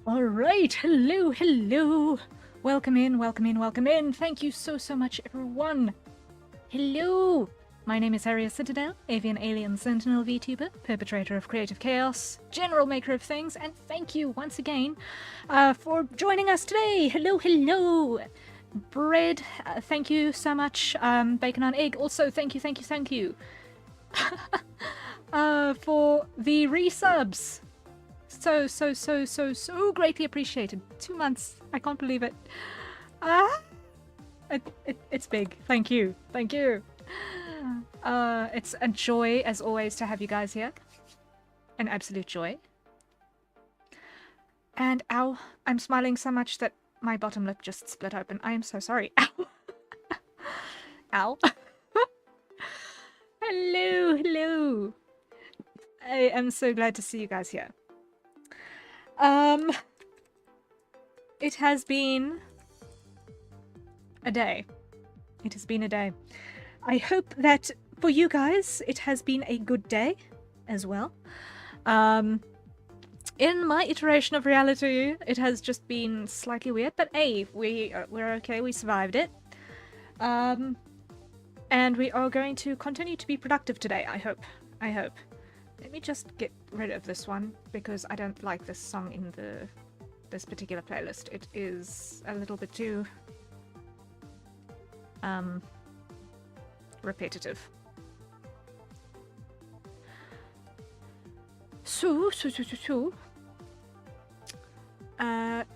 All right, hello. Welcome in. Thank you so much, everyone. Hello. My name is Aria Citadel, Avian Alien Sentinel VTuber, perpetrator of creative chaos, general maker of things, and thank you once again for joining us today. Hello. Bread, thank you so much. Bacon on egg, also thank you. For the resubs. So greatly appreciated. 2 months. I can't believe it. It's big. Thank you. It's a joy, as always, to have you guys here. An absolute joy. And ow, I'm smiling so much that my bottom lip just split open. I am so sorry. Ow. Ow. Hello. I am so glad to see you guys here. It has been a day. I hope that for you guys, it has been a good day as well. In my iteration of reality, it has just been slightly weird, but hey, we're okay. We survived it. And we are going to continue to be productive today, I hope. Let me just get rid of this one, because I don't like this song in this particular playlist. It is a little bit too repetitive. So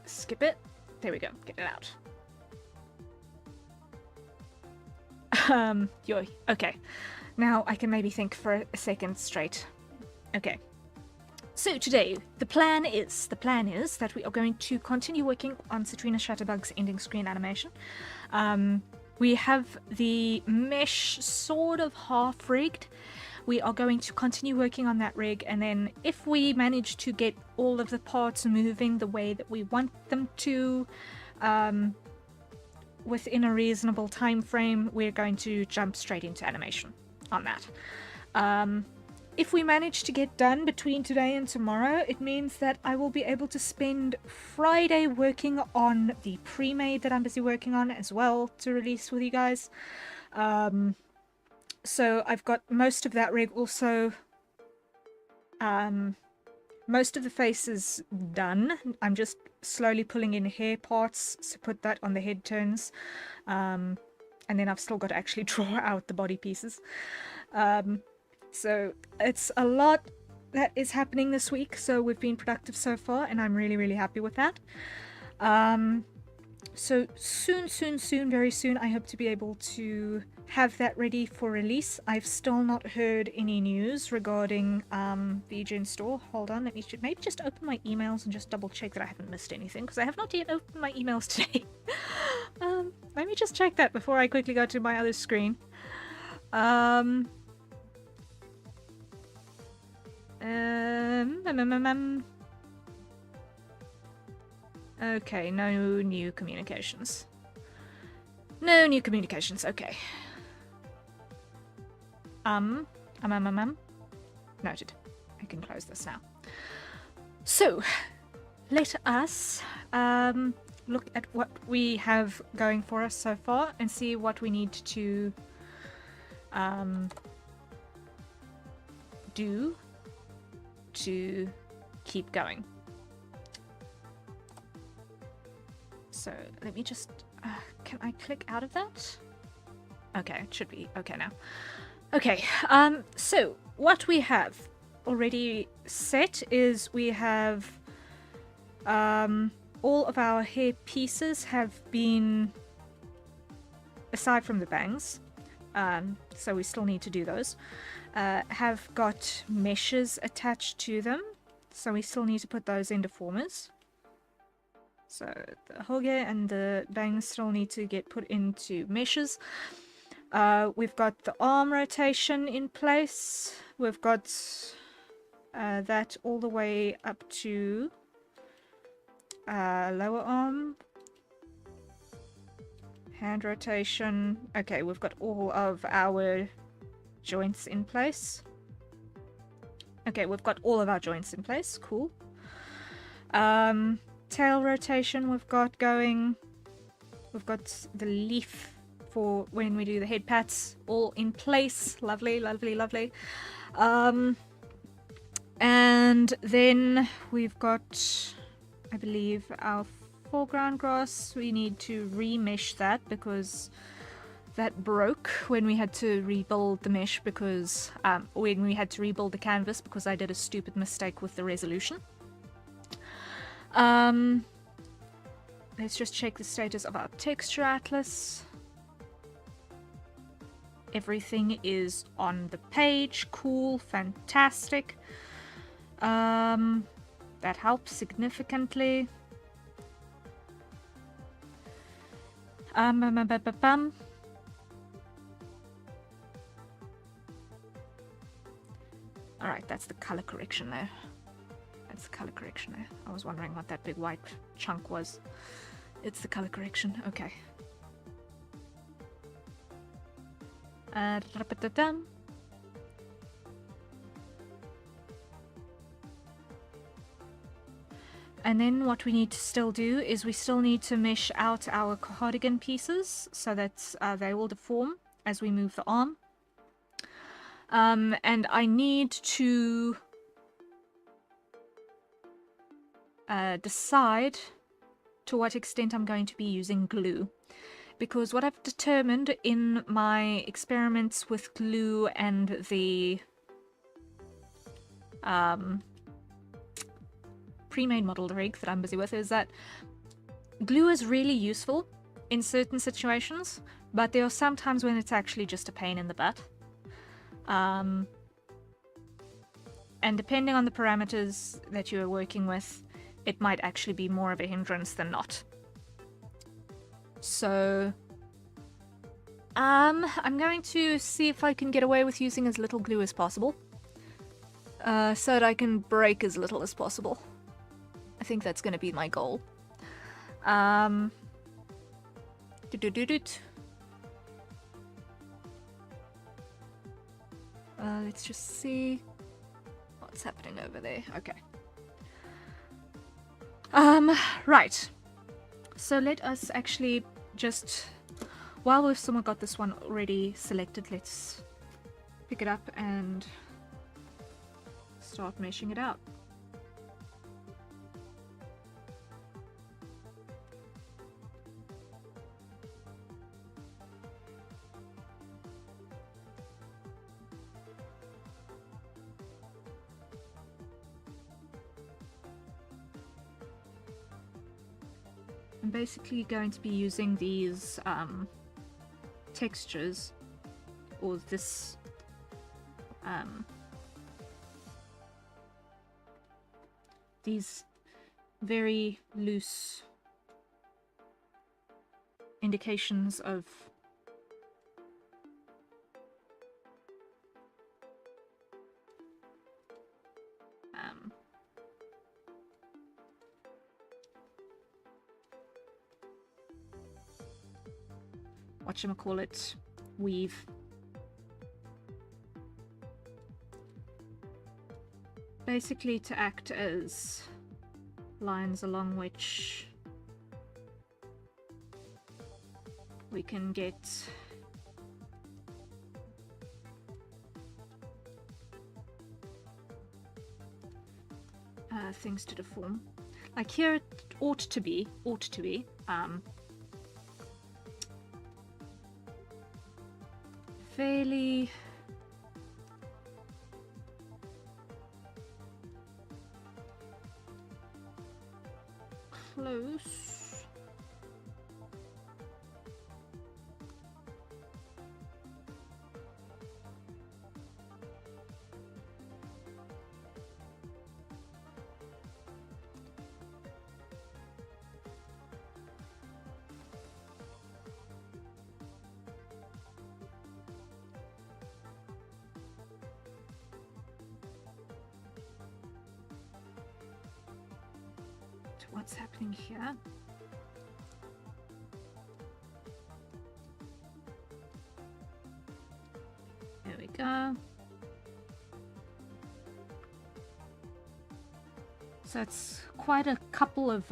skip it. There we go. Get it out. Yoy. Okay. Now I can maybe think for a second straight. Okay. So today, the plan is that we are going to continue working on Citrina Shatterbug's ending screen animation. We have the mesh sort of half rigged. We are going to continue working on that rig, and then if we manage to get all of the parts moving the way that we want them to, within a reasonable time frame, we're going to jump straight into animation on that. If we manage to get done between today and tomorrow, it means that I will be able to spend Friday working on the pre-made that I'm busy working on as well to release with you guys. So I've got most of that rig also. Most of the face is done. I'm just slowly pulling in hair parts to put that on the head turns. And then I've still got to actually draw out the body pieces. So it's a lot that is happening this week, so we've been productive so far, and I'm really happy with that. So soon, very soon, I hope to be able to have that ready for release. I've still not heard any news regarding the Gen store. Hold on, let me maybe just open my emails and just double check that I haven't missed anything, because I have not yet opened my emails today. Let me just check that before I quickly go to my other screen. Okay, no new communications. Okay. Noted. I can close this now. So, let us look at what we have going for us so far and see what we need to do to keep going. So let me just can I click out of that? Okay, it should be okay now. Okay, so what we have already set is we have all of our hair pieces have been, aside from the bangs, so we still need to do those, have got meshes attached to them, so we still need to put those into formers. So the hoge and the bangs still need to get put into meshes. We've got the arm rotation in place. We've got that all the way up to lower arm. Hand rotation. Okay, we've got all of our joints in place. Okay, we've got all of our joints in place. Cool. tail rotation we've got going. We've got the leaf for when we do the head pats all in place. Lovely, lovely, lovely. And then we've got, I believe, our foreground grass. We need to remesh that because that broke when we had to rebuild the mesh because when we had to rebuild the canvas because I did a stupid mistake with the resolution. Let's just check the status of our texture atlas. Everything is on the page. Cool, fantastic. That helps significantly. Alright, that's the color correction there. That's the color correction there. I was wondering what that big white chunk was. It's the color correction. Okay. And then what we need to still do is we still need to mesh out our cardigan pieces so that they will deform as we move the arm. And I need to decide to what extent I'm going to be using glue. Because what I've determined in my experiments with glue and the pre-made model rig that I'm busy with is that glue is really useful in certain situations, but there are some times when it's actually just a pain in the butt. And depending on the parameters that you're working with, it might actually be more of a hindrance than not. So I'm going to see if I can get away with using as little glue as possible, so that I can break as little as possible. I think that's going to be my goal. Let's just see what's happening over there. Okay. Right. So let us actually just, while we've somewhat got this one already selected, let's pick it up and start meshing it out. I'm basically going to be using these textures, or this these very loose indications of whatchamacallit, weave. Basically to act as lines along which we can get things to deform. Like here it ought to be fairly close. What's happening here? There we go. So it's quite a couple of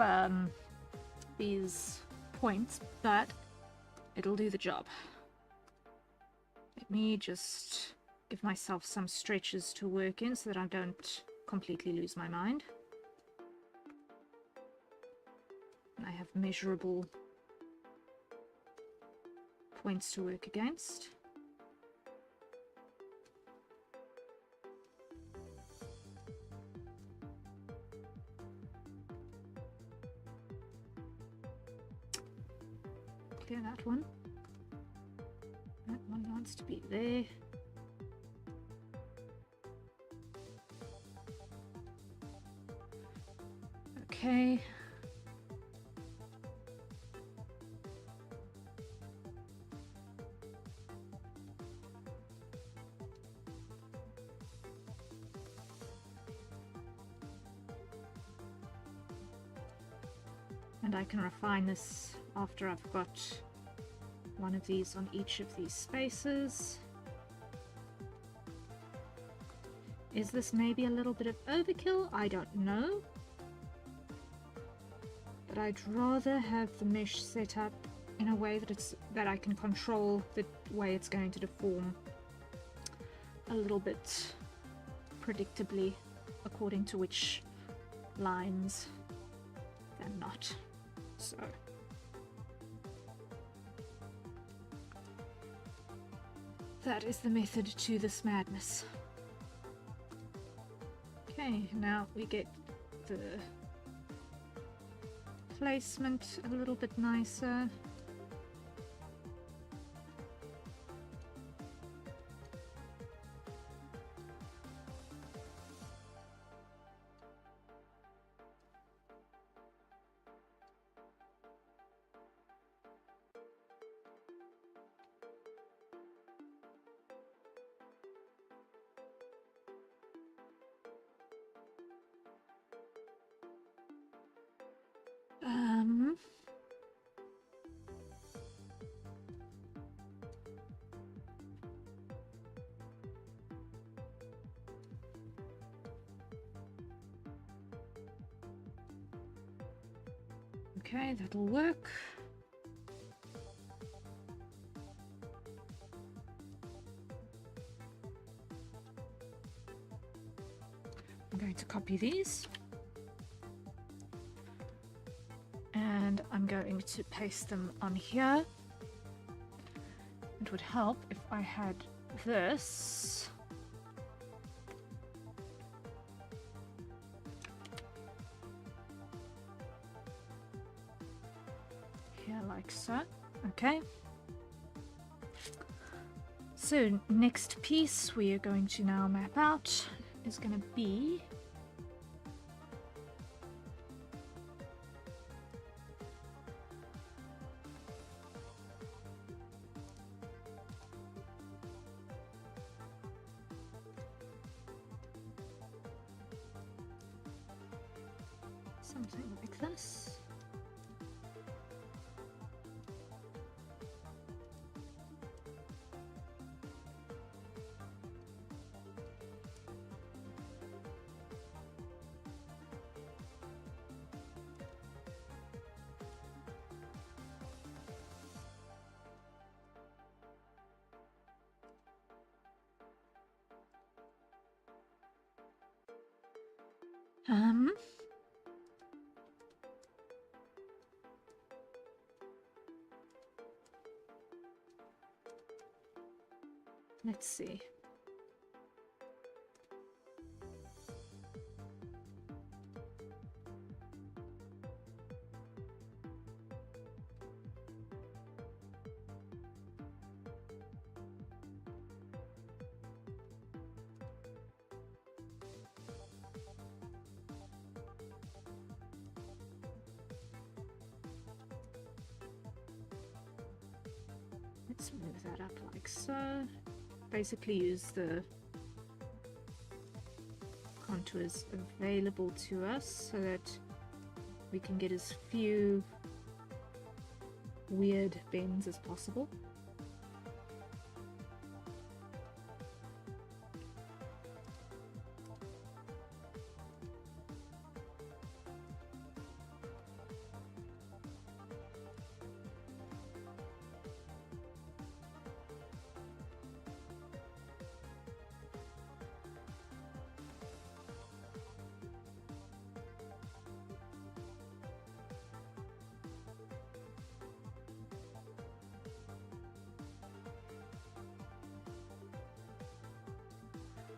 these points, but it'll do the job. Let me just give myself some stretches to work in so that I don't completely lose my mind. And I have measurable points to work against. Clear that one. That one wants to be there. Okay. And I can refine this after I've got one of these on each of these spaces. Is this maybe a little bit of overkill? I don't know. But I'd rather have the mesh set up in a way that I can control the way it's going to deform a little bit predictably according to which lines than not. So that is the method to this madness. Okay, now we get the placement a little bit nicer. Okay, that'll work. I'm going to copy these. And I'm going to paste them on here. It would help if I had this. Here, like so. Okay. So, next piece we are going to now map out is going to be something like this. Let's see. Let's move that up like so. Basically use the contours available to us so that we can get as few weird bends as possible.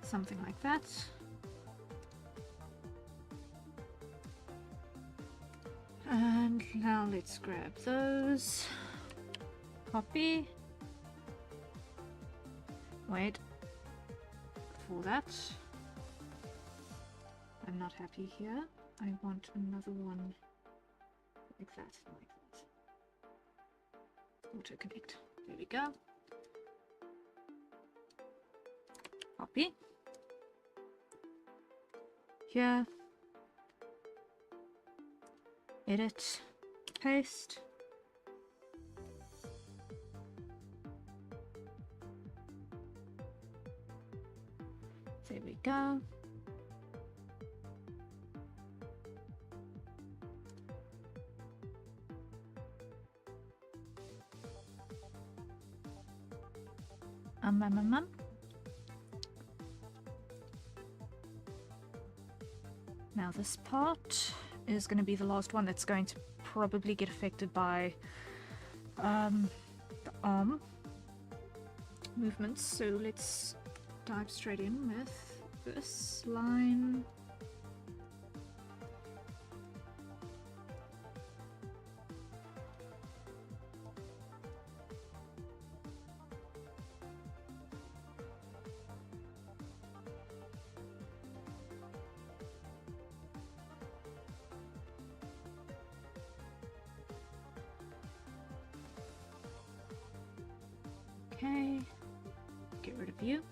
something like that. And now let's grab those. Copy. Wait. For that. I'm not happy here. I want another one like that, like that. Auto connect. There we go. Copy. Here. Edit. Paste. There we go. Now this part is going to be the last one that's going to probably get affected by the arm movements. So let's dive straight in with this line. Okay, get rid of you.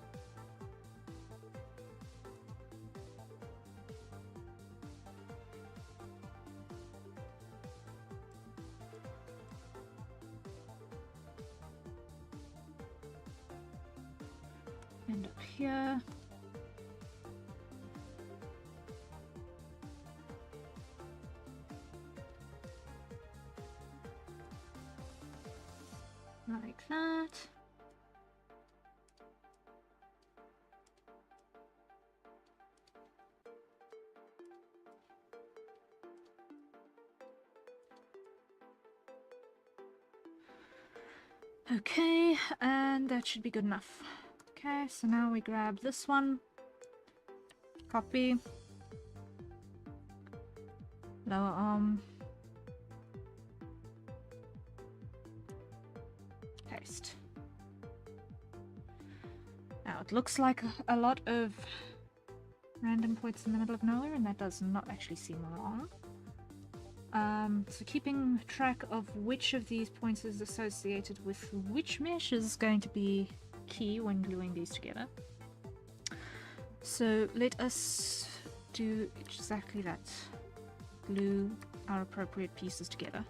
And up here. Like that. Okay, and that should be good enough. Okay, so now we grab this one, copy, lower arm, paste. Now it looks like a lot of random points in the middle of nowhere, and that does not actually seem wrong. So keeping track of which of these points is associated with which mesh is going to be key when gluing these together. So let us do exactly that. Glue our appropriate pieces together.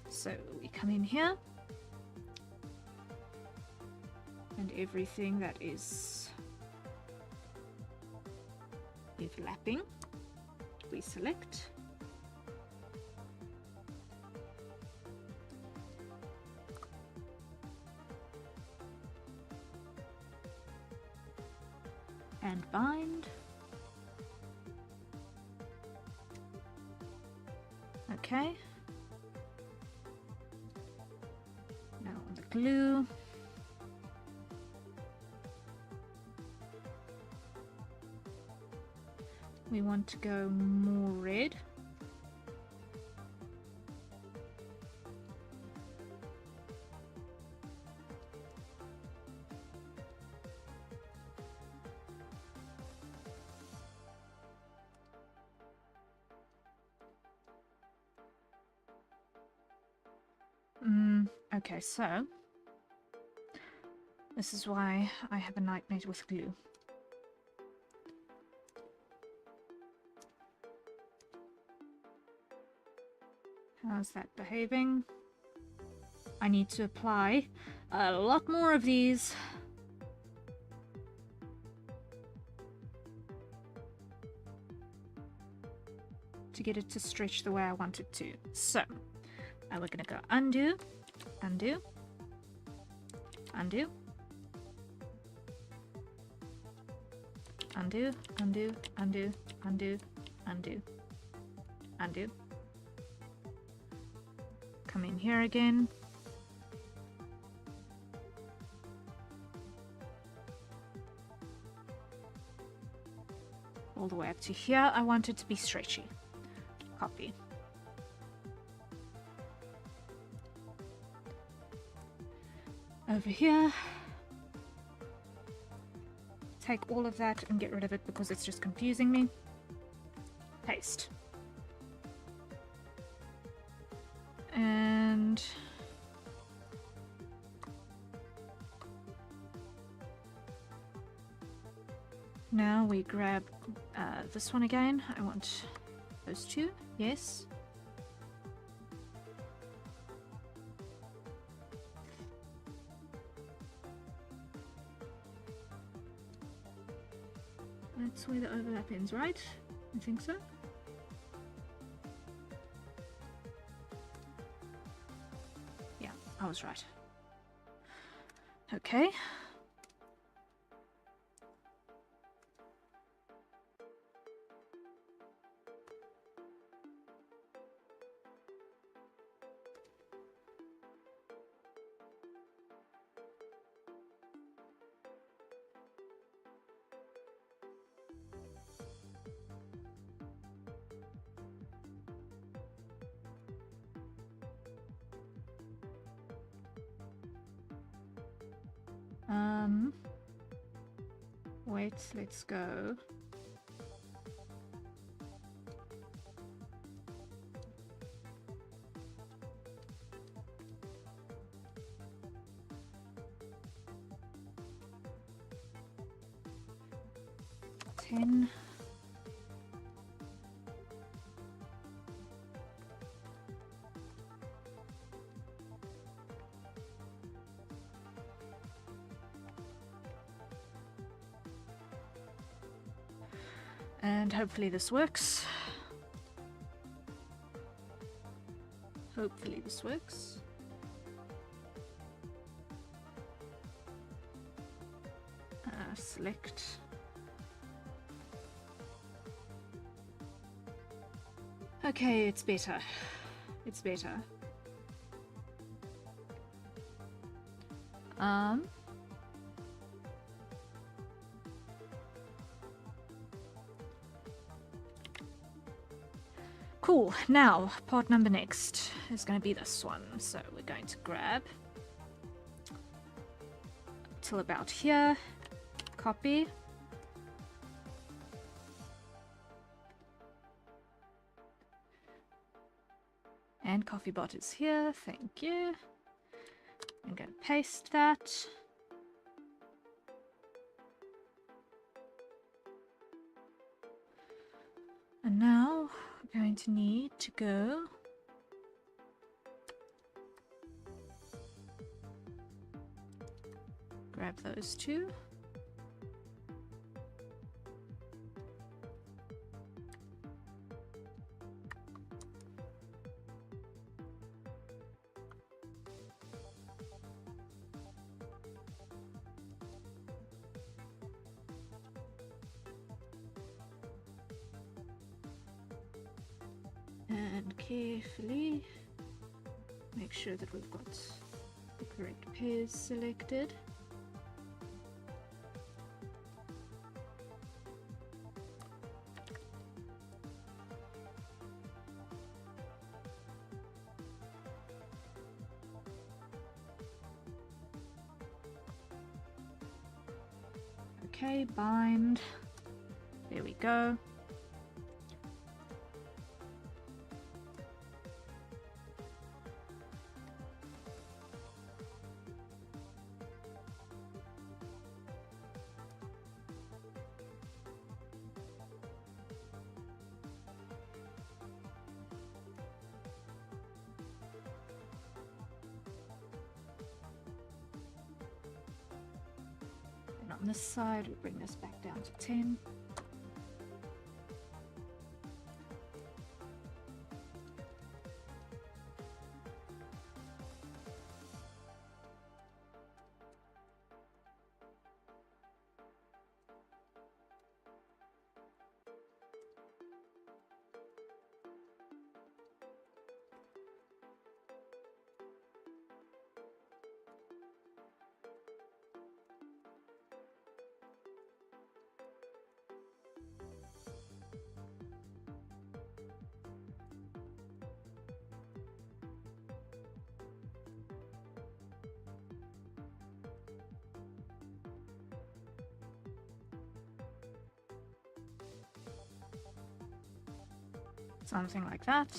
So we come in here, and everything that is overlapping, we select. And bind. Okay. Now on the glue. We want to go more red. Okay, so this is why I have a nightmare with glue. How's that behaving? I need to apply a lot more of these. To get it to stretch the way I want it to. So, now we're going to go undo, undo, undo, undo, undo, undo, undo, undo, undo. Come in here again. all the way up to here. I want it to be stretchy. Copy. Over here, take all of that and get rid of it because it's just confusing me. Paste. And now we grab this one again. I want those two. Yes. That's where the overlap ends, right? I think so. Yeah, I was right. Okay. Wait, let's go. Ten. And hopefully this works. Hopefully this works. Select. Okay, it's better. It's better. Cool. Now, part number next is going to be this one. So we're going to grab till about here, copy, and CoffeeBot is here. Thank you. I'm going to paste that. And now we're going to need to go grab those two. And carefully make sure that we've got the correct pairs selected. Okay, bind. There we go. On this side, we bring this back down to 10. Something like that.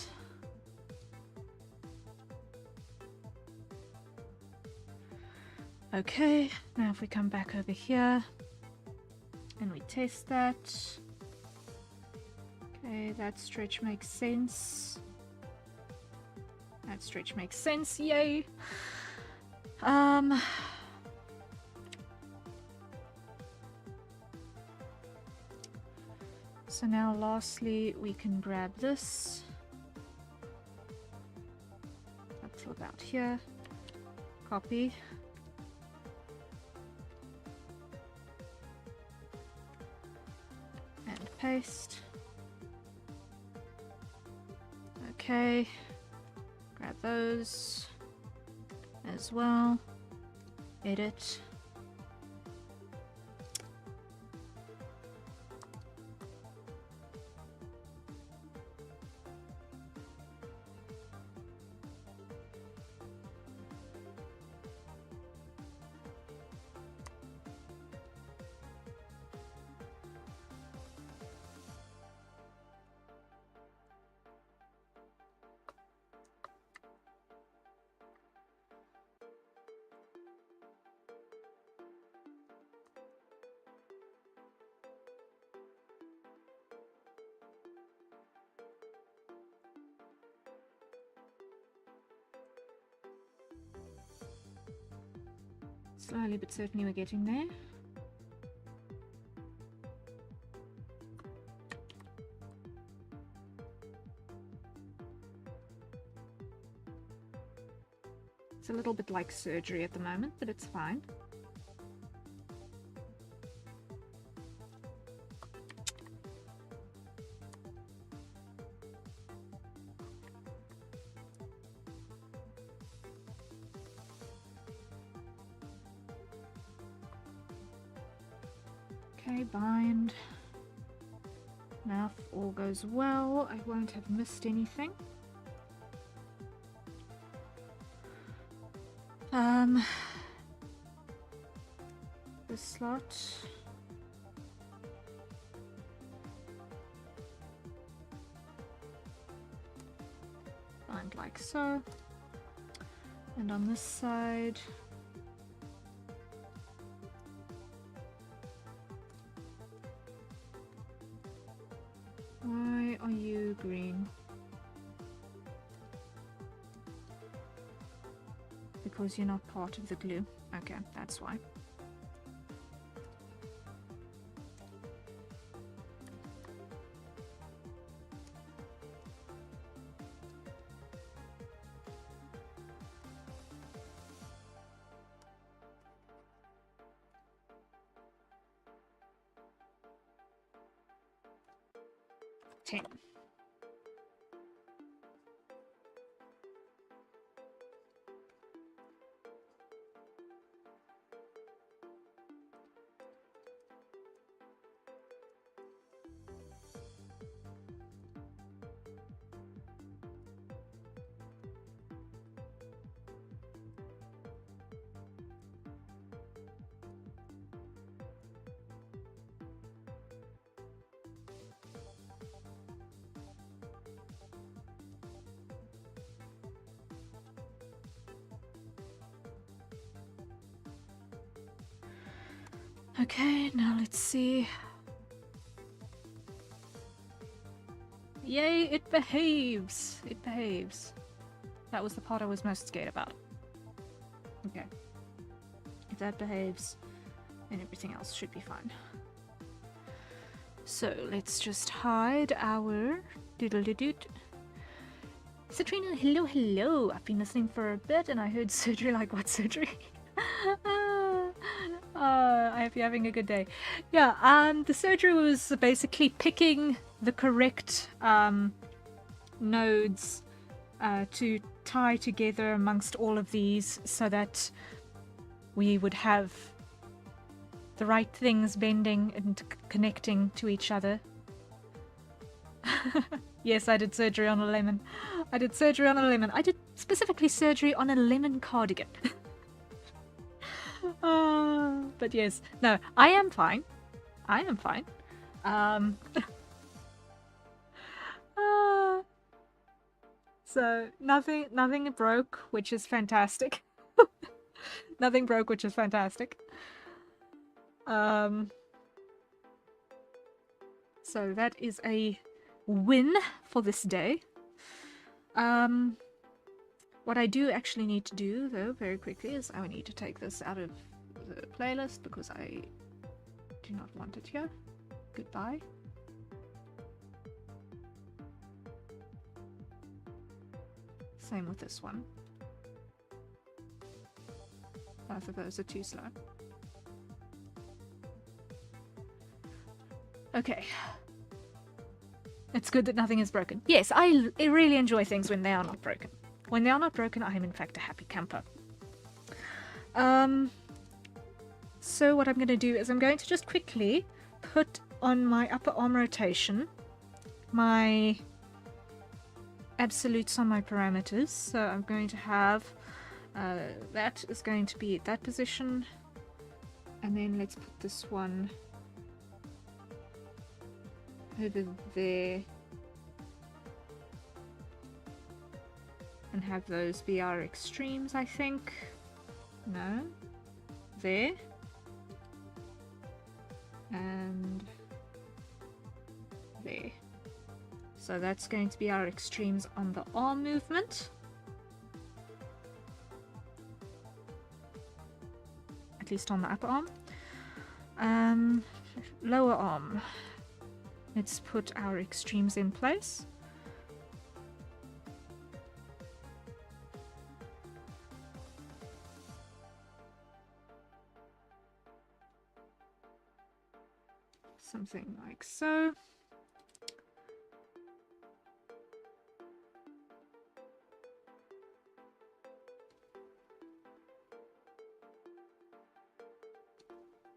Okay, now if we come back over here and we test that. Okay, that stretch makes sense. That stretch makes sense, yay! So now lastly we can grab this up to about here, copy, and paste. Okay, grab those as well, edit. Slowly but certainly we're getting there. It's a little bit like surgery at the moment, but it's fine. Okay, bind. Now if all goes well, I won't have missed anything. This slot. Bind like so. And on this side, why are you green? Because you're not part of the glue. Okay, that's why. Okay, now let's see. Yay, it behaves! It behaves. That was the part I was most scared about. Okay. If that behaves, then everything else should be fine. So, let's just hide our doodle-doo-doot. Citrina, hello, hello! I've been listening for a bit and I heard surgery. Like, what surgery? I hope you're having a good day. Yeah, the surgery was basically picking the correct nodes to tie together amongst all of these so that we would have the right things bending and connecting to each other. Yes, I did surgery on a lemon. I did surgery on a lemon. I did specifically surgery on a lemon cardigan. But yes, no, I am fine. I am fine. So nothing broke, which is fantastic. Nothing broke, which is fantastic. So that is a win for this day. What I do actually need to do, though, very quickly, is I need to take this out of the playlist because I do not want it here. Goodbye. Same with this one. Both of those are too slow. Okay. It's good that nothing is broken. Yes, I really enjoy things when they are not broken. When they are not broken, I am in fact a happy camper. So what I'm going to do is I'm going to just quickly put on my upper arm rotation my absolutes on my parameters. So I'm going to have that is going to be at that position, and then let's put this one over there and have those be our extremes, I think. No, there, and there. So that's going to be our extremes on the arm movement. At least on the upper arm. Lower arm. Let's put our extremes in place. Something like so.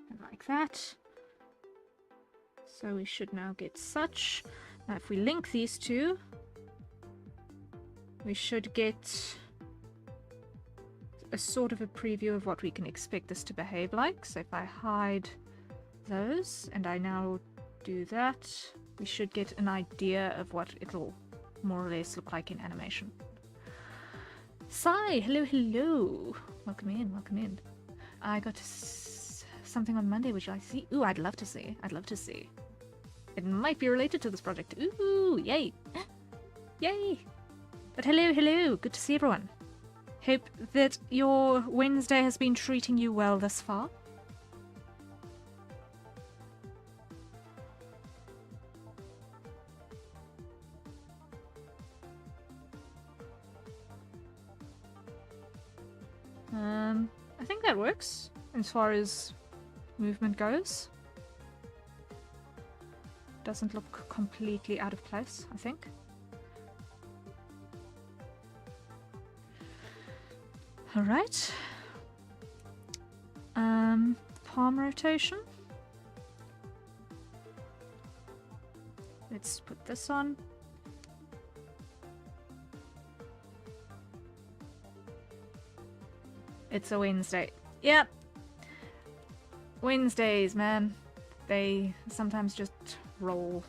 And like that. So we should now get such. Now if we link these two, we should get a sort of a preview of what we can expect this to behave like. So if I hide those and I now do that, we should get an idea of what it'll more or less look like in animation. Sai, hello. Welcome in, welcome in. I got something on Monday. Would you like to see? Ooh, I'd love to see. I'd love to see. It might be related to this project. Ooh, yay. Yay. But hello. Good to see everyone. Hope that your Wednesday has been treating you well thus far. I think that works as far as movement goes. Doesn't look completely out of place, I think. All right. Palm rotation. Let's put this on. It's a Wednesday. Yep. Wednesdays, man. They sometimes just roll.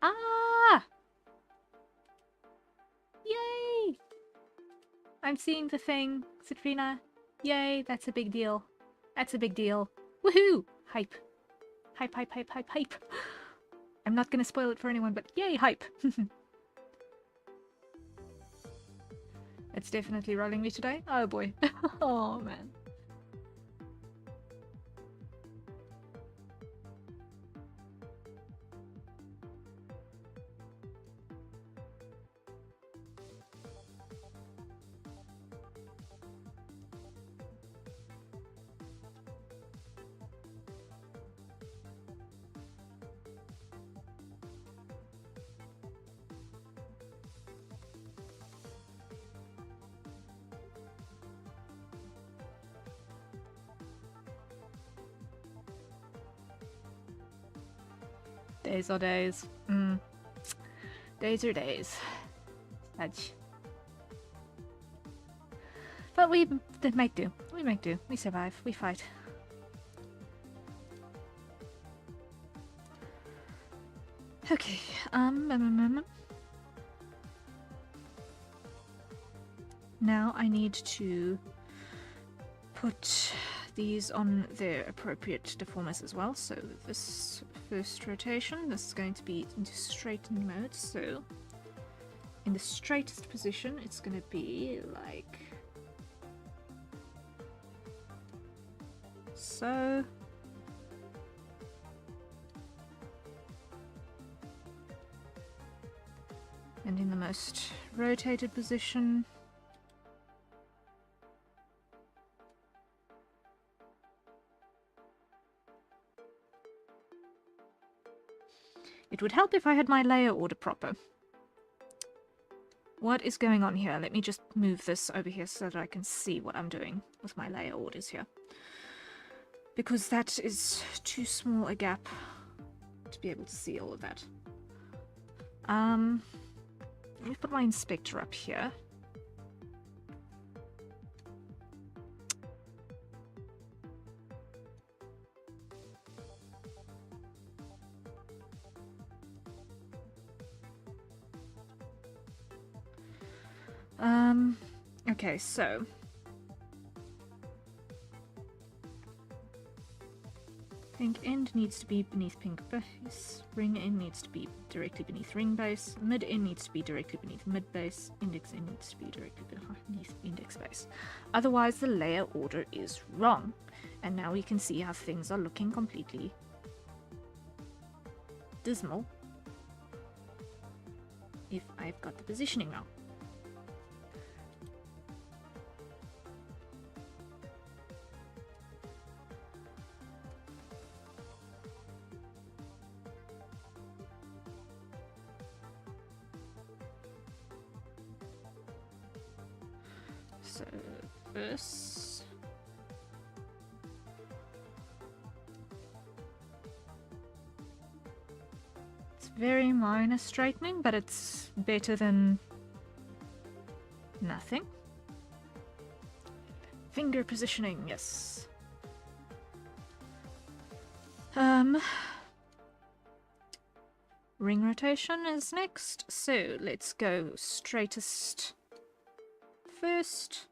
Ah! Yay! I'm seeing the thing, Citrina. Yay, that's a big deal. That's a big deal. Woohoo! Hype. Hype, hype, hype, hype, hype. I'm not gonna spoil it for anyone, but yay, hype. It's definitely rolling me today. Oh boy. Oh man. Days are days. Days are days. Fudge. But we make do. We make do. We survive. We fight. Okay, now I need to put these on their appropriate deformers as well. So this first rotation, this is going to be into straighten mode. So in the straightest position, it's going to be like so. And in the most rotated position, it would help if I had my layer order proper. What is going on here? Let me just move this over here so that I can see what I'm doing with my layer orders here. Because that is too small a gap to be able to see all of that. Let me put my inspector up here. Okay, so pink end needs to be beneath pink base, ring end needs to be directly beneath ring base, mid end needs to be directly beneath mid base, index end needs to be directly beneath index base. Otherwise the layer order is wrong. And now we can see how things are looking completely dismal if I've got the positioning wrong. So this, it's very minor straightening, but it's better than nothing. Finger positioning, yes. Ring rotation is next, so let's go straightest first.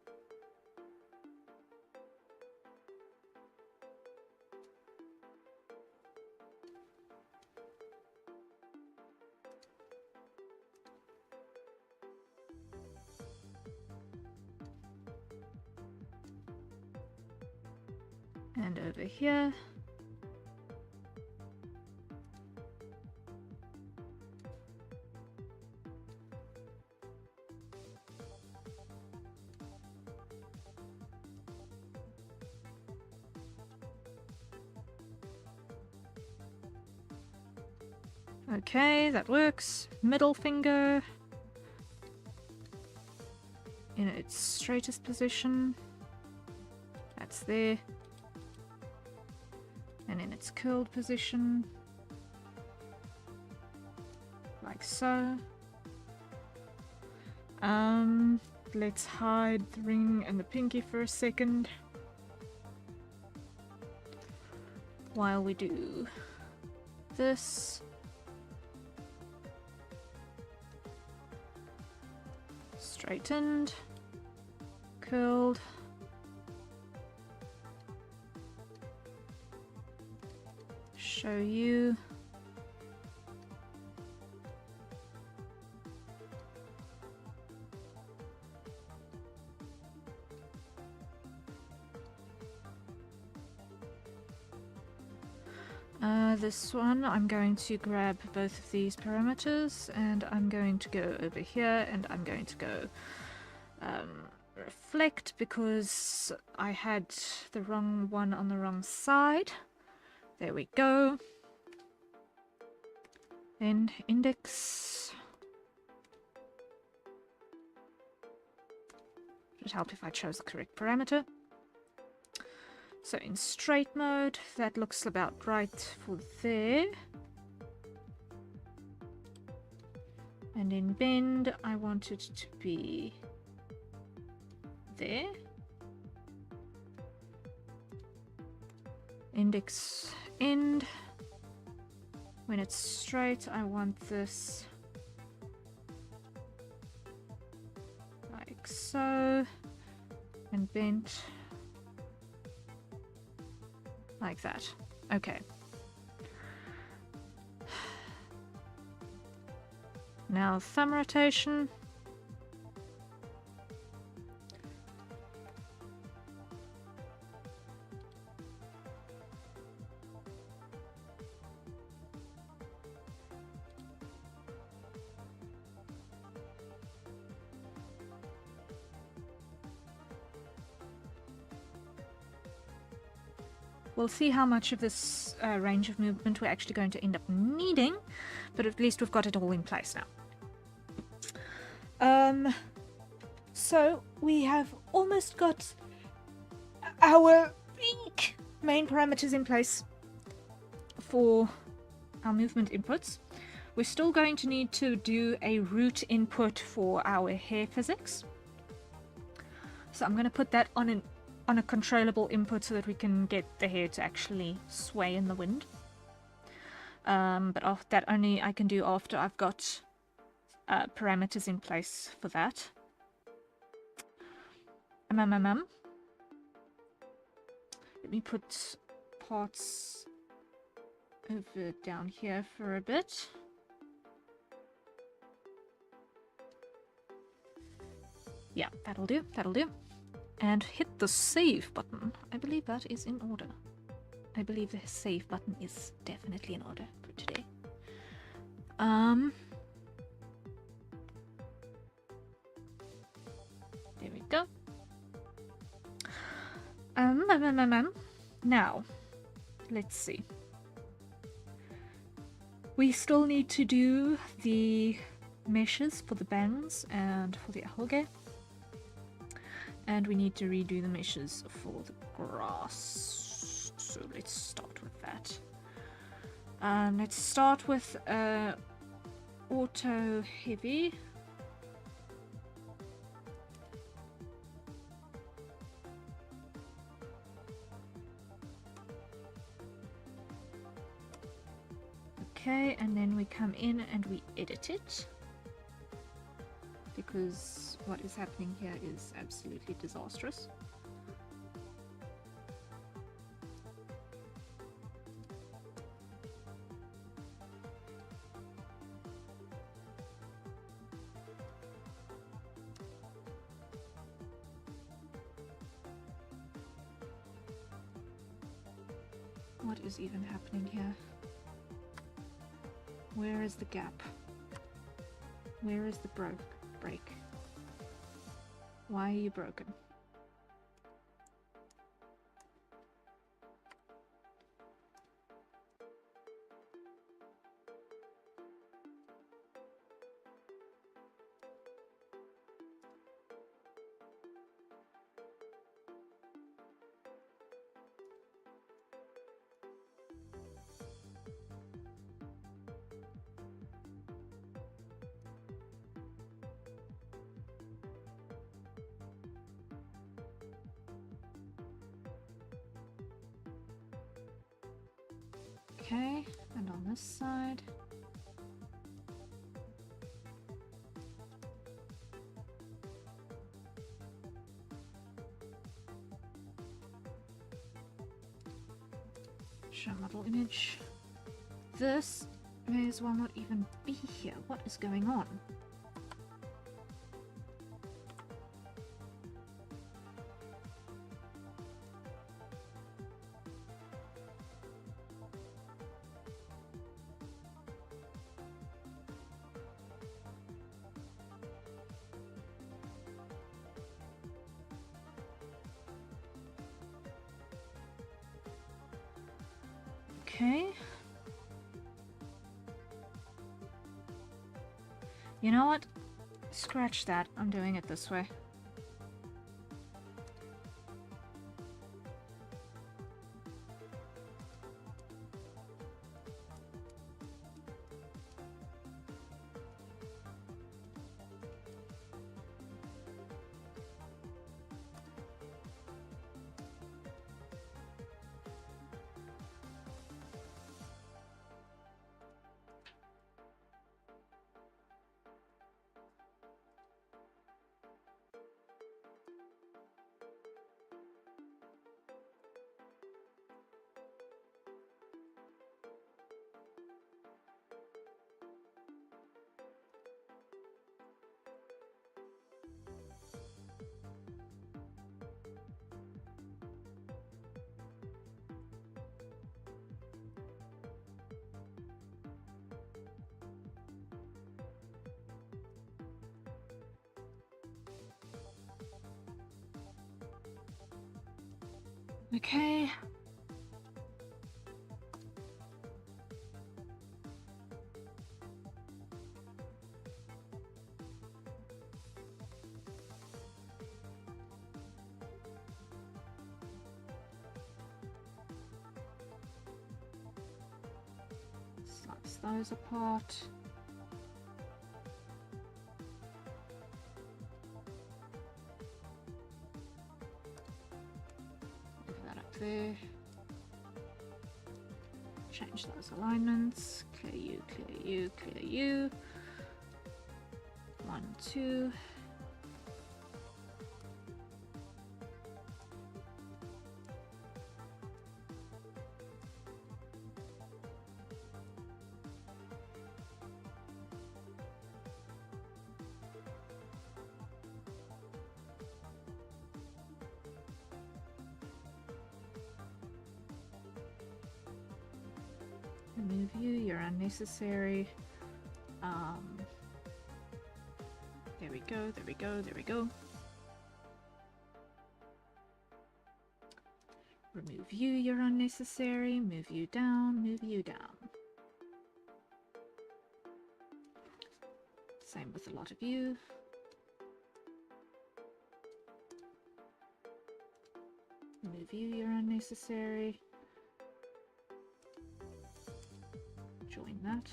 And over here. Okay, that works. Middle finger in its straightest position. That's there. And in its curled position, like so. Let's hide the ring and the pinky for a second while we do this. Straightened, curled, show you. This one, I'm going to grab both of these parameters and I'm going to go over here and I'm going to go reflect because I had the wrong one on the wrong side. There we go. Then index. It would help if I chose the correct parameter. So in straight mode, that looks about right for there. And in bend, I want it to be there. Index end, When it's straight, I want this like so, and bent like that. Okay. Now thumb rotation. We'll see how much of this range of movement we're actually going to end up needing, but at least we've got it all in place now. So we have almost got our main parameters in place for our movement inputs. We're still going to need to do a root input for our hair physics. So I'm going to put that on a controllable input so that we can get the hair to actually sway in the wind. But that only I can do after I've got parameters in place for that. Let me put parts over down here for a bit. Yeah, that'll do, that'll do. And hit the save button. I believe that is in order. I believe the save button is definitely in order for today. There we go. Now, let's see. We still need to do the meshes for the bangs and for the ahoge. And we need to redo the meshes for the grass. So let's start with that. Let's start with auto heavy. Okay, and then we come in and we edit it, because what is happening here is absolutely disastrous. What is even happening here? Where is the gap? Where is the break? Why are you broken? Okay, and on this side. Show model image. This may as well not even be here. What is going on? Okay. You know what? Scratch that. I'm doing it this way. Okay. Slice those apart. Move that up there. Change those alignments. Clear you, clear you, clear you. 1, 2. Remove you, you're unnecessary. There we go, there we go, there we go. Remove you, you're unnecessary. Move you down, move you down. Same with a lot of you. Remove you, you're unnecessary. Join that.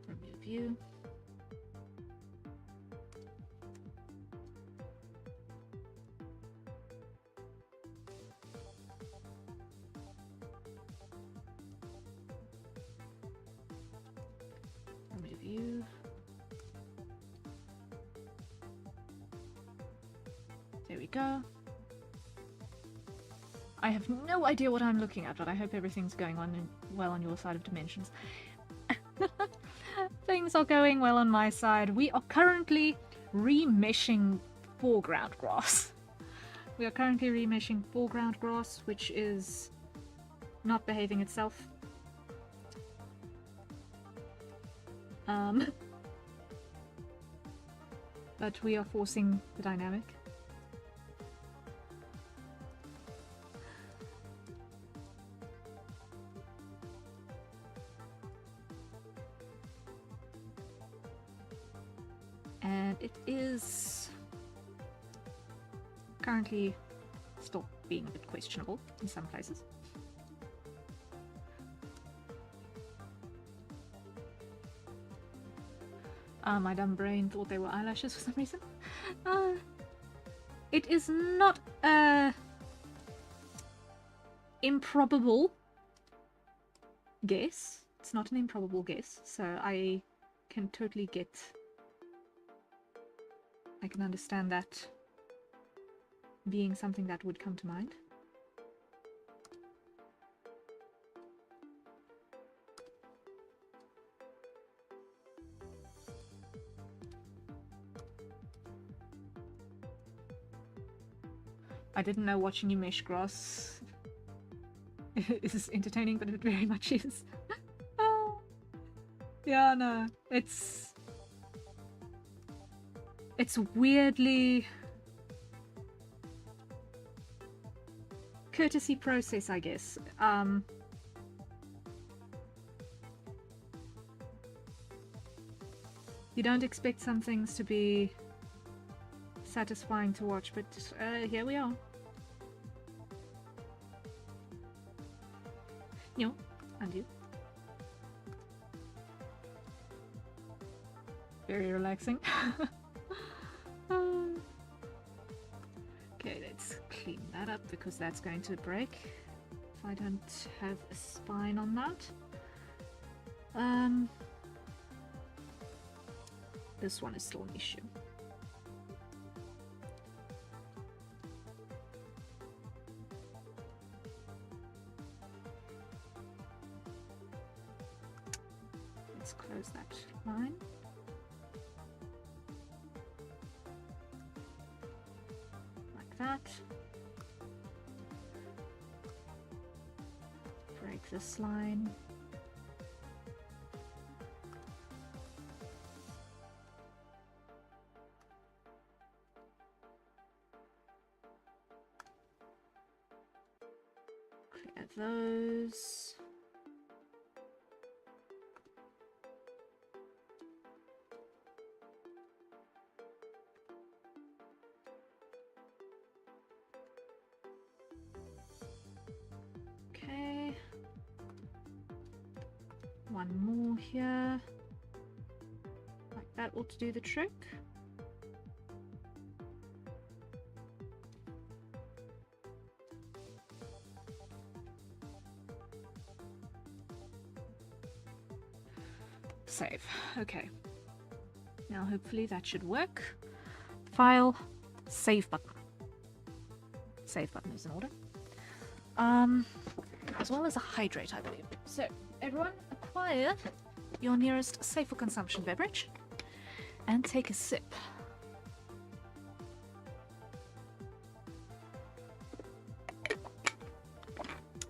Remove you. Remove you. There we go. I have no idea what I'm looking at, but I hope everything's going on well on your side of dimensions. Things are going well on my side. We are currently remeshing foreground grass. We are currently remeshing foreground grass, which is not behaving itself. But we are forcing the dynamic. And it is currently still being a bit questionable in some places. My dumb brain thought they were eyelashes for some reason. It is not a improbable guess. It's not an improbable guess, so I can totally I can understand that being something that would come to mind. I didn't know watching you mesh grass is entertaining, but it very much is. Yeah, no, it's weirdly courtesy process, I guess. You don't expect some things to be satisfying to watch, but here we are. No, and you. Very relaxing. Okay, let's clean that up because that's going to break if I don't have a spine on that. This one is still an issue. Let's close that line. Like that. Break this line. those. Okay. One more here. Like that ought to do the trick. Save. Okay. Now hopefully that should work. File, save button. Save button is in order. As well as a hydrate, I believe. So everyone, acquire your nearest safe for consumption beverage and take a sip.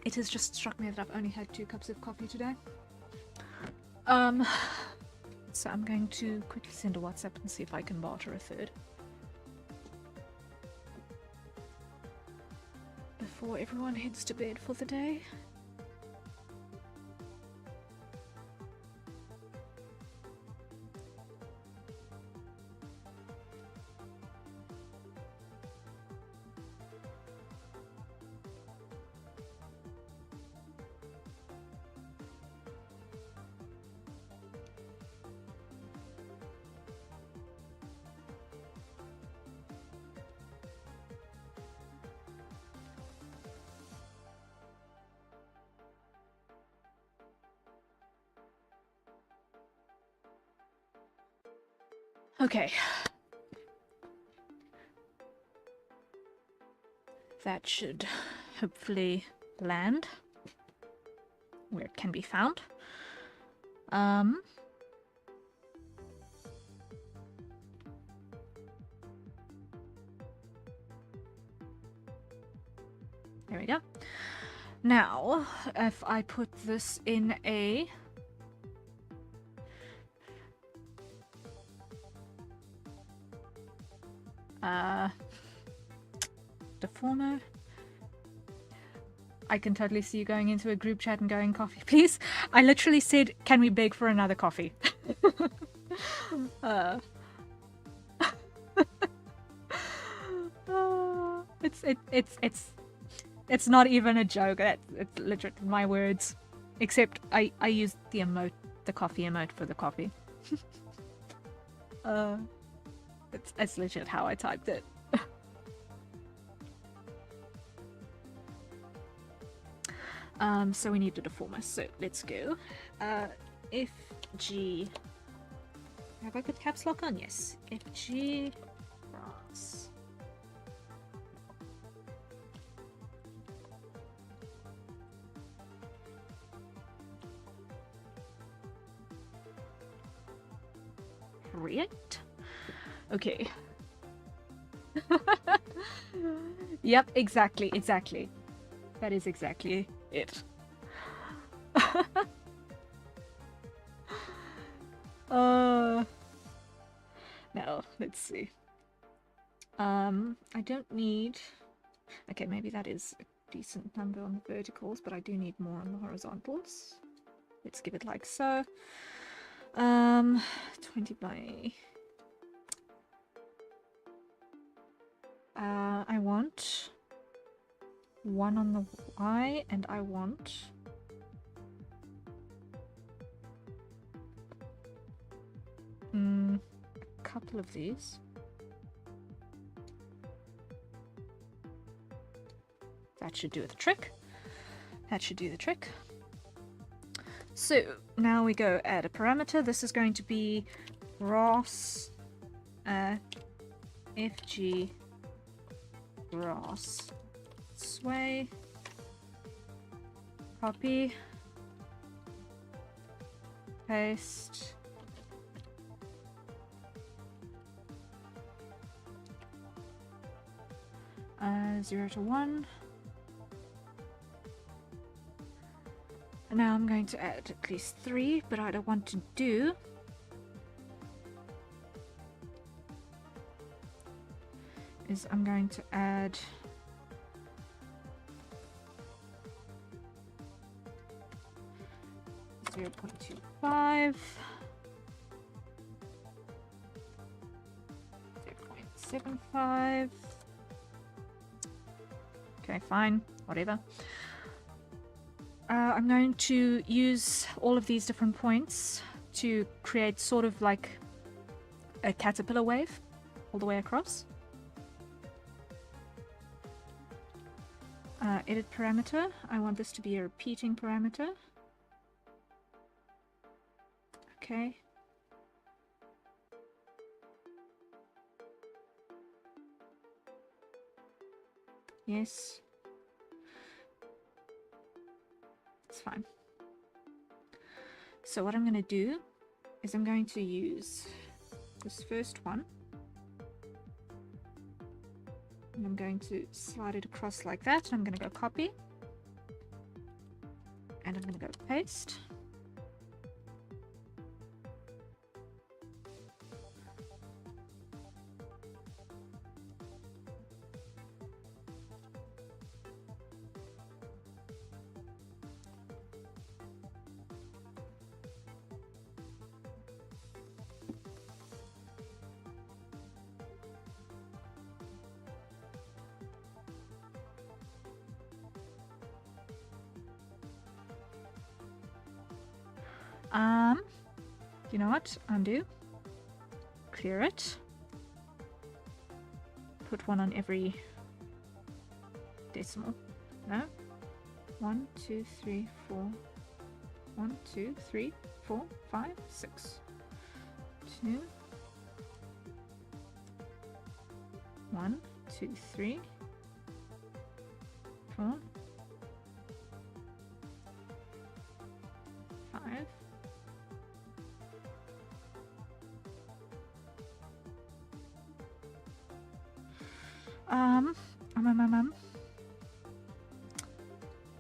It has just struck me that I've only had 2 cups of coffee today. So I'm going to quickly send a WhatsApp and see if I can barter a third. Before everyone heads to bed for the day. Okay. That should hopefully land where it can be found. There we go. Now, if I put this in a deformer. I can totally see you going into a group chat and going, coffee, please. I literally said, can we beg for another coffee? It's not even a joke. It's literally my words. Except I used the emote, the coffee emote for the coffee. It's legit how I typed it. So we need the deformer. So let's go. FG. Have I got caps lock on? Yes. FG brass. Right. Okay. Yep, exactly. That is exactly it. Now, let's see. I don't need... Okay, maybe that is a decent number on the verticals, but I do need more on the horizontals. Let's give it like so. 20 by... I want 1 on the Y, and I want a couple of these. That should do the trick. That should do the trick. So now we go add a parameter. This is going to be Ross FG Ross sway, copy, paste, 0 to 1. And now I'm going to add at least 3, but what I want to do is I'm going to add 0.25, 0.75. Okay, fine, whatever. I'm going to use all of these different points to create sort of like a caterpillar wave all the way across. Edit parameter. I want this to be a repeating parameter. Okay. Yes. It's fine. So what I'm going to do is I'm going to use this first one. And I'm going to slide it across like that. I'm going to go copy. And I'm going to go paste. You know what? Undo. Clear it. Put one on every decimal. No. 1, 2, 3, 4. 1, 2, 3, 4, 5, 6. 2. 1, 2, 3, 4, 5.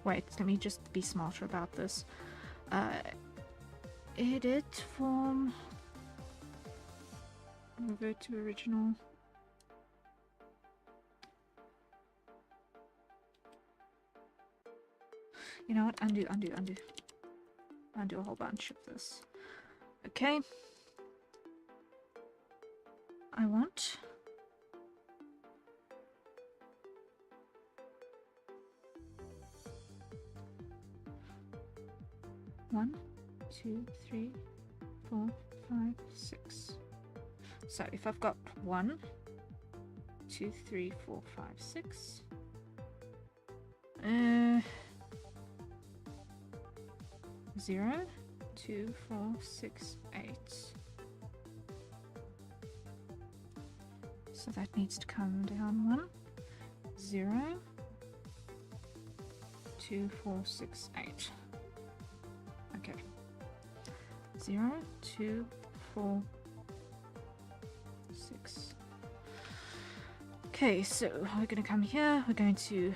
Wait, let me just be smarter about this. Edit form. Revert to original. You know what? Undo. Undo a whole bunch of this. Okay. I want 1, 2, 3, 4, 5, 6. So if I've got 1, 2, 3, 4, 5, 6. 0, 2, 4, 6, 8. So that needs to come down 1, 0, 2, 4, 6, 8. Okay. 0, 2, 4, 6. Okay, so we're going to come here. We're going to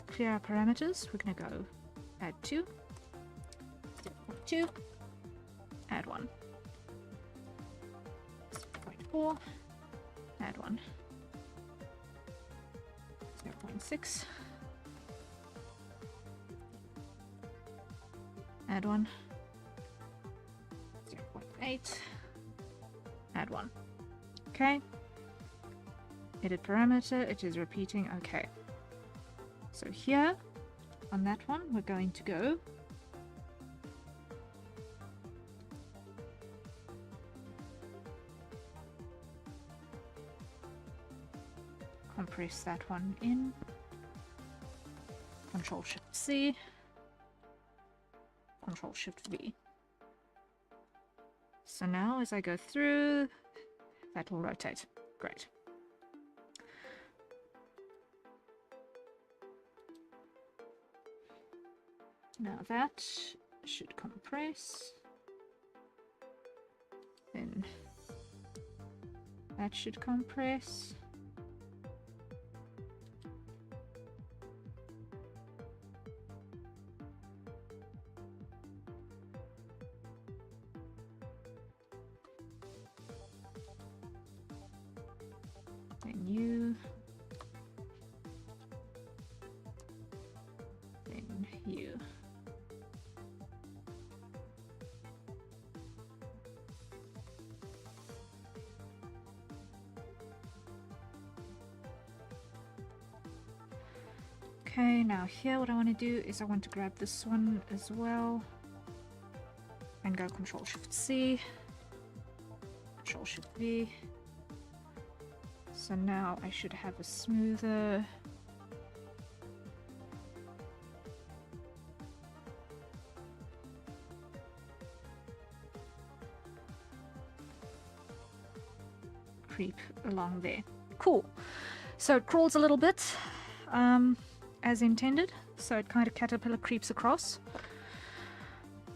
clear our parameters. We're going to go add 2, 2, add 1, 0.4, add 1, 0.6, add 1, 0.8, add 1. Okay. Edit parameter, it is repeating. Okay. So here on that one, we're going to go compress that one in. Control Shift C, Control Shift V. So now as I go through, that will rotate. Great. Now that should compress. Then that should compress. Then you. Then you. Okay, now here what I want to do is I want to grab this one as well and go Control Shift C, Control Shift V. So now I should have a smoother creep along there. Cool. So it crawls a little bit as intended, so it kind of caterpillar creeps across.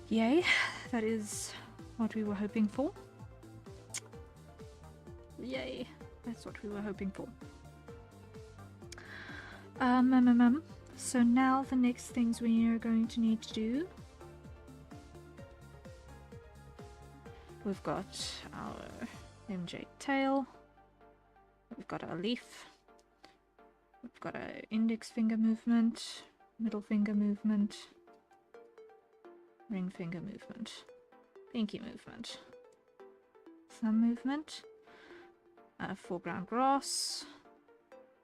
Yay, that is what we were hoping for. Yay, that's what we were hoping for. So now the next things we are going to need to do, we've got our MJ tail, we've got our leaf, we've got our index finger movement, middle finger movement, ring finger movement, pinky movement, thumb movement, foreground grass,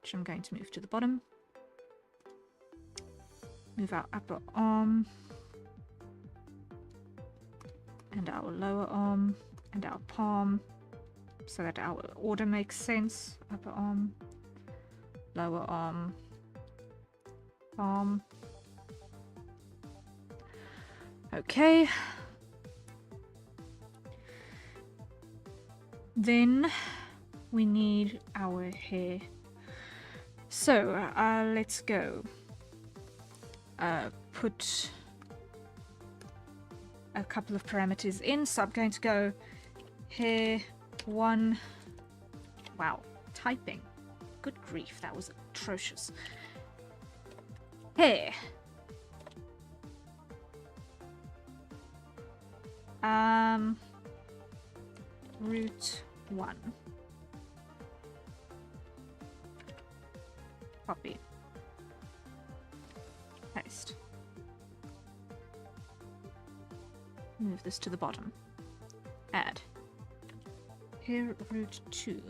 which I'm going to move to the bottom, move our upper arm and our lower arm and our palm so that our order makes sense. Upper arm, lower arm, palm. Okay. Then we need our hair. So let's go. Put a couple of parameters in. So I'm going to go hair 1. Wow, typing. Good grief, that was atrocious. Hair. Root 1. Copy. Paste. Move this to the bottom. Add. Hair root 2.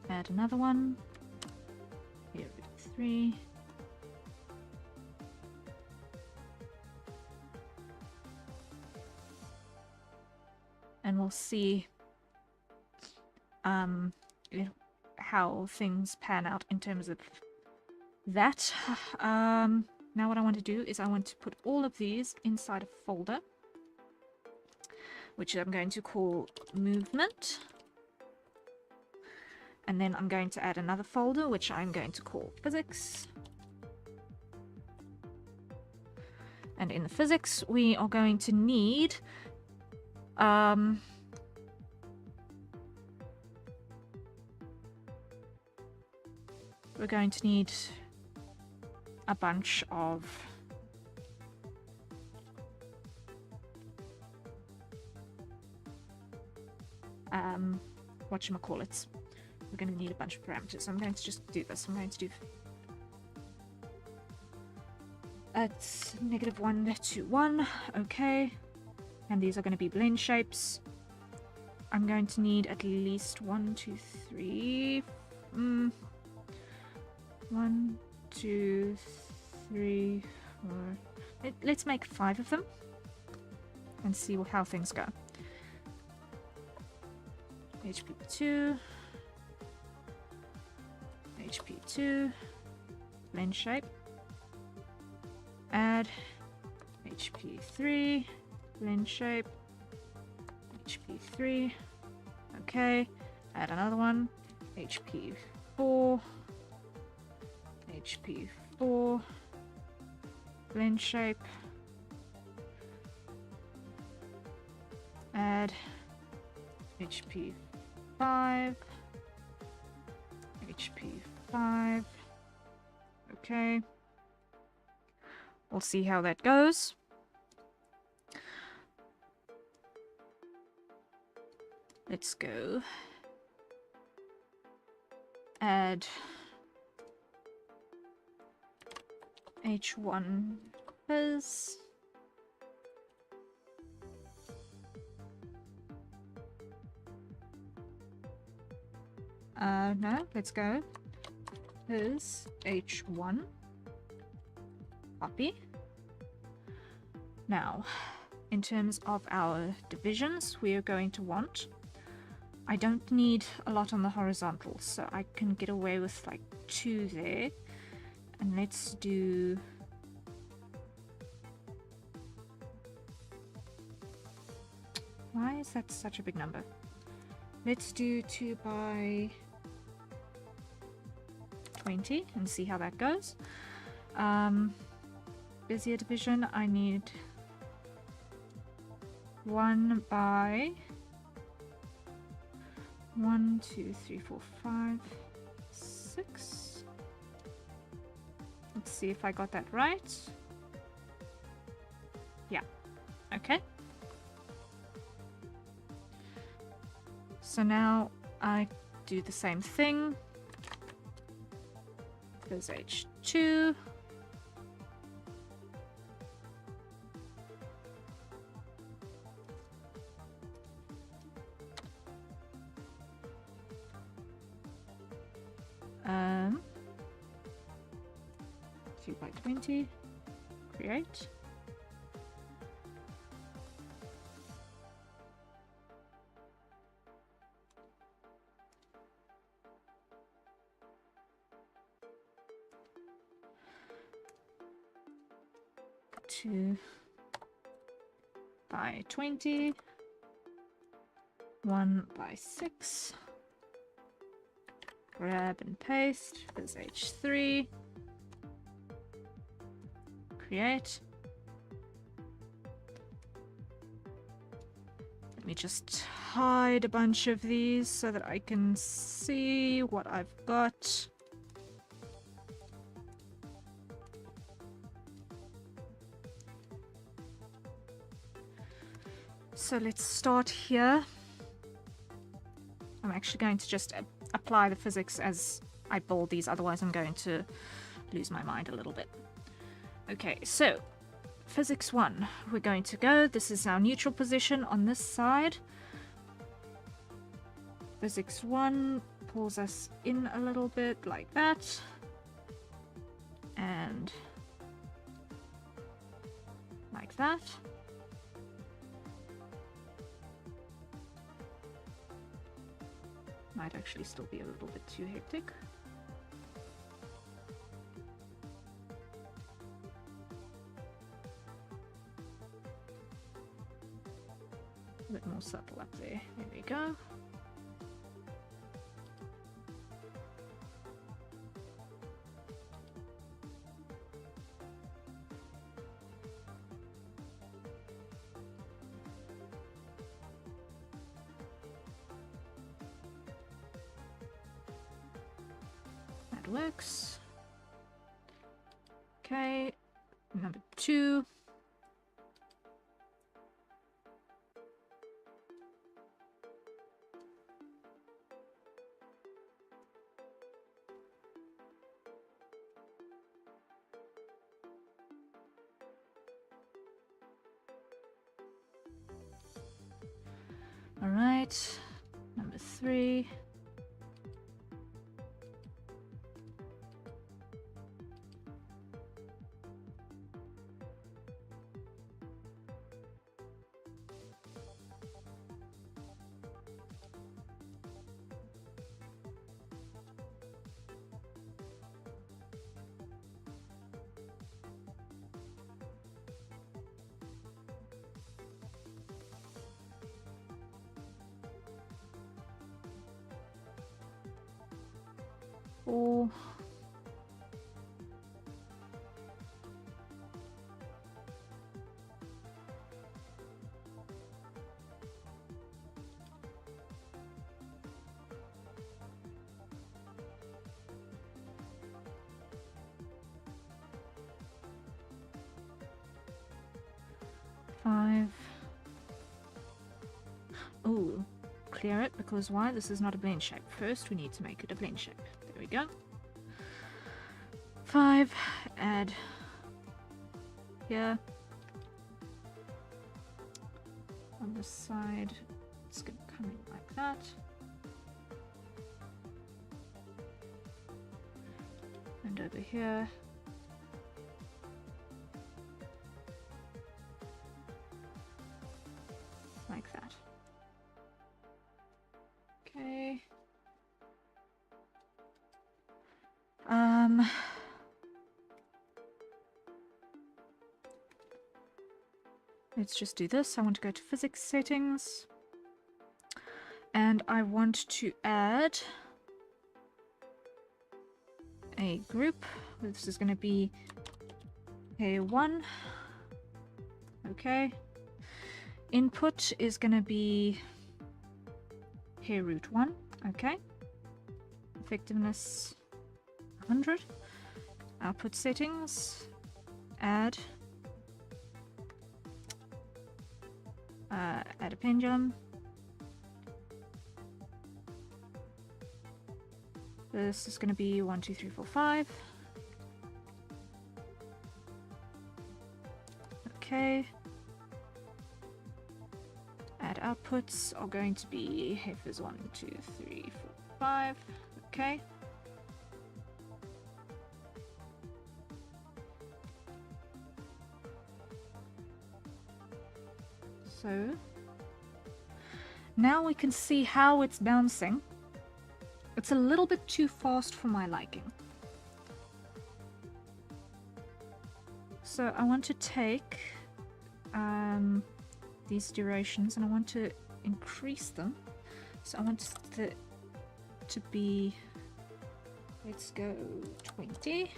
Add another one. Hair root 3. And we'll see how things pan out in terms of that. Now what I want to do is I want to put all of these inside a folder, which I'm going to call movement. And then I'm going to add another folder, which I'm going to call physics. And in the physics, we are going to need we're going to need a bunch of whatchamacallits. We're going to need a bunch of parameters. So I'm going to just do this. I'm going to do it's -1 to 1. Okay. And these are going to be blend shapes. I'm going to need at least 1, 2, 3. 1, 2, 3, 4. Let's make 5 of them and see how things go. HP2, HP2, blend shape, add HP3, blend shape, HP3, okay, add another one, HP4, HP4, blend shape, add HP5, HP5, okay, we'll see how that goes. Let's go add H1 fizz, No, let's go. Here's H1. Copy. Now, in terms of our divisions, we are going to want... I don't need a lot on the horizontal, so I can get away with like 2 there. And let's do... Why is that such a big number? Let's do 2 by 20 and see how that goes. Bezier division, I need 1 by 1, 2, 3, 4, 5, 6. Let's see if I got that right. Yeah, okay. So now I do the same thing. There's H2. Um, 2 by 20. Create. Two by 20, 1 by 6, grab and paste, there's H3, create. Let me just hide a bunch of these so that I can see what I've got. So let's start here. I'm actually going to just apply the physics as I build these, otherwise I'm going to lose my mind a little bit. Okay, so physics 1, we're going to go, this is our neutral position on this side. Physics 1 pulls us in a little bit like that. And like that. Might actually still be a little bit too hectic. A bit more subtle up there. There we go. Works. Okay, number 2. All right, number 3. Oh. Five. Oh, clear it, because why? This is not a blend shape. First, we need to make it a blend shape. There we go. 5, add here. On this side, it's going to come in like that. And over here. Like that. Okay. Let's just do this. I want to go to physics settings. And I want to add a group. This is going to be A1. Okay. Input is going to be hair root 1. Okay. Effectiveness 100. Output settings. Add a pendulum. This is going to be 1, 2, 3, 4, 5. Okay. Add outputs are going to be heifers 1, 2, 3, 4, 5. Okay. So now we can see how it's bouncing. It's a little bit too fast for my liking. So I want to take these durations and I want to increase them. So I want it to be, let's go 20,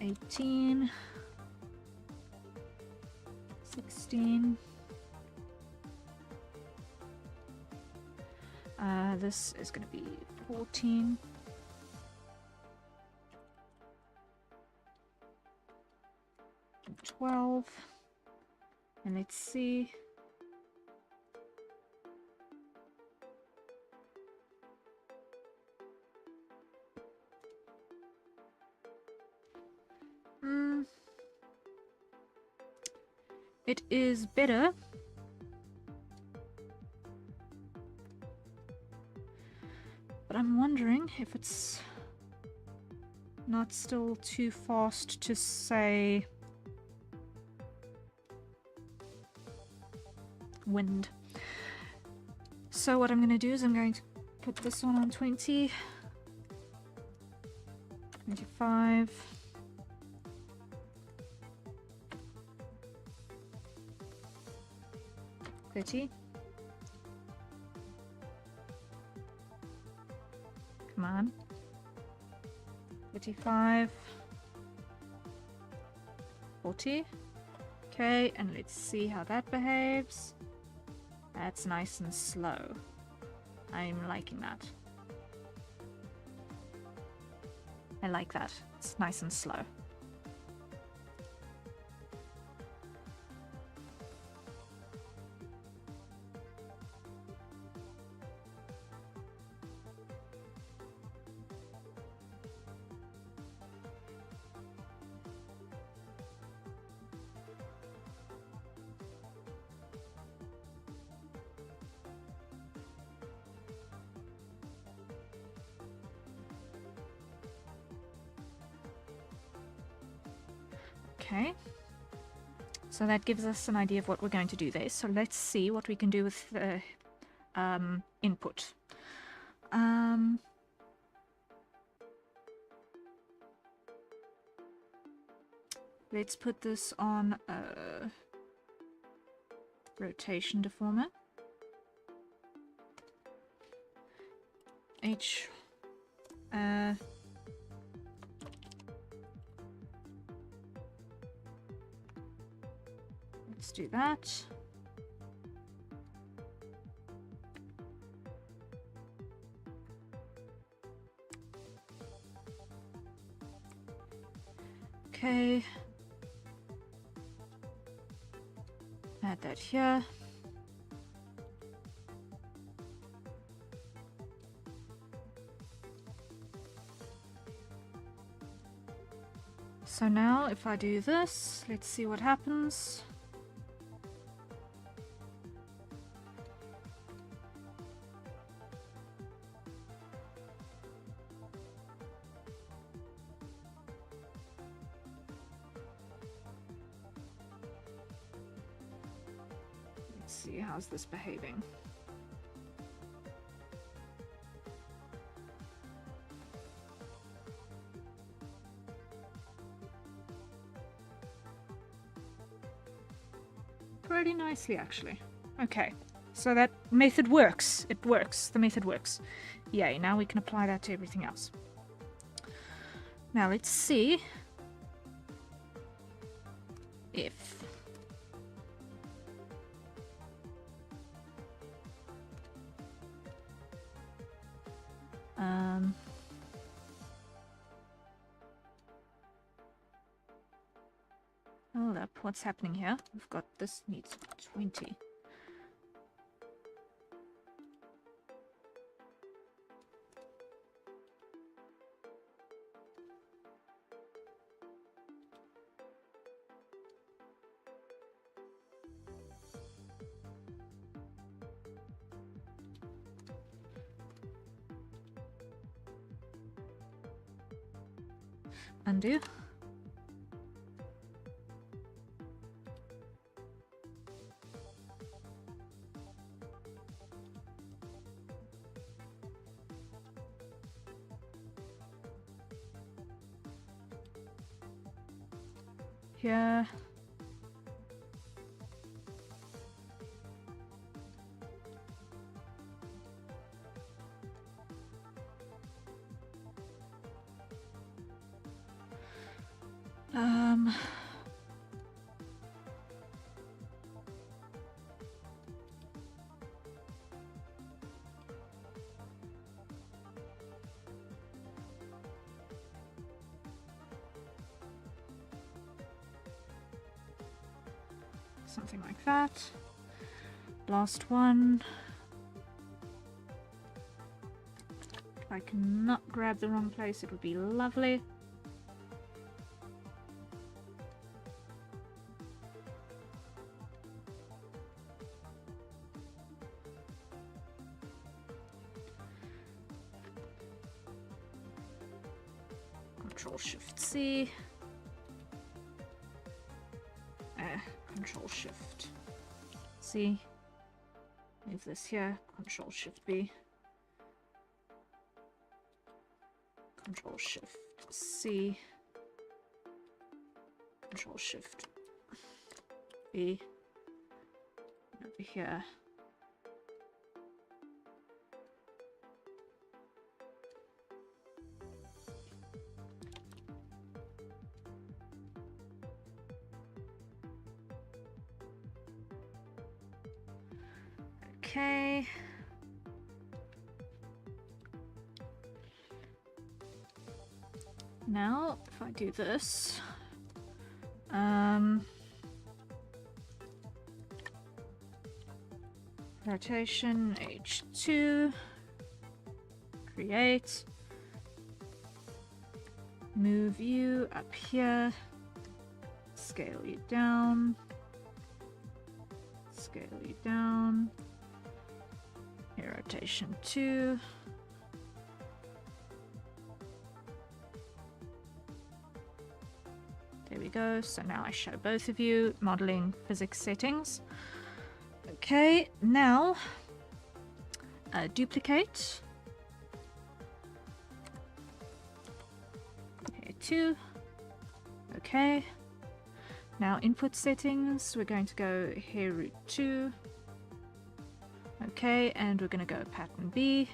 18, 16. This is going to be 14. And 12. And let's see. It is better. But I'm wondering if it's not still too fast to say wind. So what I'm going to do is I'm going to put this one on 20, 25, 30. Come on. 35, 40. Okay, and let's see how that behaves. That's nice and slow. I'm liking that. I like that. It's nice and slow. Okay, so that gives us an idea of what we're going to do there. So let's see what we can do with the input. Let's put this on a rotation deformer. Let's do that. Okay. Add that here. So now if I do this, let's see what happens. see, how's this behaving? Pretty nicely, actually. Okay, so that method works. It works. The method works. Yay, now we can apply that to everything else. Now let's see if hold up, what's happening here? We've got this needs 20. Undo. Here. Something like that. Last one. If I cannot grab the wrong place, it would be lovely. Control-Shift-C. Control-Shift-C. Move this here. Control-Shift-B. Control-Shift-C. Control-Shift-B. Over here. Okay. Now, if I do this, rotation H2, create, move you up here, scale you down, here rotation 2, there we go. So now I show both of you modeling physics settings. Okay, now duplicate. Okay, 2. Okay. Now input settings, we're going to go here root 2. Okay, and we're going to go pattern B.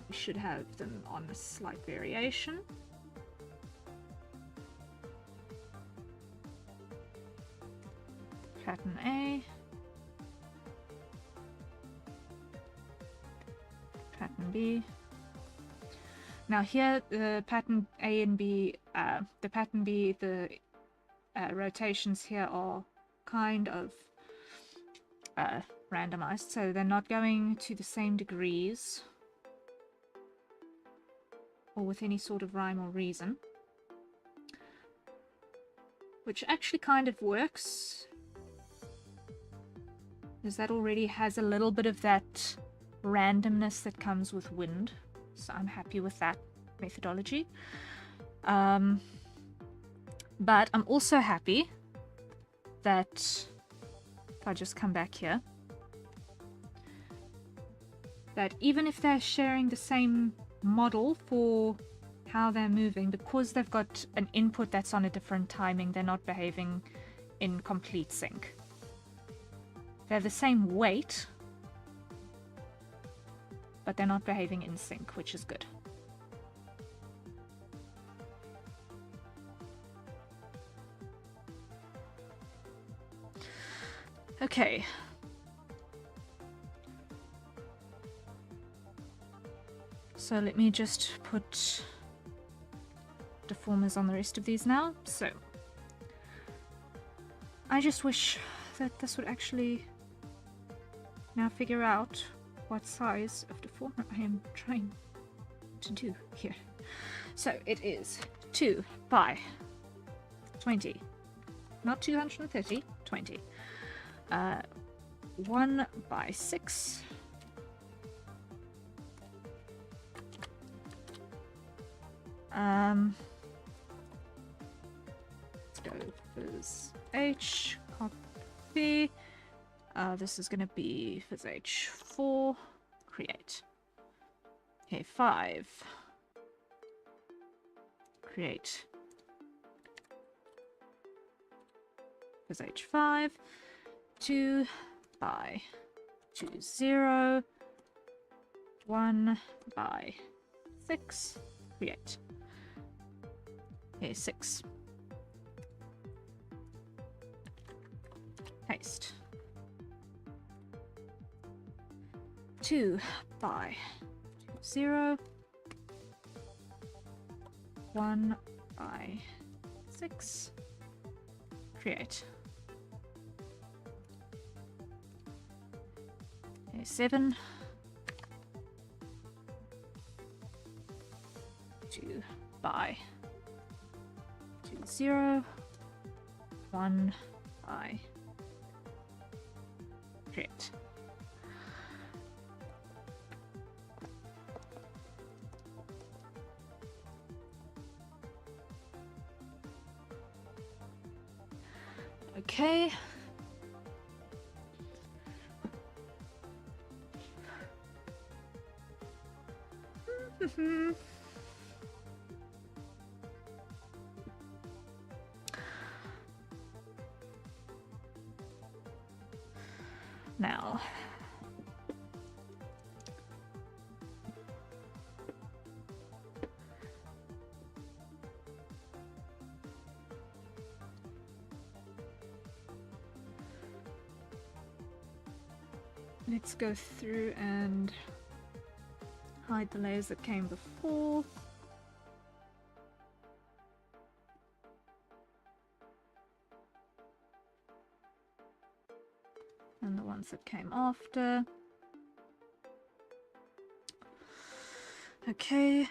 We should have them on a slight variation. Pattern A. Pattern B. Now here, the pattern A and B, the pattern B, the rotations here are kind of randomized, so they're not going to the same degrees or with any sort of rhyme or reason, which actually kind of works, because that already has a little bit of that randomness that comes with wind, so I'm happy with that methodology. But I'm also happy that if I just come back here, that even if they're sharing the same model for how they're moving, because they've got an input that's on a different timing, they're not behaving in complete sync. They have the same weight, but they're not behaving in sync, which is good. Okay. So let me just put deformers on the rest of these now. So I just wish that this would actually now figure out what size of deformer I am trying to do here. So it is 2 by 20, not 230, 20. 1 by 6. Let's go fizz H, copy. This is going to be fizz H4, create. Okay, 5. Create. Fizz H5. 2 by 2, 0. 1 by 6. Create. Okay, 6. Paste. 2 by 2, 0. 1 by 6. Create. Okay, 7. 2 by 2, 0. 1 by create. Okay. Now, let's go through and hide the layers that came before. And the ones that came after. Okay,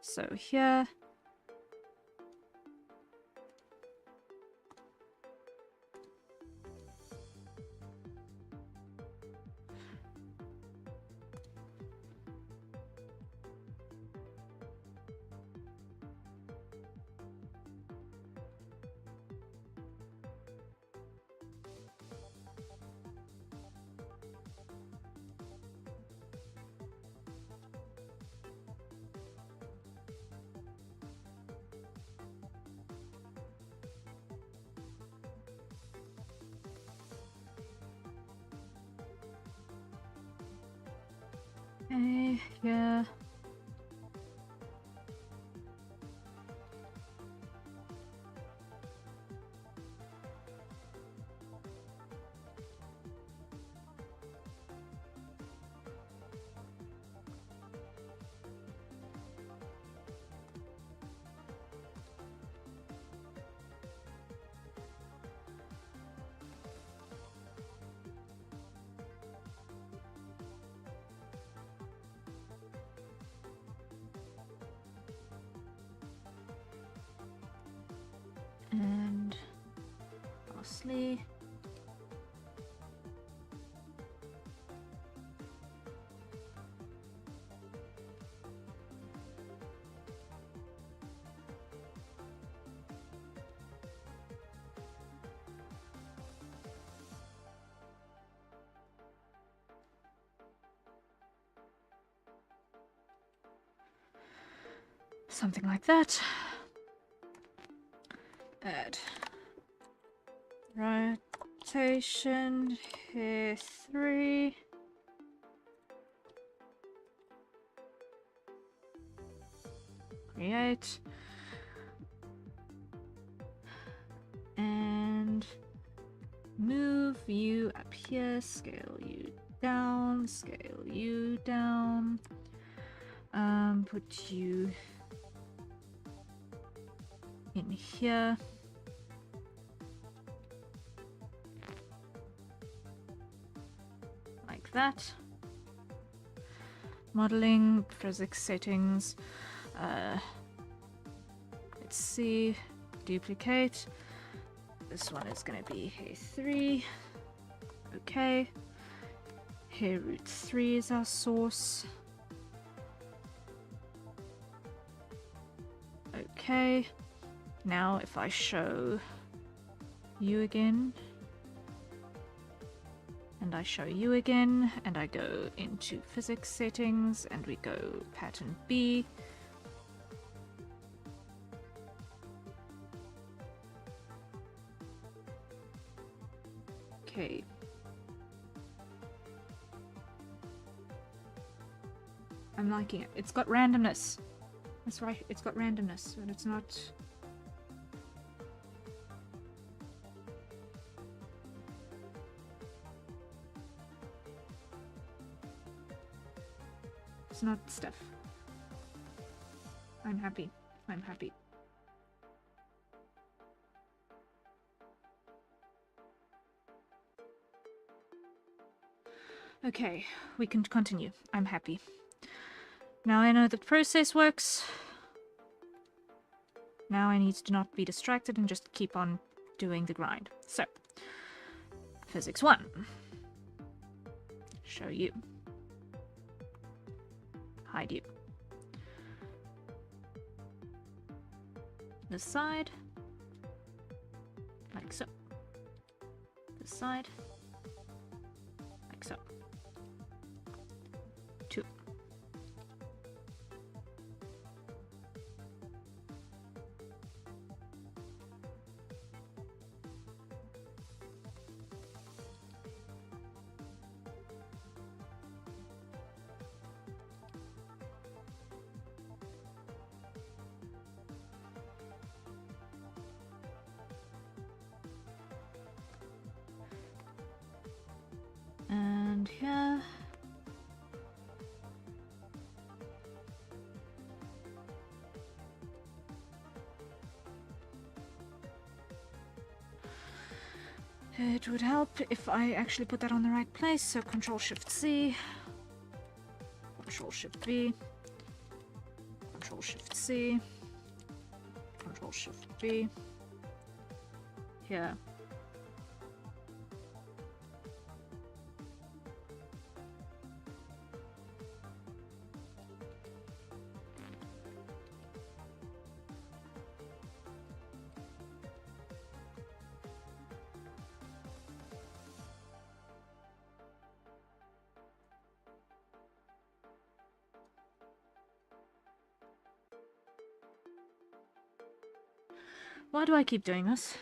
so here. Okay, yeah. And lastly, Something like that. Add rotation here 3. Create. And move you up here, scale you down, put you in here. Like that. Modeling, physics settings, let's see, duplicate. This one is going to be here 3. Okay. Here root 3 is our source. Okay. Now if I show you again, and I show you again, and I go into physics settings, and we go pattern B. Okay. I'm liking it. It's got randomness. That's right, it's got randomness, but it's not... It's not stuff. I'm happy. I'm happy. Okay, we can continue. I'm happy. Now I know the process works. Now I need to not be distracted and just keep on doing the grind. So, physics 1. Show you. Hide you. This side. Like so. This side. Like so. 2. And here. It would help if I actually put that on the right place, so Control-Shift-C, Control-Shift-V, Control-Shift-C, Control-Shift-V, here. Why do I keep doing this?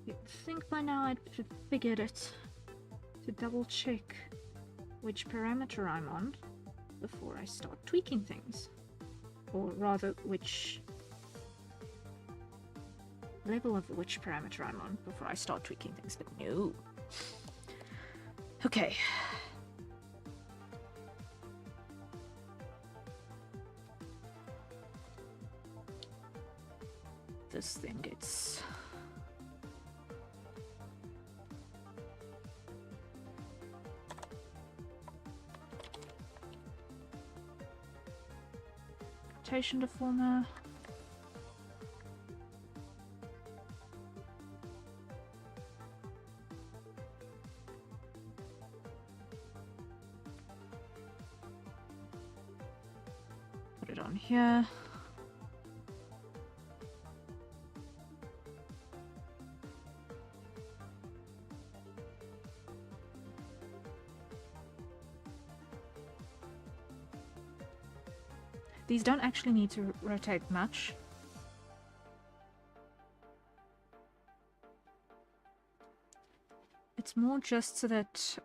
You'd think by now I'd have figured it to double check which parameter I'm on before I start tweaking things. Or rather, which level of which parameter I'm on before I start tweaking things, but no. Okay. This thing gets... rotation deformer. it on here. These don't actually need to rotate much. It's more just so that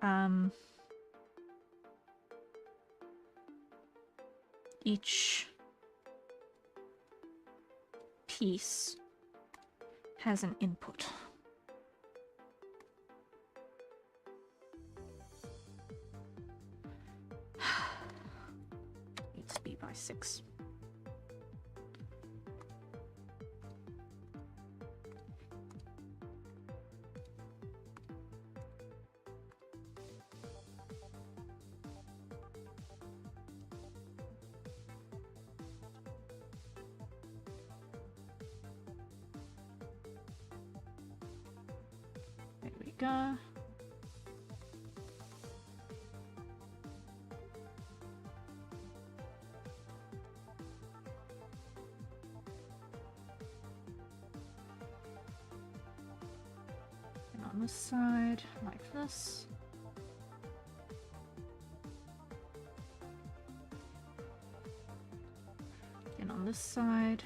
each piece has an input. Needs to be by 6. There we go. And on this side, like this. And on this side.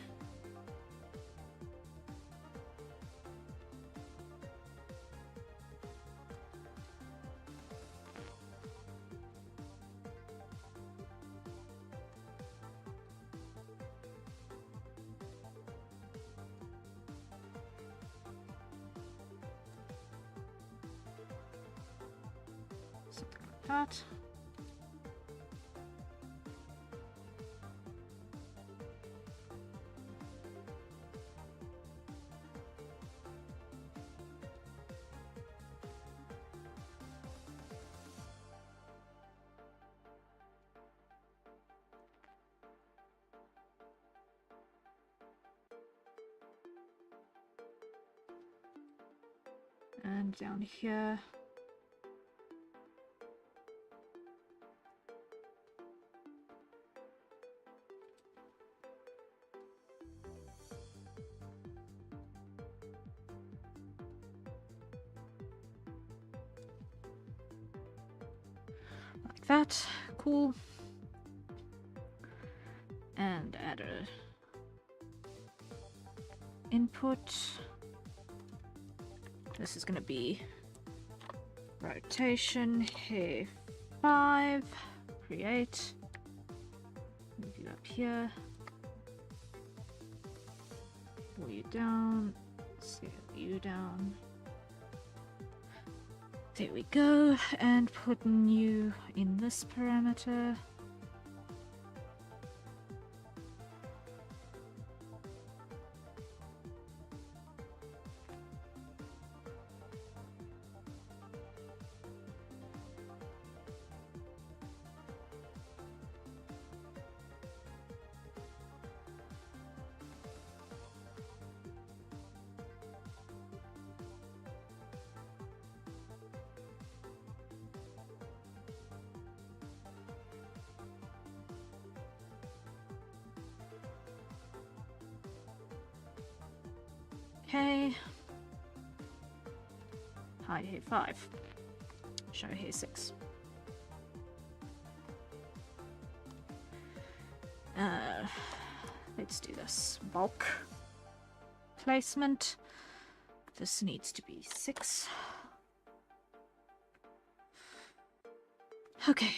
Something like that. And down here. Like that. Cool. And add a input. This is going to be rotation, here 5, create, move you up here, pull you down, scale you down. There we go, and put you in this parameter. Okay. Hide here 5. Show here 6. Let's do this. Bulk placement. This needs to be 6. Okay.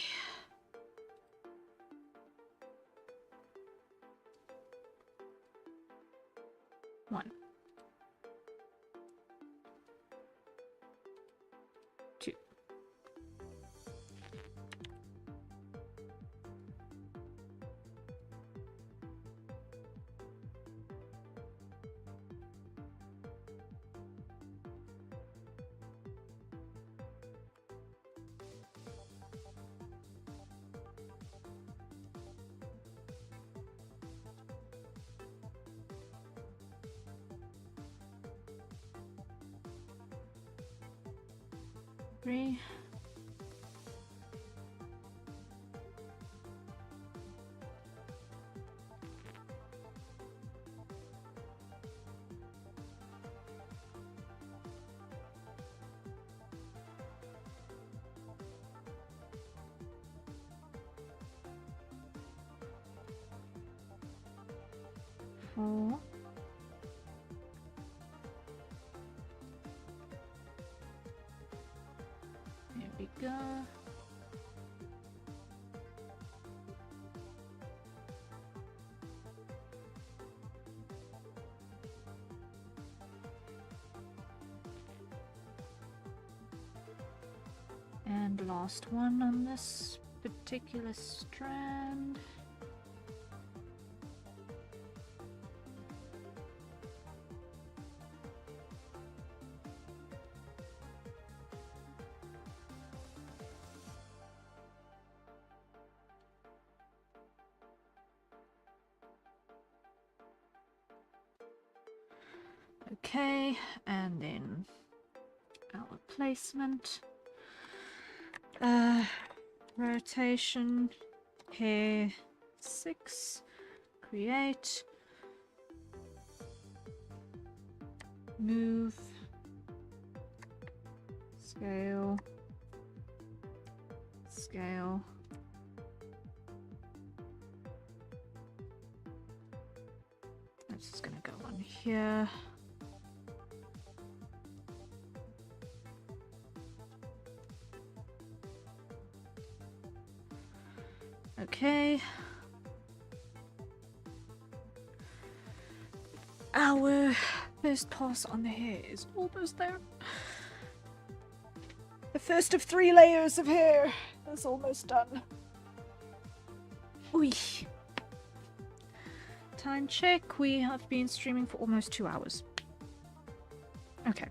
One. 2. 3. 4. There we go. And last one on this particular strand. Okay, and then our placement. Rotation, hair 6, create, move, scale, scale, that's just gonna go on here. Okay. Our first pass on the hair is almost there. The first of 3 layers of hair is almost done. Oi. Time check. We have been streaming for almost 2 hours. Okay.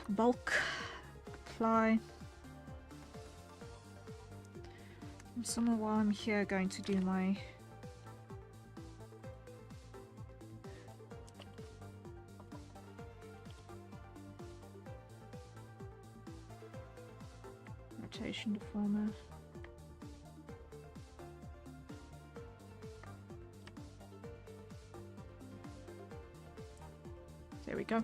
Bulk, apply. Somewhere while I'm here, going to do my rotation deformer. There we go.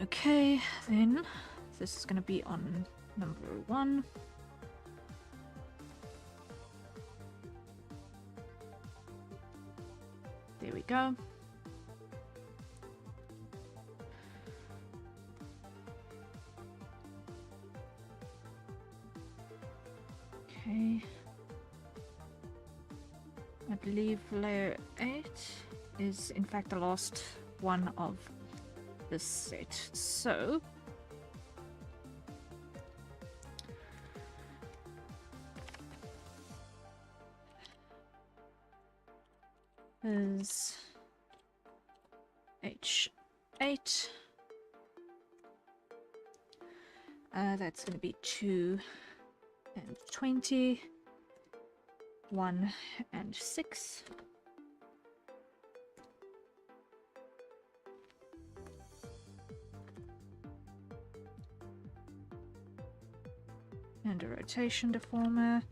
Okay, then this is going to be on number 1. There we go. Okay. I believe layer 8 is in fact the last one of this set. So is H8. That's going to be 2 and 20, 1 and 6. And a rotation deformer.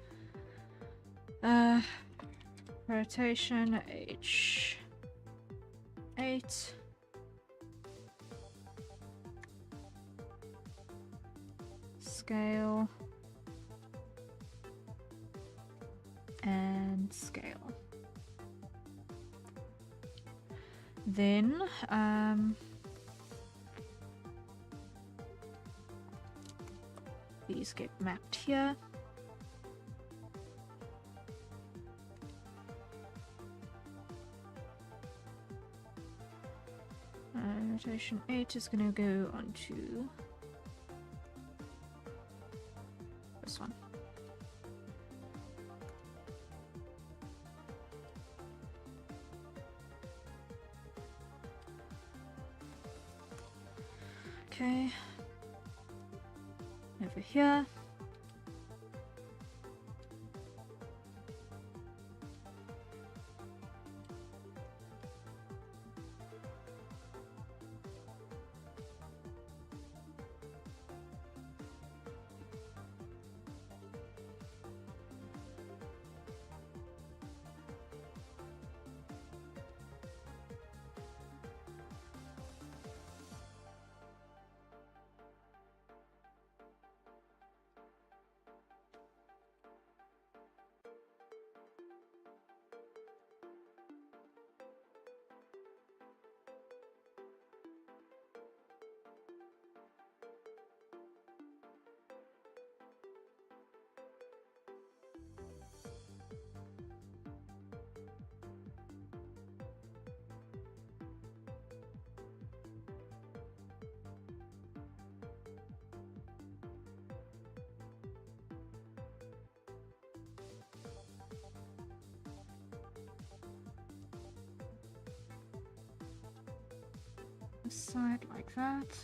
Rotation H8. scale, and scale. Then these get mapped here. Rotation 8 is going to go onto this one. Okay. Over here. Side like that.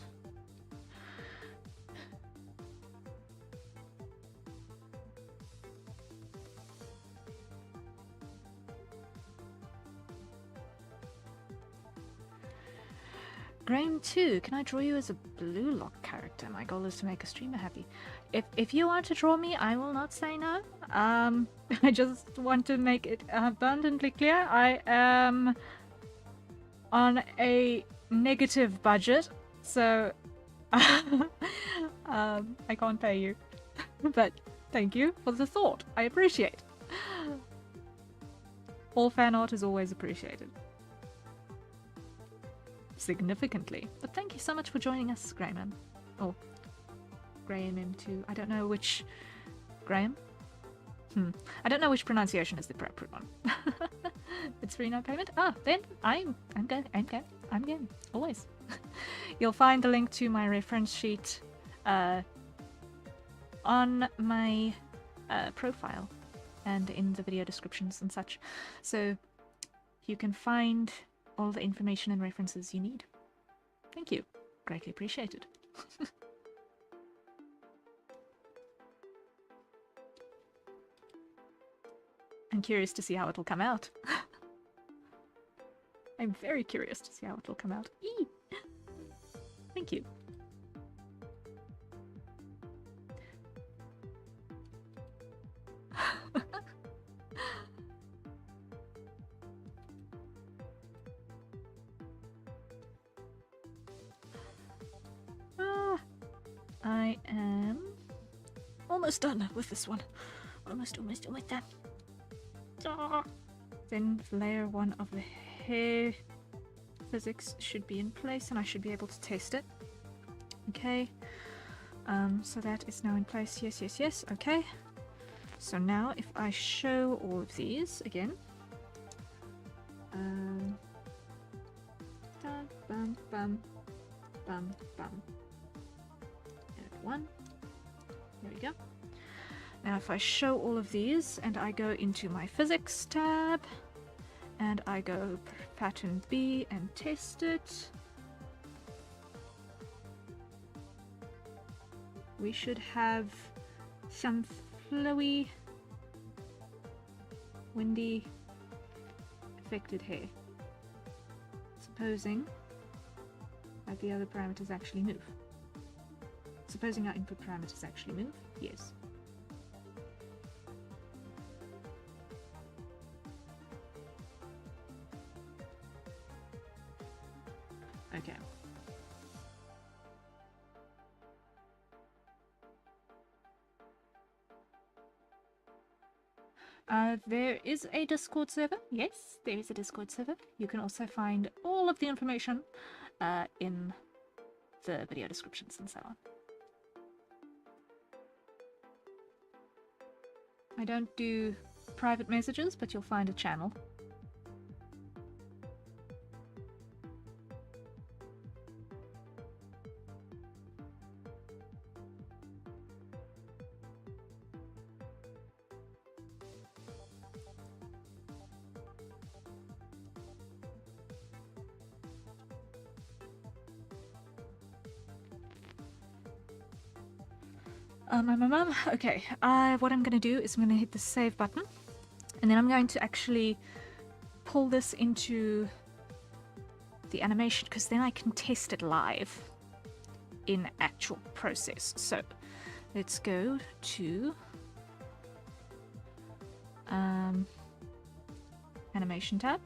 Graham 2, can I draw you as a blue lock character? My goal is to make a streamer happy. If you want to draw me, I will not say no. I just want to make it abundantly clear. I am on a negative budget, so I can't pay you. But thank you for the thought. I appreciate. All fan art is always appreciated. Significantly. But thank you so much for joining us, Graham. Oh, Graham M2. I don't know which Graham. I don't know which pronunciation is the appropriate one. It's free, no payment. Ah, then I'm game. Always. You'll find the link to my reference sheet on my profile and in the video descriptions and such. So you can find all the information and references you need. Thank you. Greatly appreciated. I'm curious to see how it'll come out. I'm very curious to see how it'll come out. Eee! Thank you. I am almost done with this one. Almost done. Then layer 1 of the hair physics should be in place and I should be able to test it. Okay, so that is now in place. Yes. Okay, so now if I show all of these again, bam, bam, bam, bam. And 1. There we go. Now if I show all of these and I go into my physics tab and I go pattern B and test it, we should have some flowy, windy, affected hair. Supposing that the other parameters actually move. Supposing our input parameters actually move, yes. Okay. There is a Discord server. Yes, there is a Discord server. You can also find all of the information in the video descriptions and so on. I don't do private messages, but you'll find a channel. Okay, what I'm going to do is I'm going to hit the save button, and then I'm going to actually pull this into the animation, because then I can test it live in actual process. So let's go to animation tab.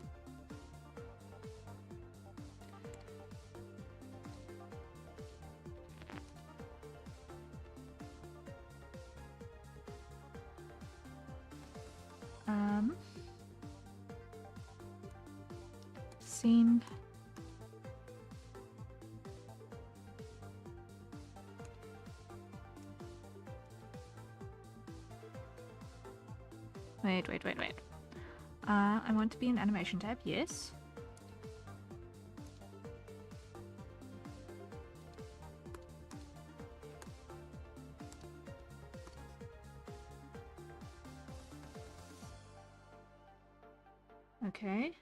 Scene. Wait. I want to be in animation tab, yes. Okay.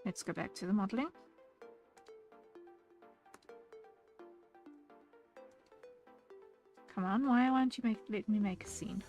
Let's go back to the modeling. Come on, why won't you let me make a scene?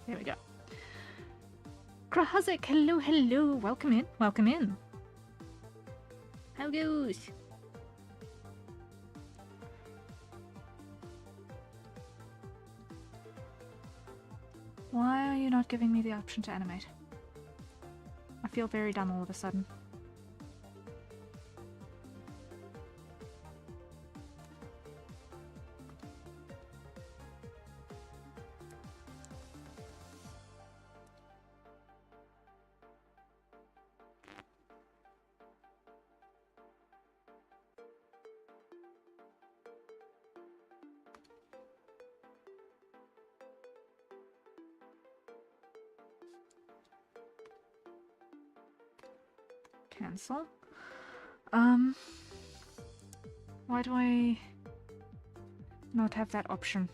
There we go. Krahazik, hello, welcome in. How goes? Why are you not giving me the option to animate? I feel very dumb all of a sudden. Cancel. Why do I not have that option?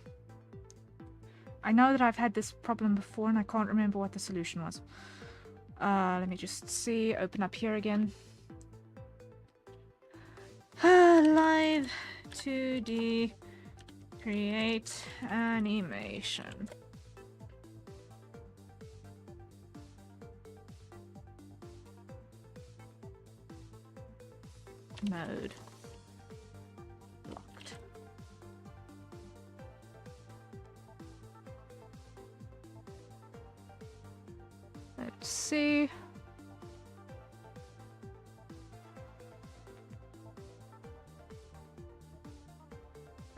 I know that I've had this problem before and I can't remember what the solution was. Let me just see. Open up here again. Live2D. Create animation. Mode locked. Let's see.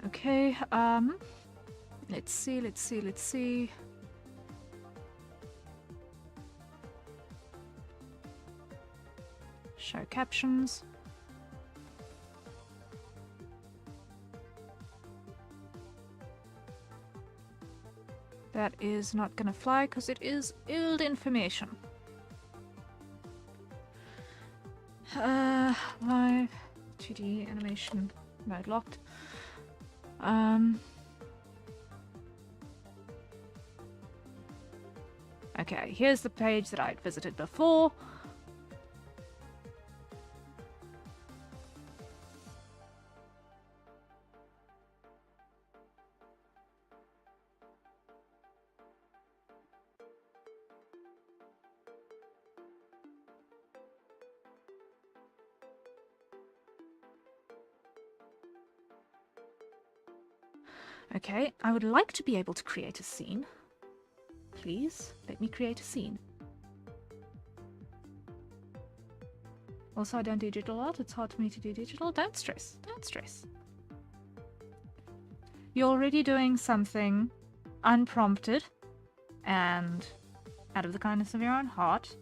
Okay, let's see. Show captions. That is not gonna fly because it is old information. Live 2D animation mode locked. Okay, here's the page that I'd visited before. Okay, I would like to be able to create a scene. Please, let me create a scene. Also, I don't do digital art. It's hard for me to do digital. Don't stress. Don't stress. You're already doing something unprompted and out of the kindness of your own heart.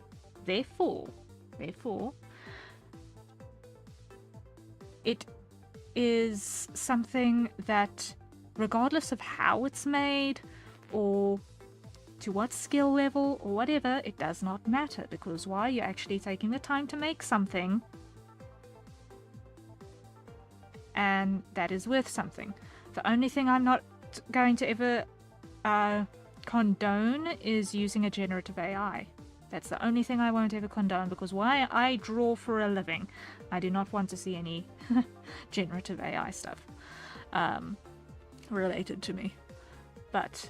Therefore, it is something that, regardless of how it's made or to what skill level or whatever, it does not matter, because why? You're actually taking the time to make something, and that is worth something. The only thing I'm not going to ever condone is using a generative AI. That's the only thing I won't ever condone, because why? I draw for a living. I do not want to see any generative AI stuff related to me. But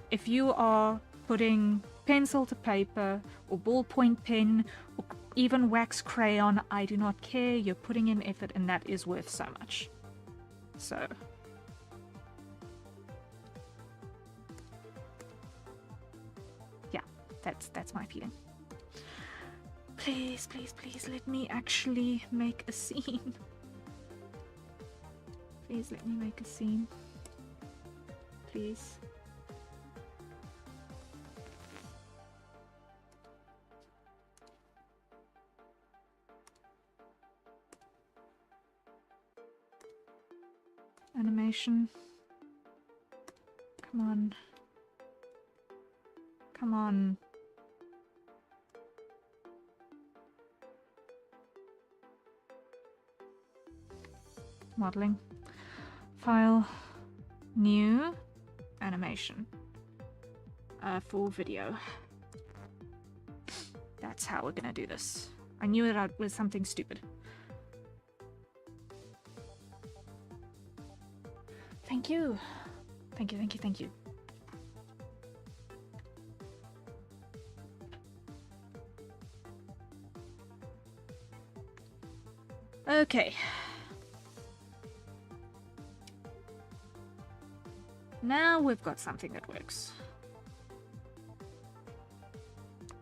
if you are putting pencil to paper or ballpoint pen or even wax crayon, I do not care. You're putting in effort, and that is worth so much. So yeah, that's my feeling. Please, please, please let me actually make a scene. Please let me make a scene. Please. Animation. Come on. Come on. Modeling. File. New. Animation. Full video. That's how we're gonna do this. I knew it was something stupid. Thank you. Thank you, thank you, thank you. Okay. Now we've got something that works.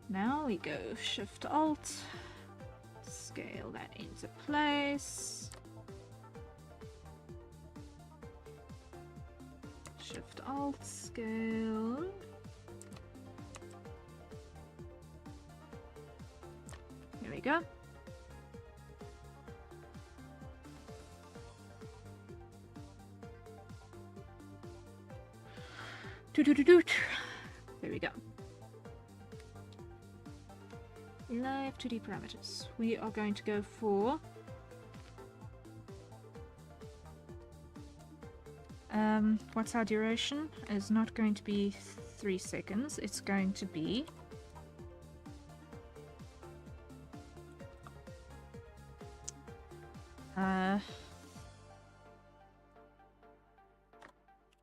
Now we go Shift Alt, scale that into place. Shift Alt, scale. Here we go. There we go. Live2D parameters. We are going to go for what's our duration? Is not going to be 3 seconds. It's going to be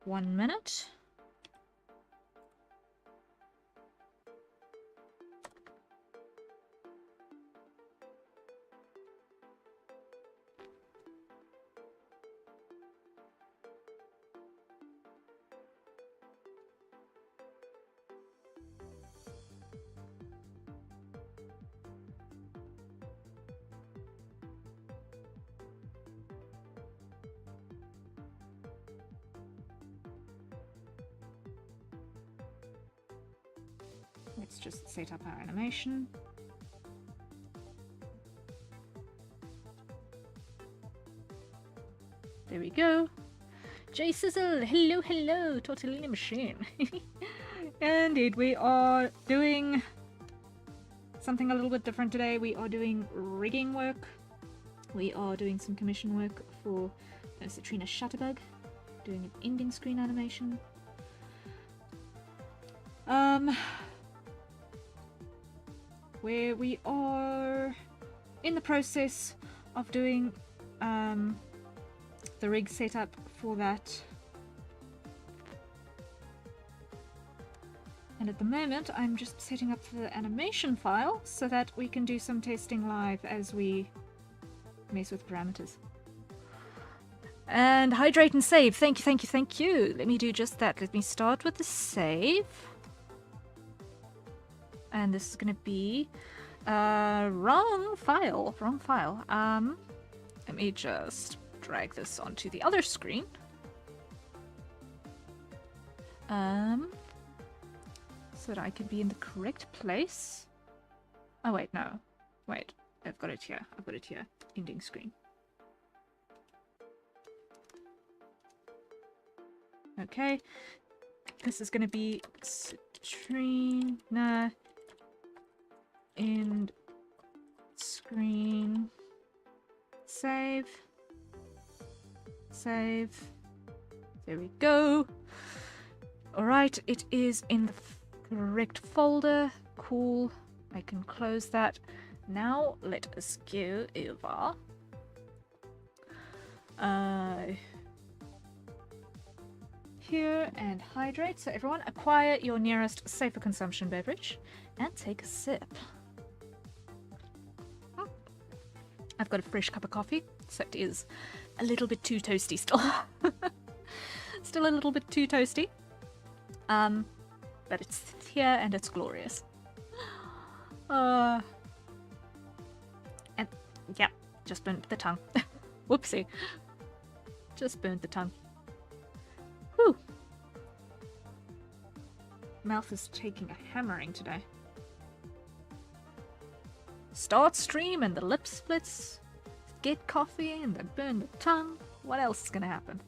1 minute. Let's just set up our animation. There we go. J Sizzle, hello, hello, Tortellini Machine. Indeed, we are doing something a little bit different today. We are doing rigging work. We are doing some commission work for Citrina Shutterbug, doing an ending screen animation. Where we are in the process of doing the rig setup for that. And at the moment, I'm just setting up the animation file so that we can do some testing live as we mess with parameters. And hydrate and save. Thank you, thank you, thank you. Let me do just that. Let me start with the save. And this is going to be wrong file. Let me just drag this onto the other screen. So that I can be in the correct place. Oh wait, no. Wait, I've got it here. Ending screen. Okay. This is going to be Citrina end screen. Save. There we go. Alright, it is in the correct folder. Cool. I can close that. Now let us go over. Here and hydrate. So everyone, acquire your nearest safer consumption beverage and take a sip. I've got a fresh cup of coffee, so it is a little bit too toasty still. Still a little bit too toasty. But it's here and it's glorious. And yeah, just burnt the tongue. Whoopsie. Just burnt the tongue. Whew. Mouth is taking a hammering today. Start stream and the lip splits. Get coffee and then burn the tongue. What else is gonna happen?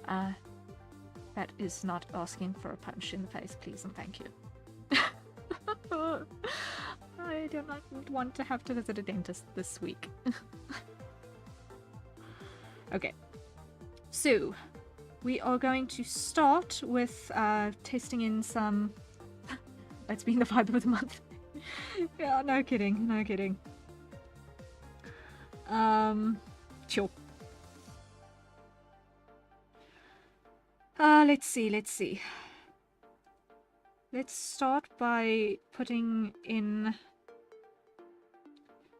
That is not asking for a punch in the face, please and thank you. I do not want to have to visit a dentist this week. Okay, so we are going to start with testing in some... Let's be in the vibe of the month. Yeah, no kidding. Sure. Let's see. Let's start by putting in,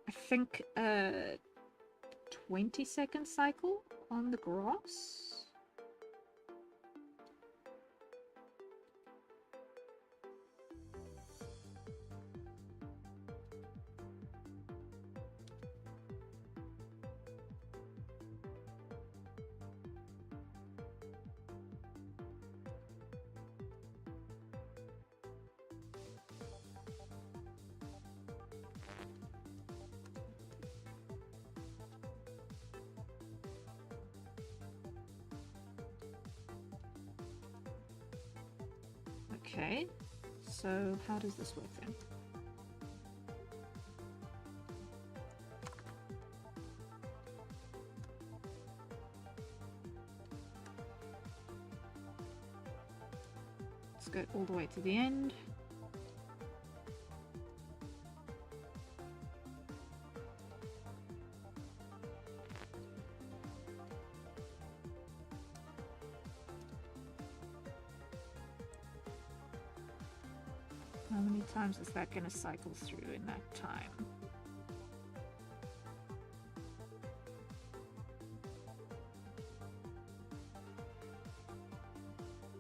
I think, a 20-second cycle on the grass. Okay, so how does this work then? Let's go all the way to the end. How many times is that going to cycle through in that time?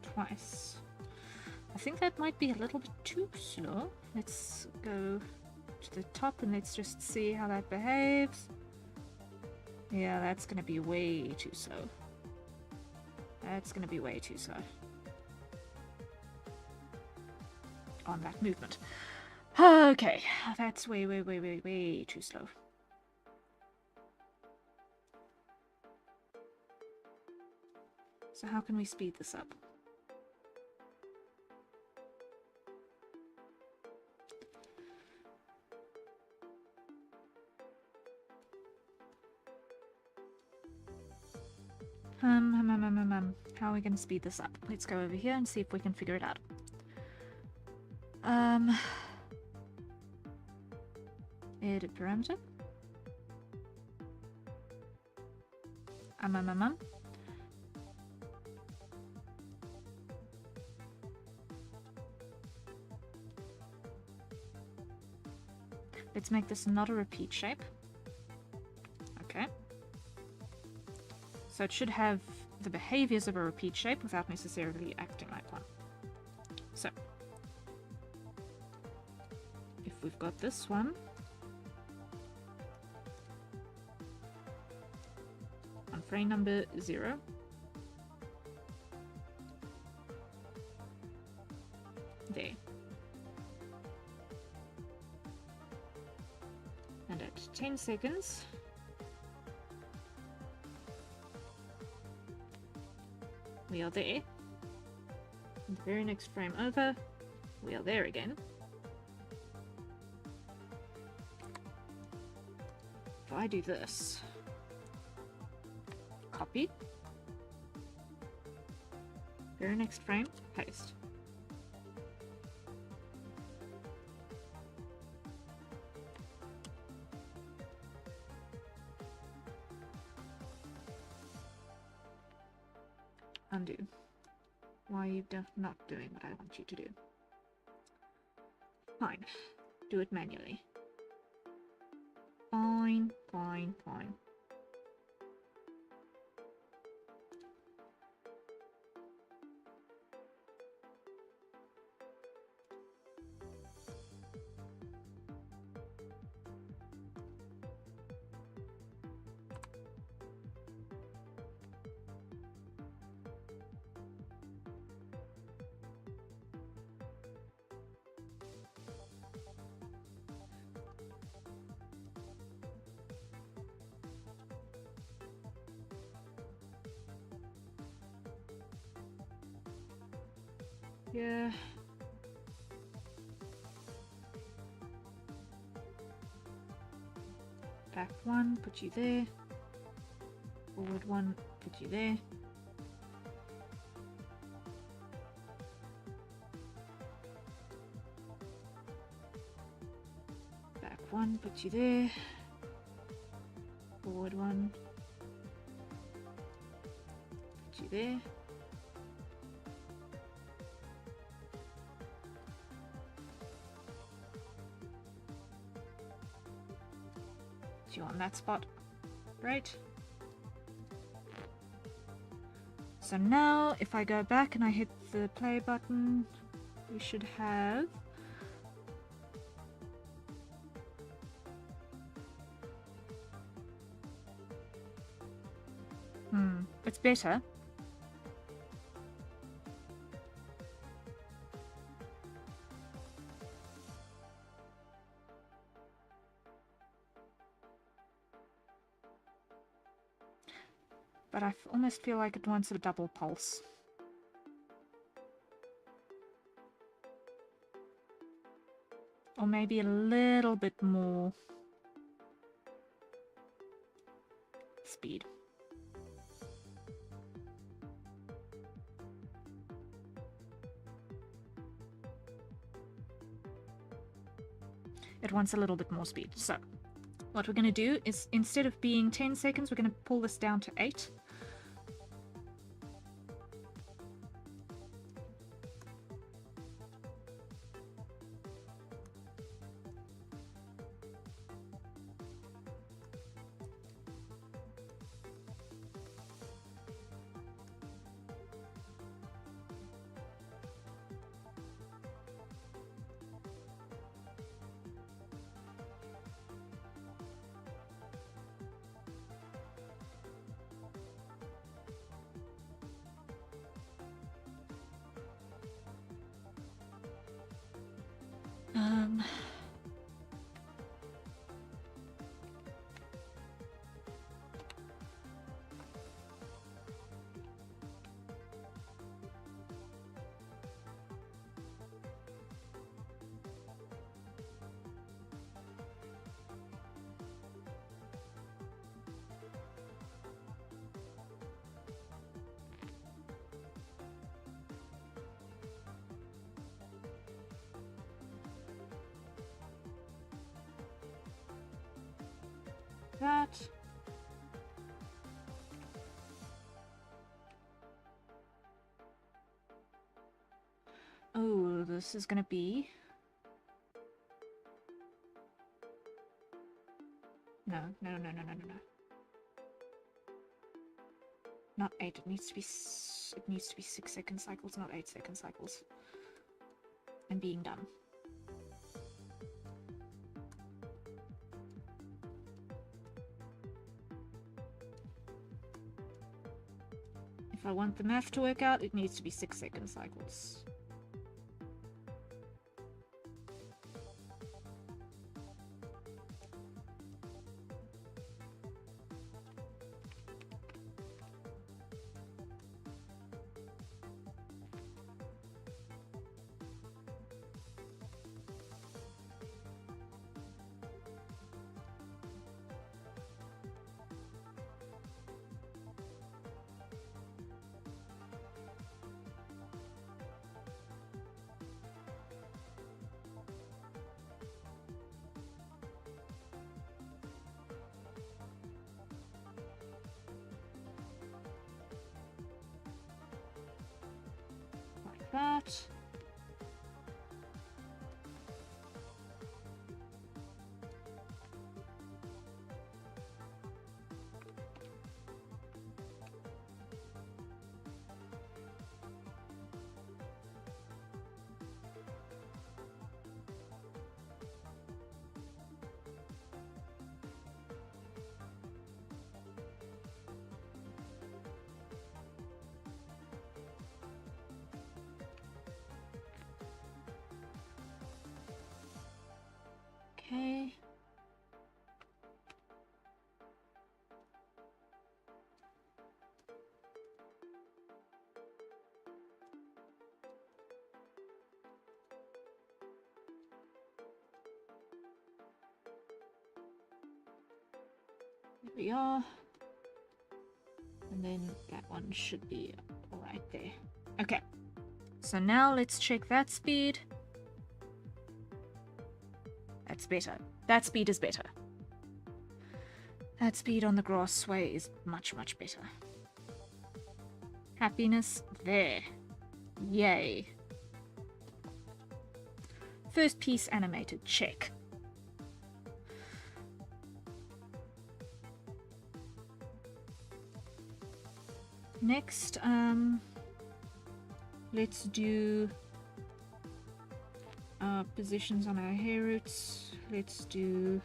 Twice. I think that might be a little bit too slow. Let's go to the top and let's just see how that behaves. Yeah, that's going to be way too slow. On that movement. Okay, that's way too slow. So how can we speed this up? How are we going to speed this up? Let's go over here and see if we can figure it out. Edit parameter. Let's make this not a repeat shape. Okay. So it should have the behaviors of a repeat shape without necessarily acting like one. So, if we've got this one, on frame number 0, there. And at 10 seconds, we are there. And the very next frame over, we are there again. If I do this, copy, very next frame, paste. Undo. Why are you not doing what I want you to do? Fine. Do it manually. Fine. Yeah. Back one, put you there. Forward one, put you there. Back one, put you there. Forward one, put you there. You on that spot. Great. So now if I go back and I hit the play button, we should have it's better. But I almost feel like it wants a double pulse. Or maybe a little bit more speed. It wants a little bit more speed. So what we're going to do is, instead of being 10 seconds, we're going to pull this down to 8. that. Oh, this is gonna be... No. Not 8. It needs to be 6-second cycles, not 8-second cycles. I'm being dumb. If I want the math to work out, it needs to be 6-second cycles. That. Okay. There we are. And then that one should be right there. Okay. So now let's check that speed. That's better. That speed is better. That speed on the grass sway is much, much better. Happiness there. Yay. First piece animated, check. Next, let's do positions on our hair roots. Let's do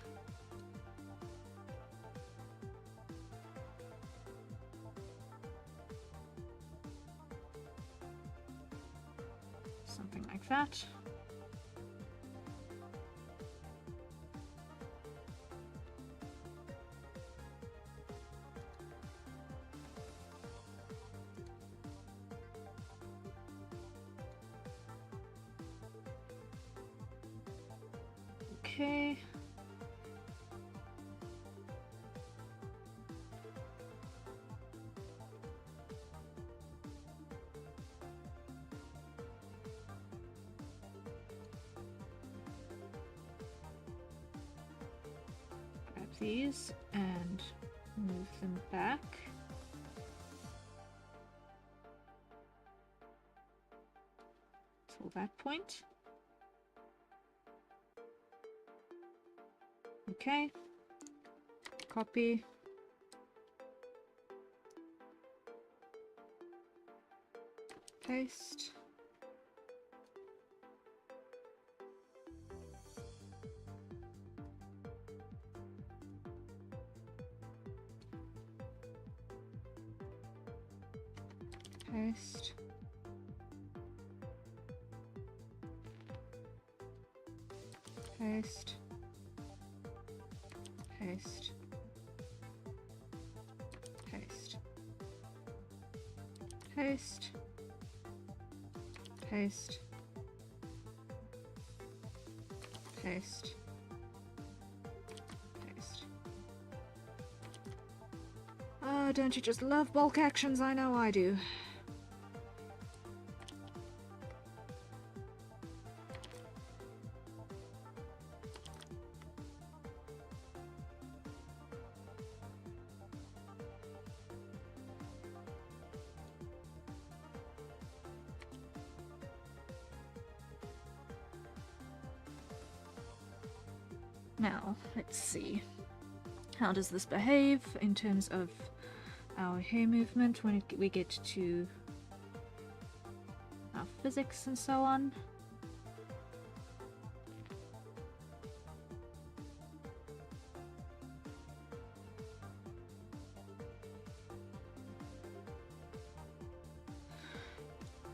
something like that. Okay. Grab these and move them back. Till that point. Okay, copy, paste, paste, paste, paste, paste, paste, paste, paste, paste. Oh, don't you just love bulk actions? I know I do. Now, let's see. How does this behave in terms of our hair movement when we get to our physics and so on?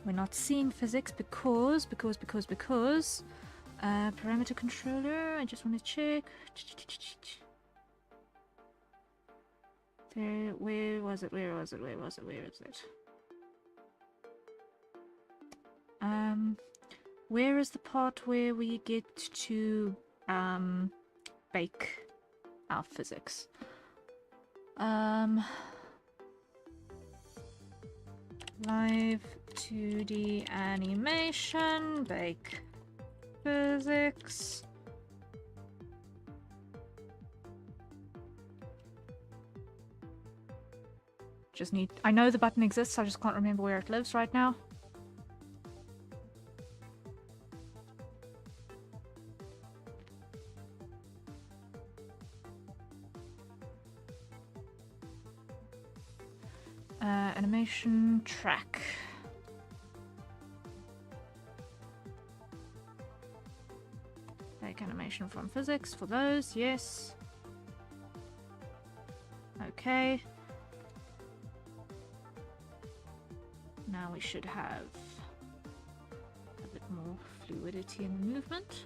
We're not seeing physics because parameter controller, I just want to check. There, where was it? Where is it? Where is the part where we get to bake our physics? Live2D animation, bake physics. Just need, I know the button exists, I just can't remember where it lives right now. Animation track. Take animation from physics for those, yes. Okay. Now we should have a bit more fluidity in the movement.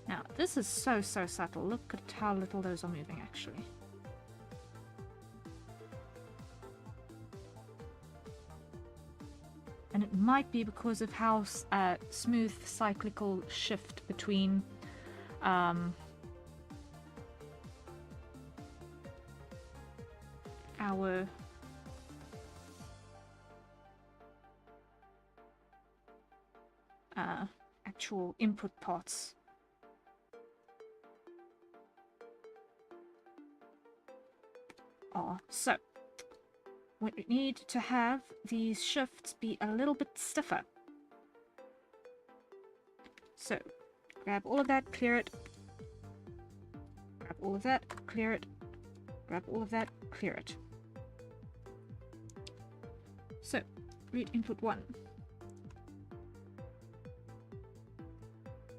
Now, this is so subtle. Look at how little those are moving, actually. And it might be because of how smooth cyclical shift between our actual input parts. So we need to have these shifts be a little bit stiffer. So grab all of that, clear it. Grab all of that, clear it. Grab all of that, clear it. So read input 1.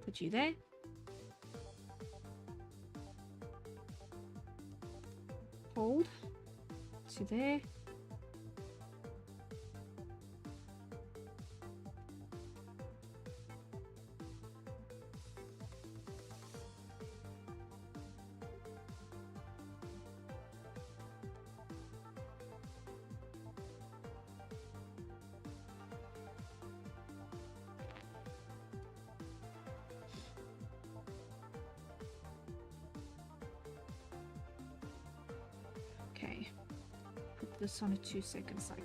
Put you there. Hold to there. Okay, put this on a 2-second cycle.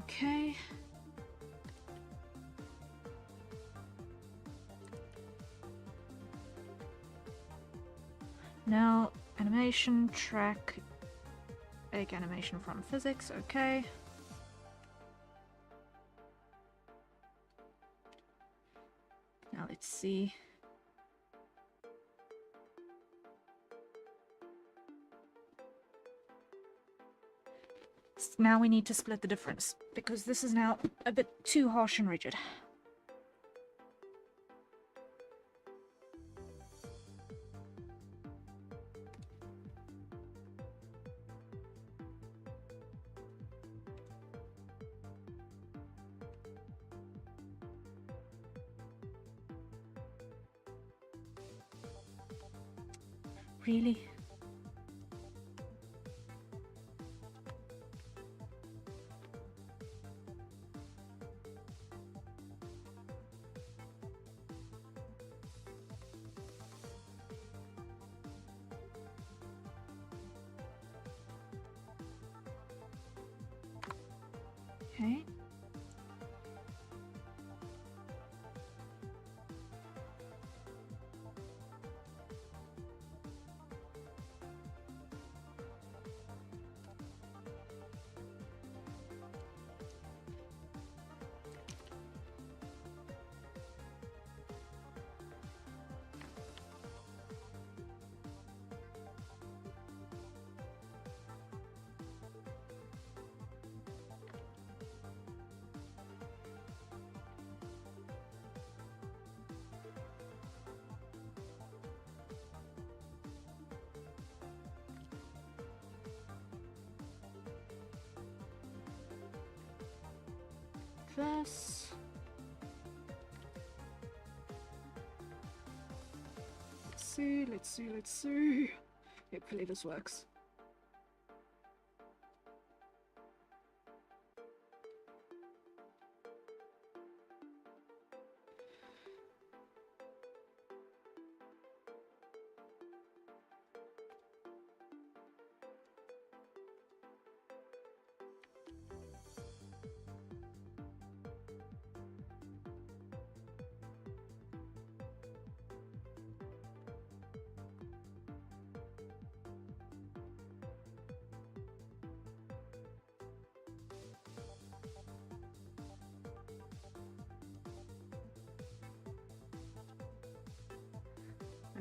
Okay. Now, animation, track, bake animation from physics, okay. Now let's see. Now we need to split the difference, because this is now a bit too harsh and rigid. Really? Okay. This. Let's see. Hopefully this works.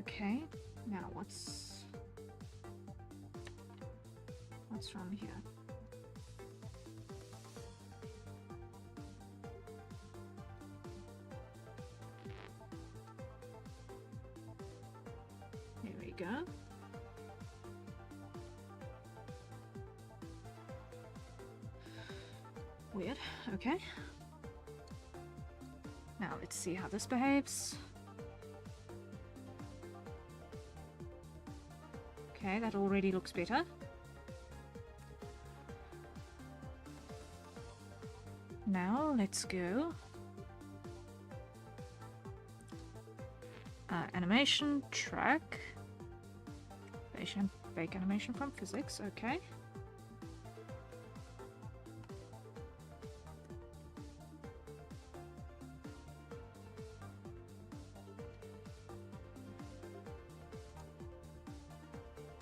Okay, now what's wrong here? There we go. Weird. Okay. Now let's see how this behaves. Okay, that already looks better. Now let's go animation track bake animation from physics. Okay.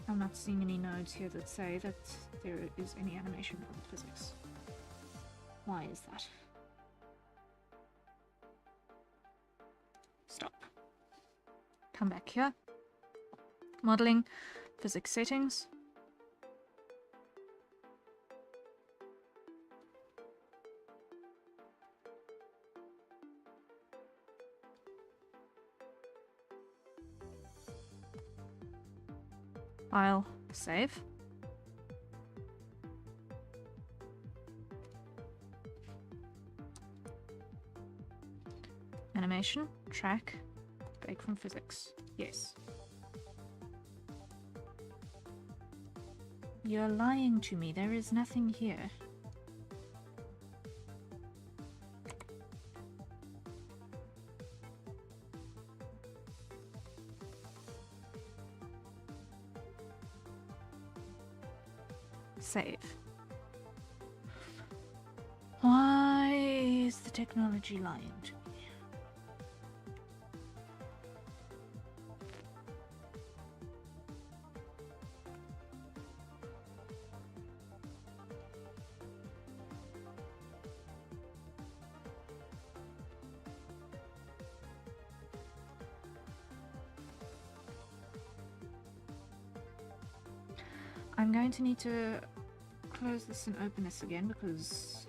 I'm not seeing any nodes here that say that there is any animation from physics. Why is that? Stop. Come back here. Modeling, physics settings. File, save. Animation, track, bake from physics. Yes. You're lying to me. There is nothing here. Save. Why is the technology lying to me? I'm going to need to close this and open this again because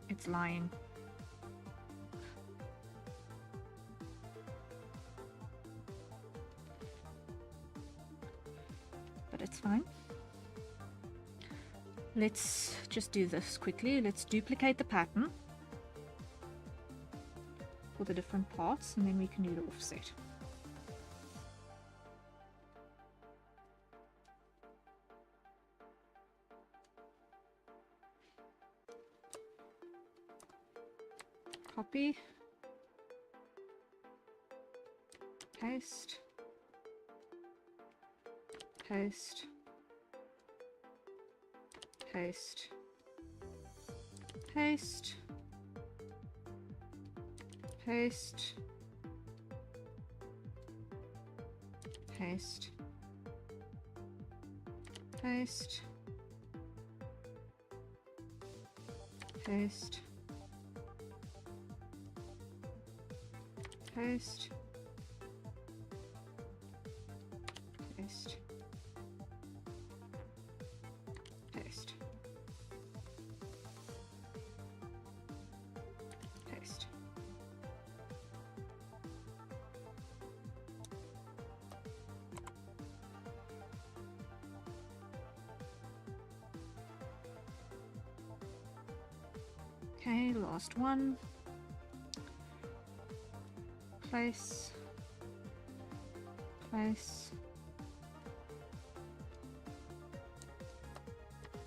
it's lying. But it's fine. Let's just do this quickly. Let's duplicate the pattern for the different parts and then we can do the offset. Copy, paste, paste, paste, paste, paste, paste, paste, paste, paste, paste, paste, paste. Okay, last one. Place, place,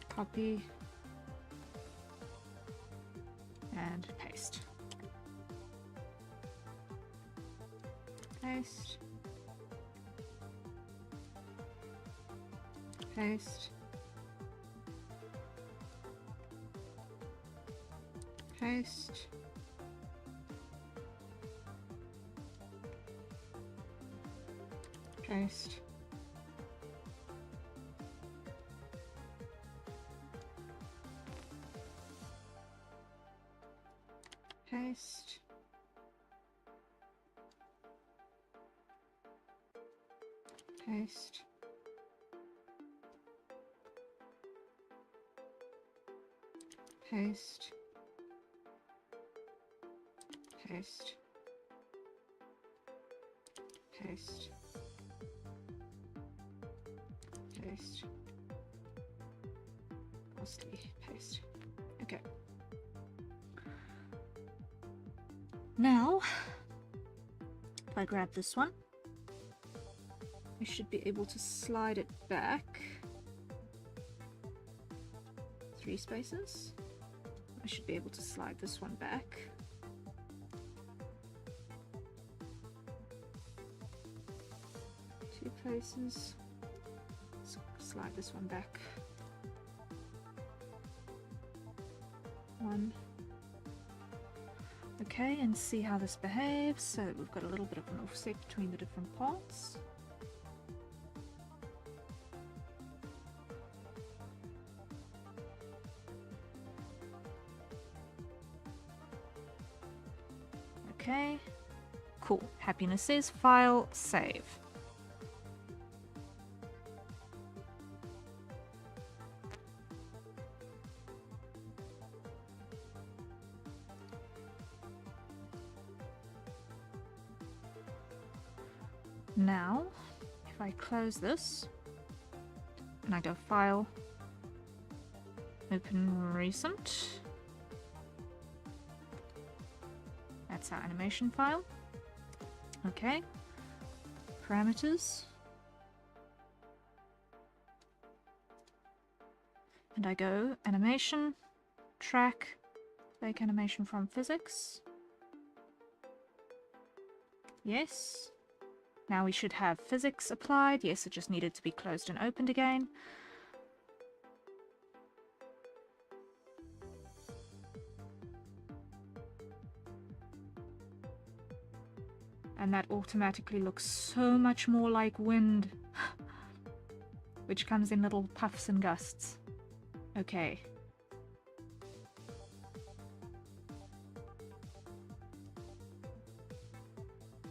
copy, and paste. Paste, paste, paste, paste, paste, paste, paste, paste, paste, paste, lastly, paste. Okay. Now, if I grab this one, I should be able to slide it back 3 spaces. I should be able to slide this one back. Two places. Let's slide this one back. 1. Okay, and see how this behaves. So we've got a little bit of an offset between the different parts. Okay, cool. Happiness says file, save. Now, if I close this and I go File, Open Recent, that's our animation file. Okay, parameters, and I go Animation, Track, Make Animation from Physics. Yes. Now we should have physics applied. Yes, it just needed to be closed and opened again. And that automatically looks so much more like wind, which comes in little puffs and gusts. Okay.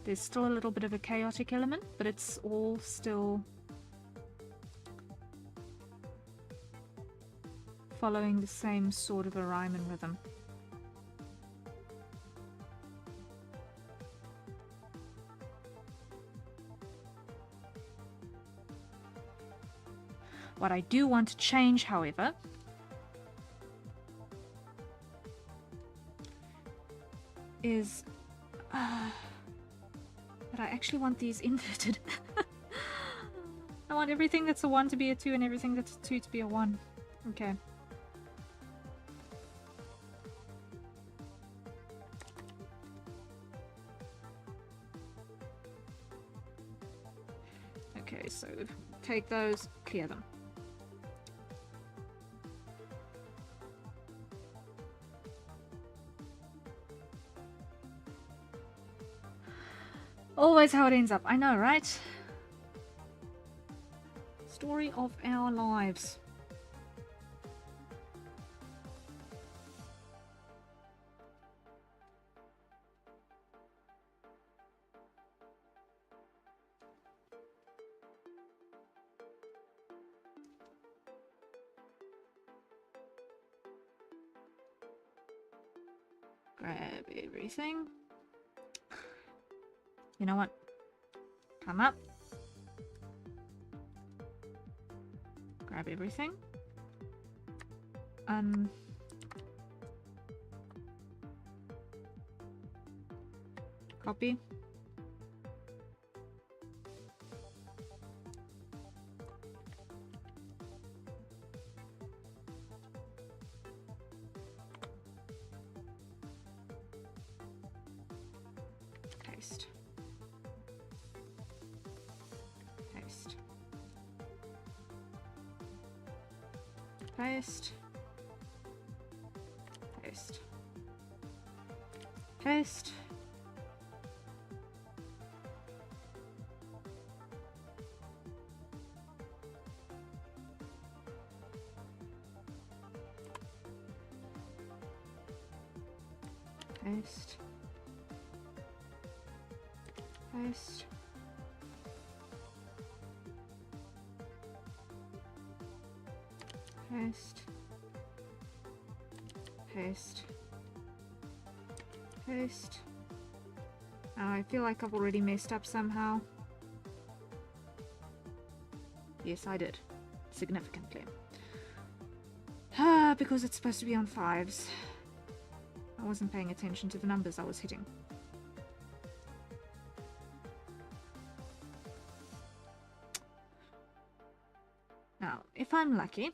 There's still a little bit of a chaotic element, but it's all still following the same sort of a rhyme and rhythm. What I do want to change, however, is but I actually want these inverted. I want everything that's a 1 to be a 2 and everything that's a 2 to be a 1. Okay. Okay, so take those, clear them. Always how it ends up. I know, right? Story of our lives. Grab everything. You know what? Come up. Grab everything. Copy. Paste. Paste. Paste. Paste. Paste. Paste. Paste. Paste. Paste. Paste. Oh, I feel like I've already messed up somehow. Yes, I did. Significantly. Because it's supposed to be on 5s. I wasn't paying attention to the numbers I was hitting. Now, if I'm lucky,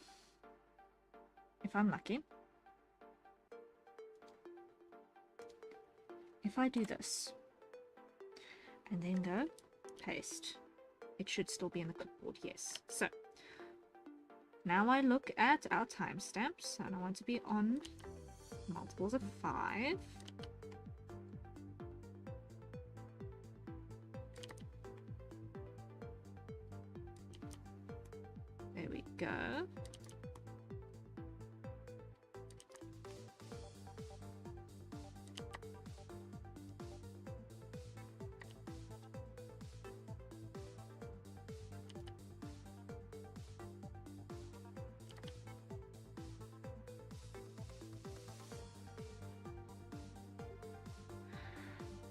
if I do this and then go paste, it should still be in the clipboard, yes. So now I look at our timestamps and I want to be on multiples of 5. There we go.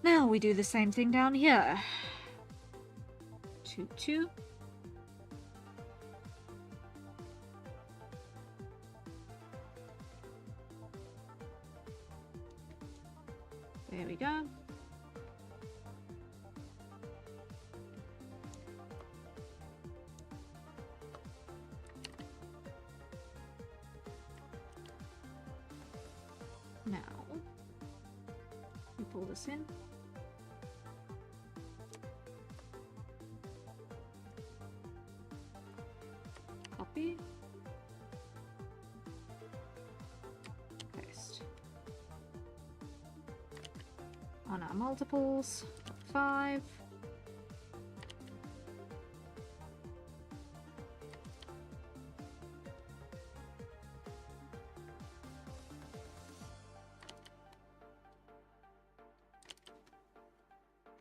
Now we do the same thing down here. 2, 2. There we go. Now we pull this in. Copy. Paste. On our multiples, 5.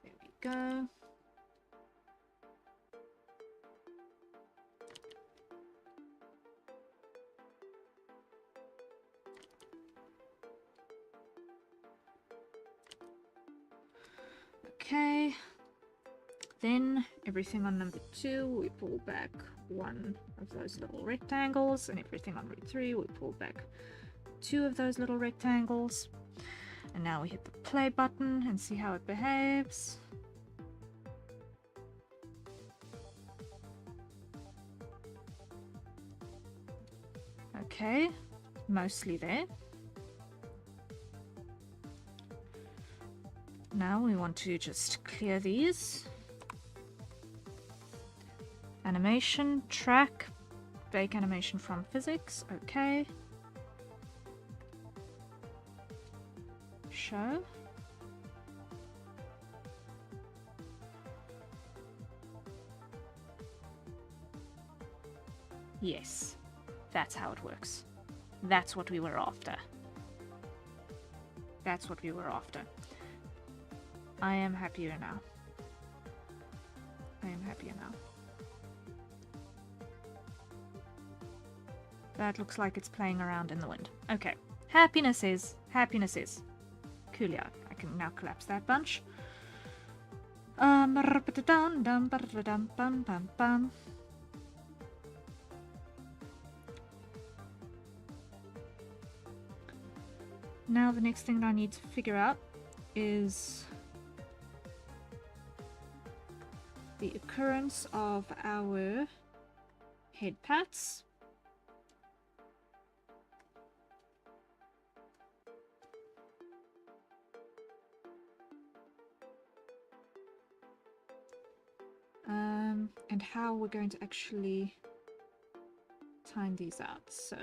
There we go. Okay, then everything on number 2, we pull back one of those little rectangles, and everything on row 3, we pull back 2 of those little rectangles. And now we hit the play button and see how it behaves. Okay, mostly there. Now we want to just clear these. Animation, track, bake animation from physics, okay. Show. Yes, that's how it works. That's what we were after. That's what we were after. I am happier now. I am happier now. That looks like it's playing around in the wind. Okay. Happiness is. Happiness is. Coolio. I can now collapse that bunch. Now the next thing that I need to figure out is the occurrence of our head pats. And how we're going to actually time these out. So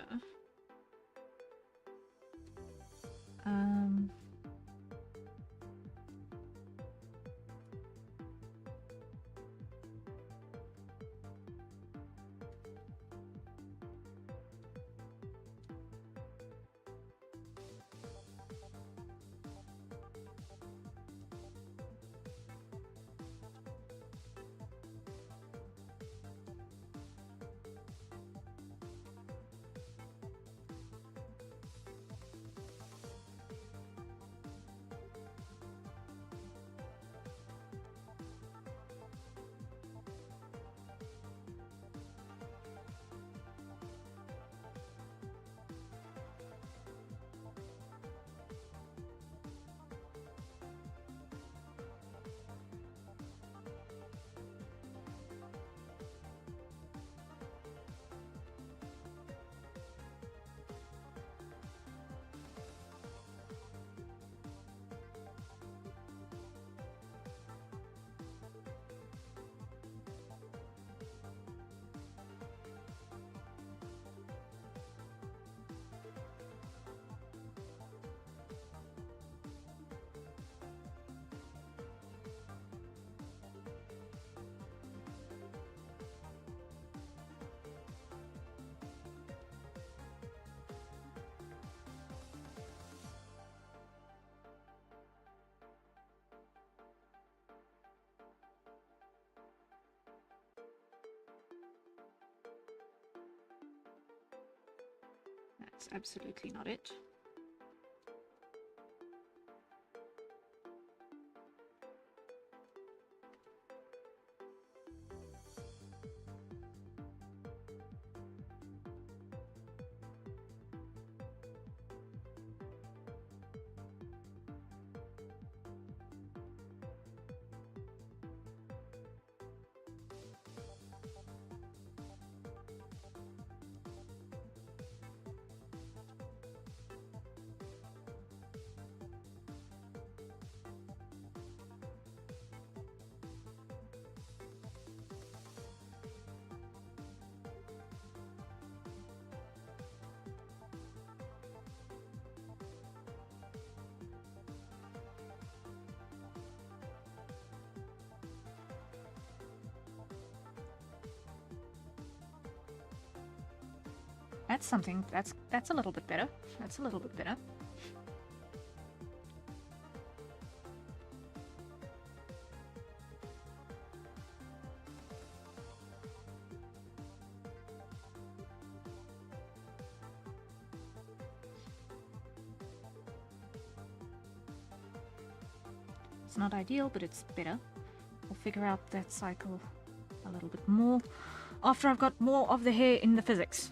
that's absolutely not it. That's something. That's a little bit better. That's a little bit better. It's not ideal, but it's better. We'll figure out that cycle a little bit more after I've got more of the hair in the physics.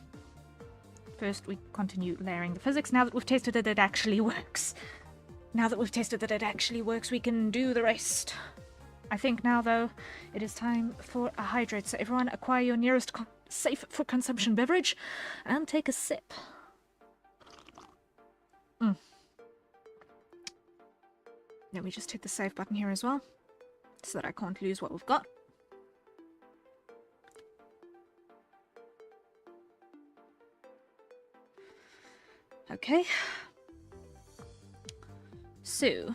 First, we continue layering the physics. Now that we've tested that it actually works. Now that we've tested that it actually works, we can do the rest. I think now, though, it is time for a hydrate. So everyone, acquire your nearest safe for consumption beverage and take a sip. Let me just hit the save button here as well, so that I can't lose what we've got. Okay. So,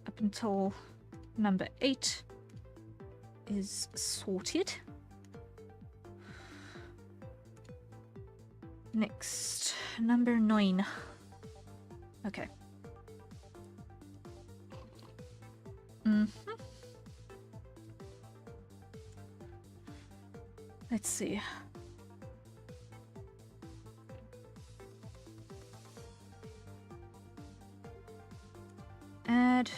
up until number 8 is sorted. Next, number 9. Okay. Let's see. Add.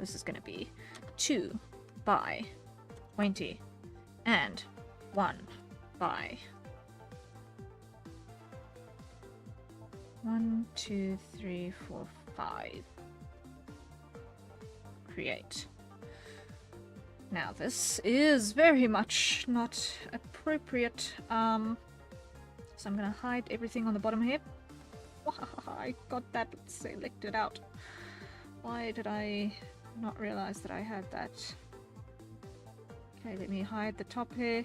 This is going to be 2 by 20 and 1 by 1, 2, 3, 4, 5. Create. Now this is very much not appropriate. So I'm gonna hide everything on the bottom here. I got that selected out. Why did I not realize that I had that? Okay, let me hide the top here.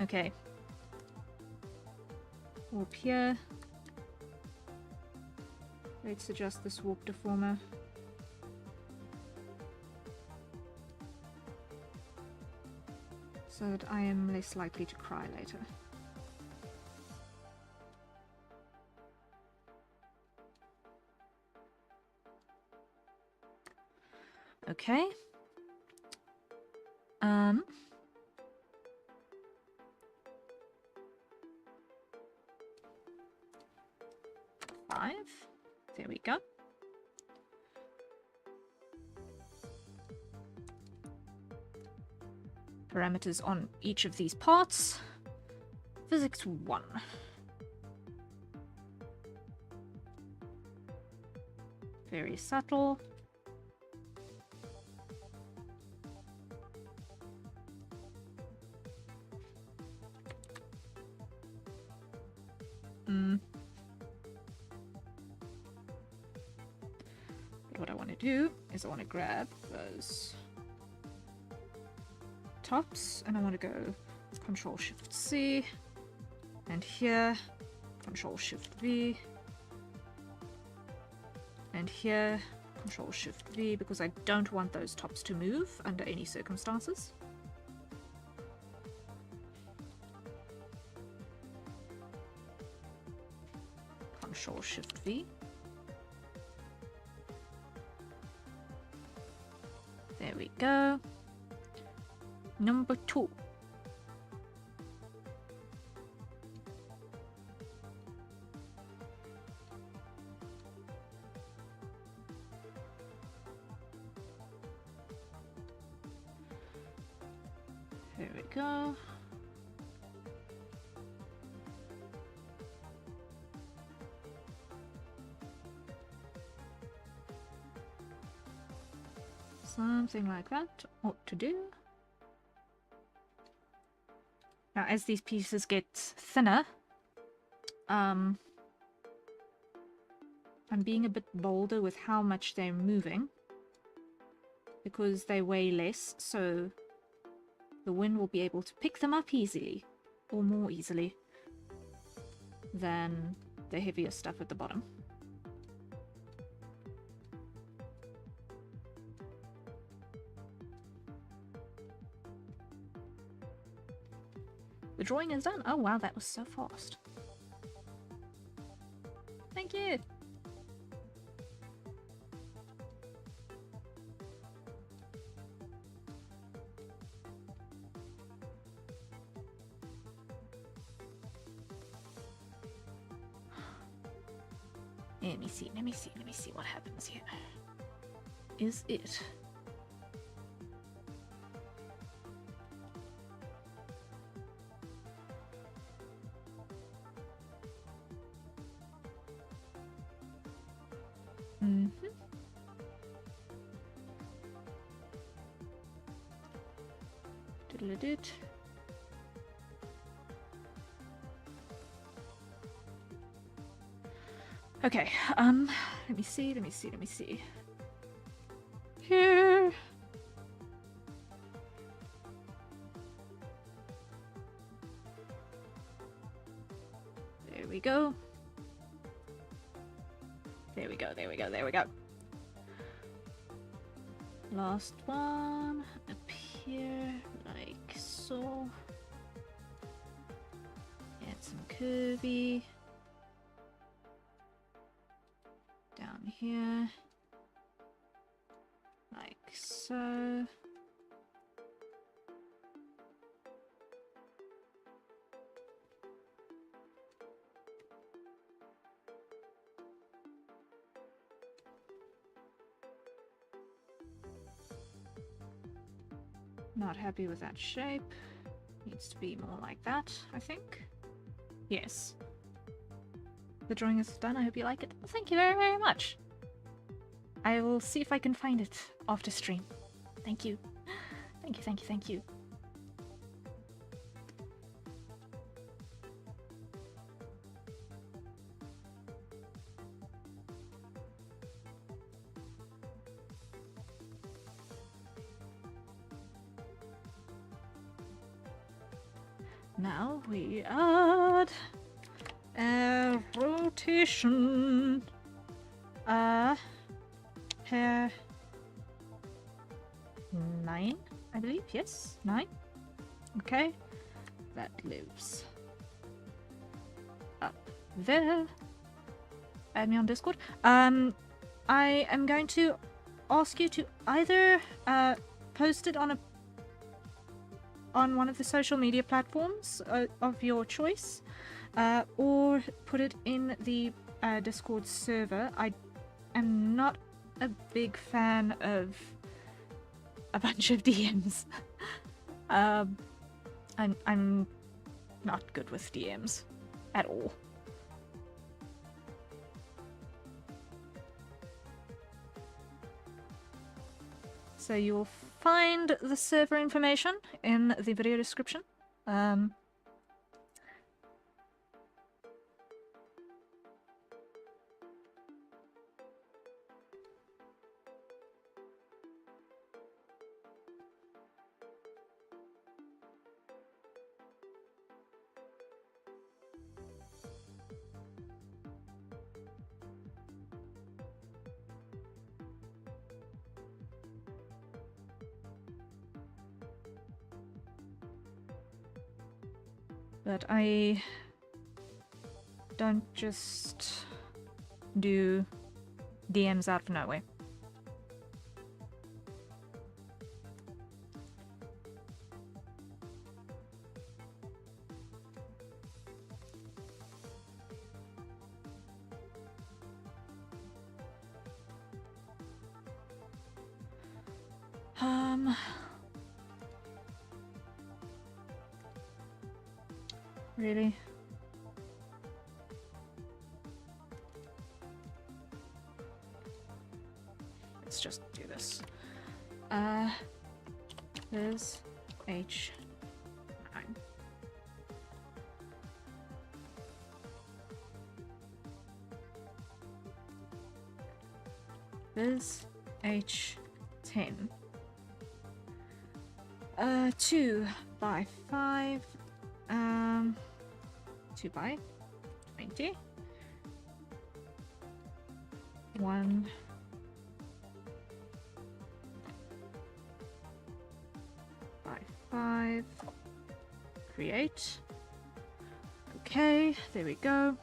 Okay. Warp here. Let's adjust this warp deformer. So that I am less likely to cry later. Okay. 5. There we go. Parameters on each of these parts. Physics 1. Very subtle. But what I want to do is I want to grab those tops and I want to go Control Shift C, and here Control Shift V, and here Control Shift V, because I don't want those tops to move under any circumstances. Control Shift V. There we go. Number 2. There we go. Something like that ought to do. Now, as these pieces get thinner, I'm being a bit bolder with how much they're moving because they weigh less, so the wind will be able to pick them up easily, or more easily than the heavier stuff at the bottom. The drawing is done. Oh wow, that was so fast. Thank you. Let me see what happens here. Is it? Diddle-a-did. Okay, let me see. Here. There we go. There we go. Last one up here, like so. some curvy down here, like so. Not happy with that shape. Needs to be more like that, I think. Yes. The drawing is done. I hope you like it. Well, thank you very, very much. I will see if I can find it after stream. Thank you. Thank you, thank you, thank you. Now we add a rotation. Pair 9, I believe. Yes, 9. Okay, that lives up there. Add me on Discord. I am going to ask you to either post it on one of the social media platforms of your choice, or put it in the Discord server. I am not a big fan of a bunch of DMs. I'm not good with DMs at all. So you'll find the server information in the video description. But I don't just do DMs out of nowhere. Really? Let's just do this. There's H9. There's H10. 2 by 5. 2 by 20. 1 by 5. Create. Okay, there we go.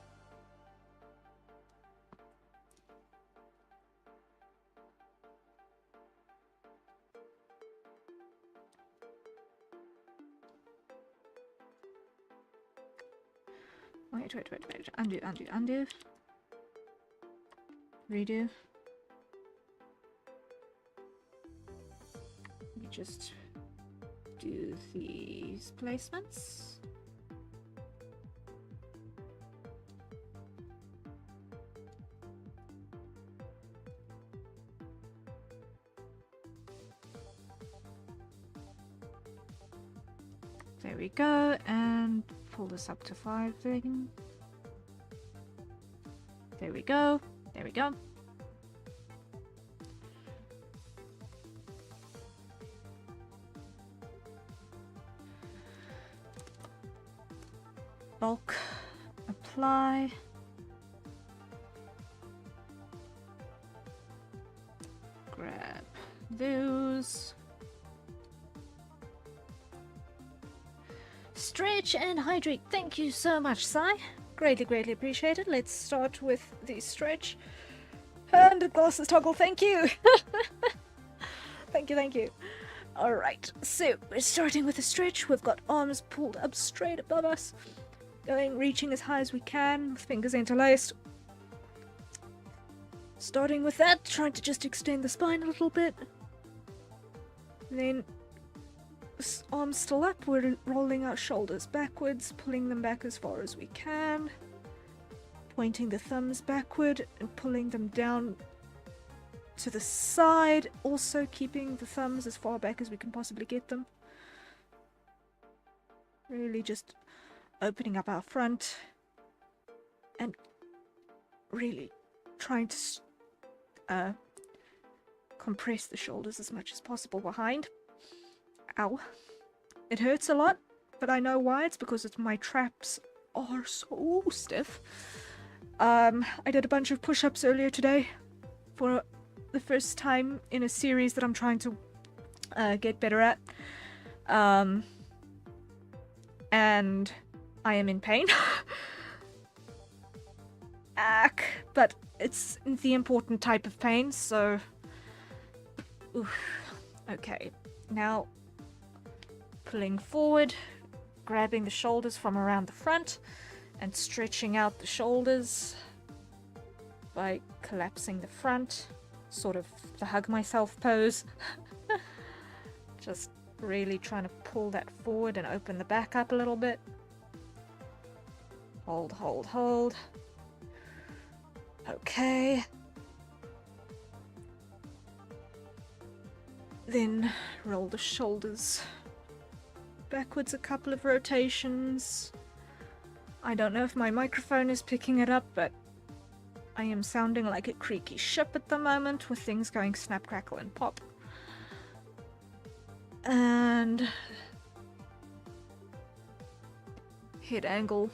Wait. Undo. Redo. Let me just do these placements. There we go, and pull this up to 5 thing. There we go. There we go. Bulk apply. Grab those. Stretch and hydrate. Thank you so much, Sai. Greatly, greatly appreciated. Let's start with the stretch. And glasses toggle, thank you! Thank you, thank you. Alright, so we're starting with a stretch. We've got arms pulled up straight above us. Reaching as high as we can, with fingers interlaced. Starting with that, trying to just extend the spine a little bit. Then, arms still up, we're rolling our shoulders backwards, pulling them back as far as we can. Pointing the thumbs backward and pulling them down to the side, also keeping the thumbs as far back as we can possibly get them. Really just opening up our front and really trying to compress the shoulders as much as possible behind. Ow. It hurts a lot, but I know why. It's because my traps are so stiff. I did a bunch of push-ups earlier today for the first time in a series that I'm trying to get better at. And I am in pain. But it's the important type of pain, so... Oof. Okay, now pulling forward, grabbing the shoulders from around the front, and stretching out the shoulders by collapsing the front, sort of the hug myself pose. Just really trying to pull that forward and open the back up a little bit. Hold, hold, hold. Okay. Then roll the shoulders backwards a couple of rotations. I don't know if my microphone is picking it up, but I am sounding like a creaky ship at the moment with things going snap, crackle, and pop. And head angle.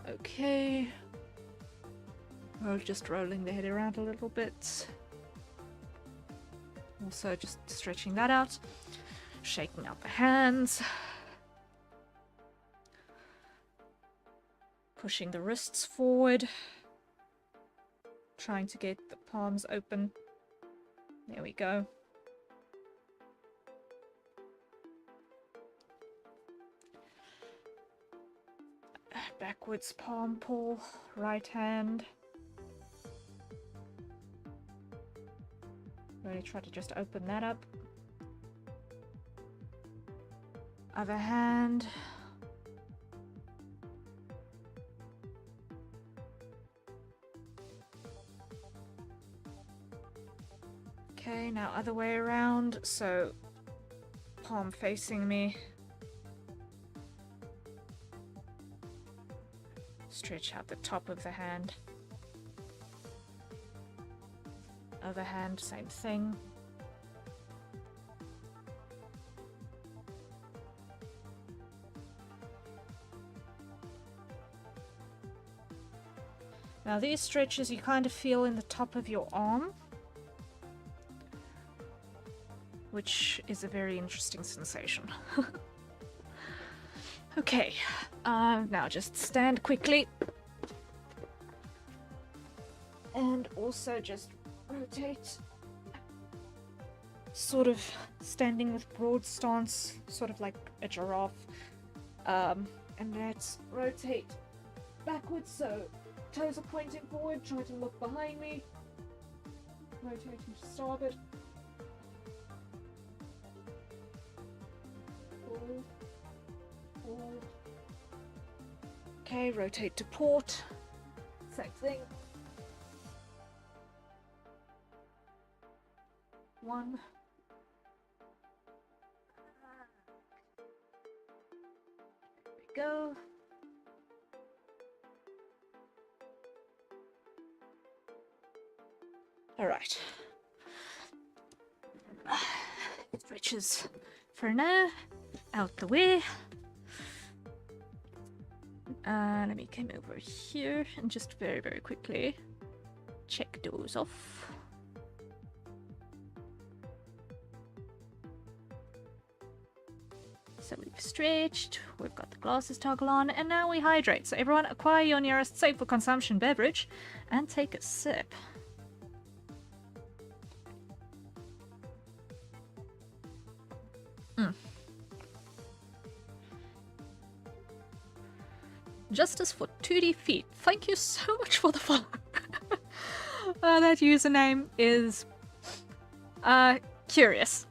Okay. We're just rolling the head around a little bit. Also just stretching that out. Shaking out the hands. Pushing the wrists forward. Trying to get the palms open. There we go. Backwards palm pull, right hand. Really try to just open that up. Other hand. Okay, now other way around, so palm facing me. Stretch out the top of the hand. Other hand, same thing. Now these stretches you kind of feel in the top of your arm, which is a very interesting sensation. Okay, now just stand quickly. And also just rotate. Sort of standing with broad stance, sort of like a giraffe. And let's rotate backwards, so toes are pointing forward, try to look behind me. Rotating to starboard. Forward. Forward. Okay, rotate to port. Same thing. One. There we go. All right. Stretches for now out the way. Let me come over here and just very, very quickly check those off. So we've stretched, we've got the glasses toggle on, and now we hydrate. So everyone, acquire your nearest safe for consumption beverage and take a sip. Justice for 2D feet. Thank you so much for the follow. That username is curious.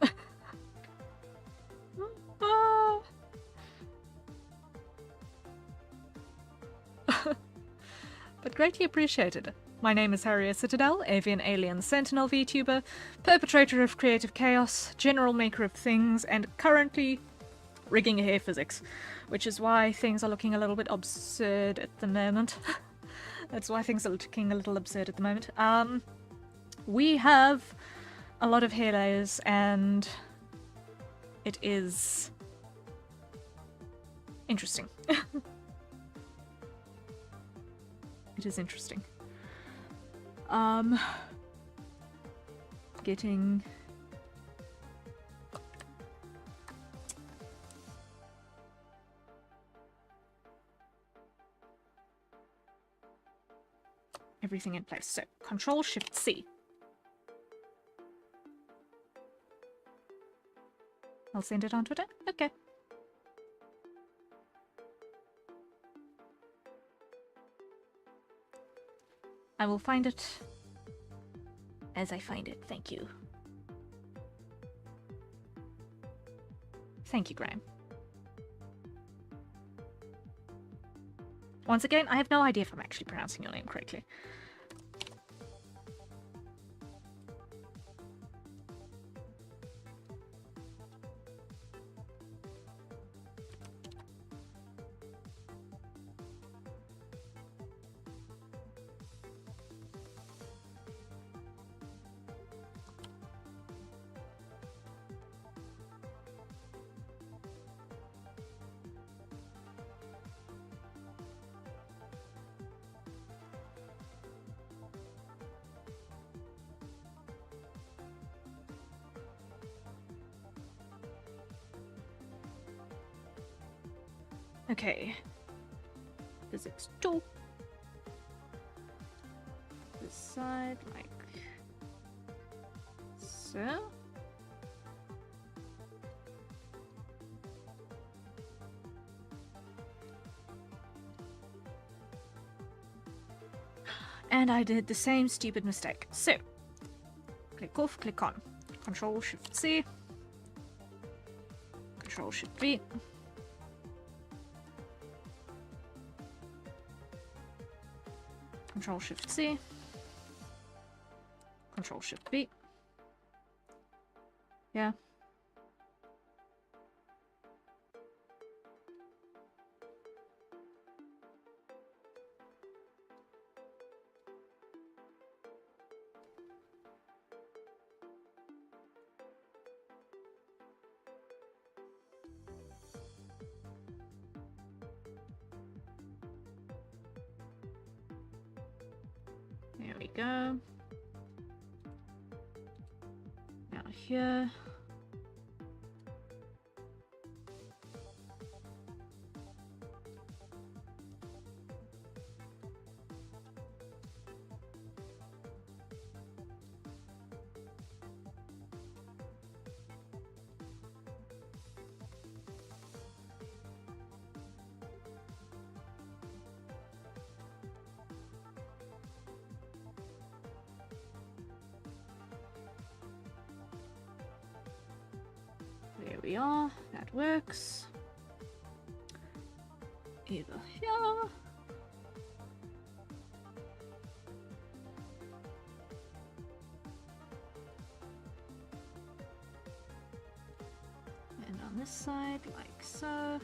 But greatly appreciated. My name is Harriet Citadel, avian alien sentinel VTuber, perpetrator of creative chaos, general maker of things, and currently rigging hair physics, which is why things are looking a little bit absurd at the moment. That's why things are looking a little absurd at the moment. We have a lot of hair layers, and it is interesting. It is interesting. Getting everything in place. So Control Shift C. I'll send it on Twitter. Okay. I will find it as I find it. Thank you. Thank you, Graham. Once again, I have no idea if I'm actually pronouncing your name correctly. Okay. Physics 2. This side, like so. And I did the same stupid mistake. So, click off, click on. Control Shift C. Control Shift V. Control Shift C. Control Shift B. Yeah. There we go. Now here. There we are, that works. Over here. And on this side, like so.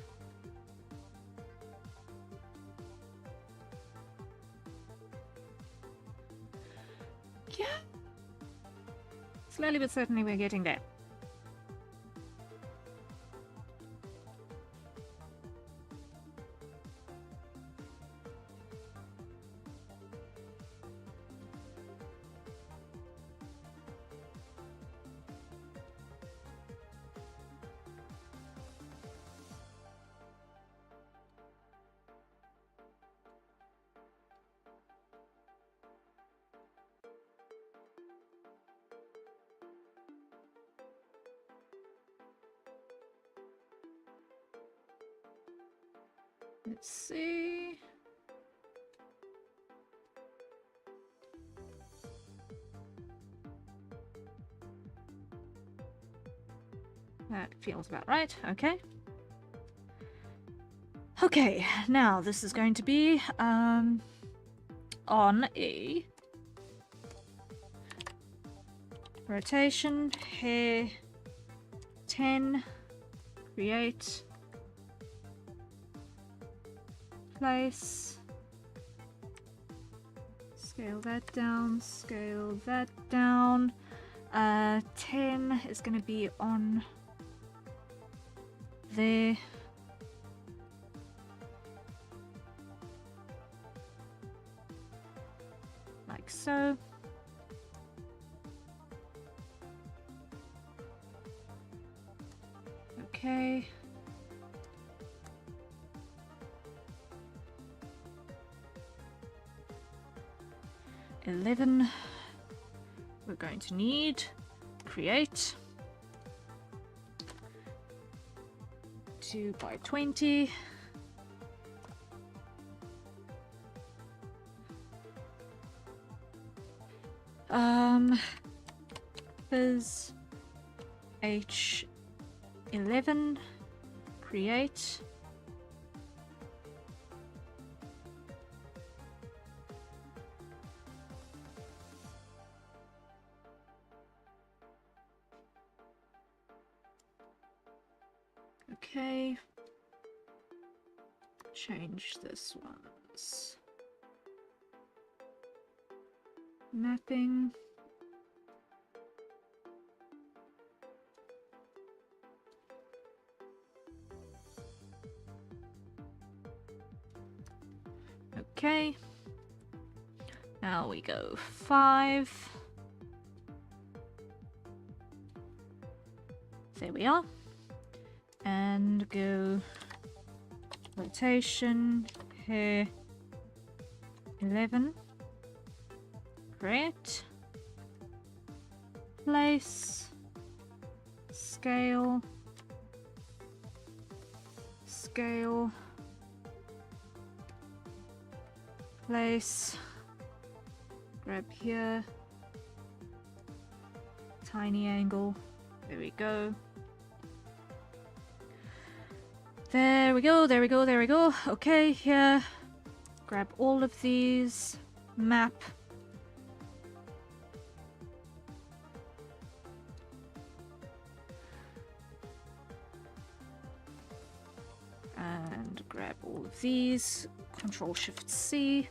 Yeah. Slowly but certainly we're getting there. Let's see. That feels about right. Okay. Okay, now this is going to be on a rotation, hair 10, create, place, scale that down, scale that down. 10 is going to be on there. Like so. Okay. $11. We're going to need create 2 by 20. Fizz H11 create okay, change this one's mapping. Okay, now we go 5. There we are. And go rotation, hair 11, create, place, scale, scale, place, grab here, tiny angle, there we go. There we go, there we go, there we go. Okay, here, grab all of these, map. And grab all of these, Control Shift C.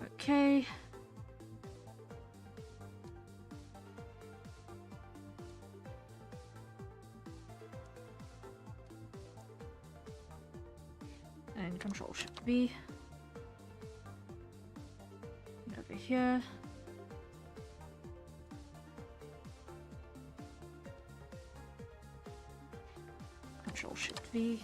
Okay. And Control Shift V. And over here. Control Shift V.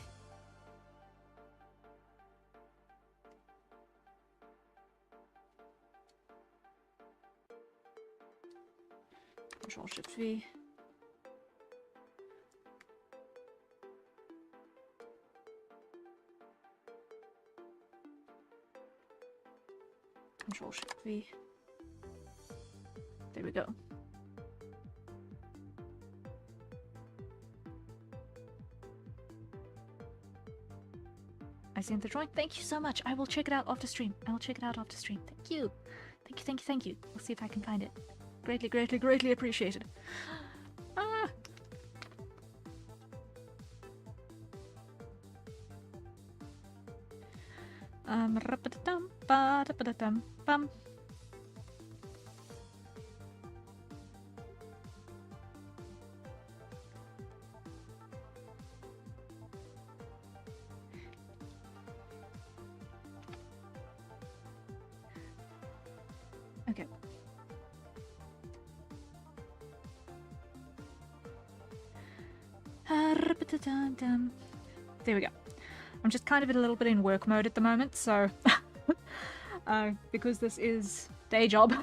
Control Shift V. Control Shift V. There we go. I sent the drawing. Thank you so much. I will check it out after stream. I will check it out after stream. Thank you. Thank you, thank you, thank you. I'll see if I can find it. Greatly, greatly, greatly appreciated. Ah. Rapadadum, badabadadum, bum. Okay. There we go. I'm just kind of a little bit in work mode at the moment, so because this is day job,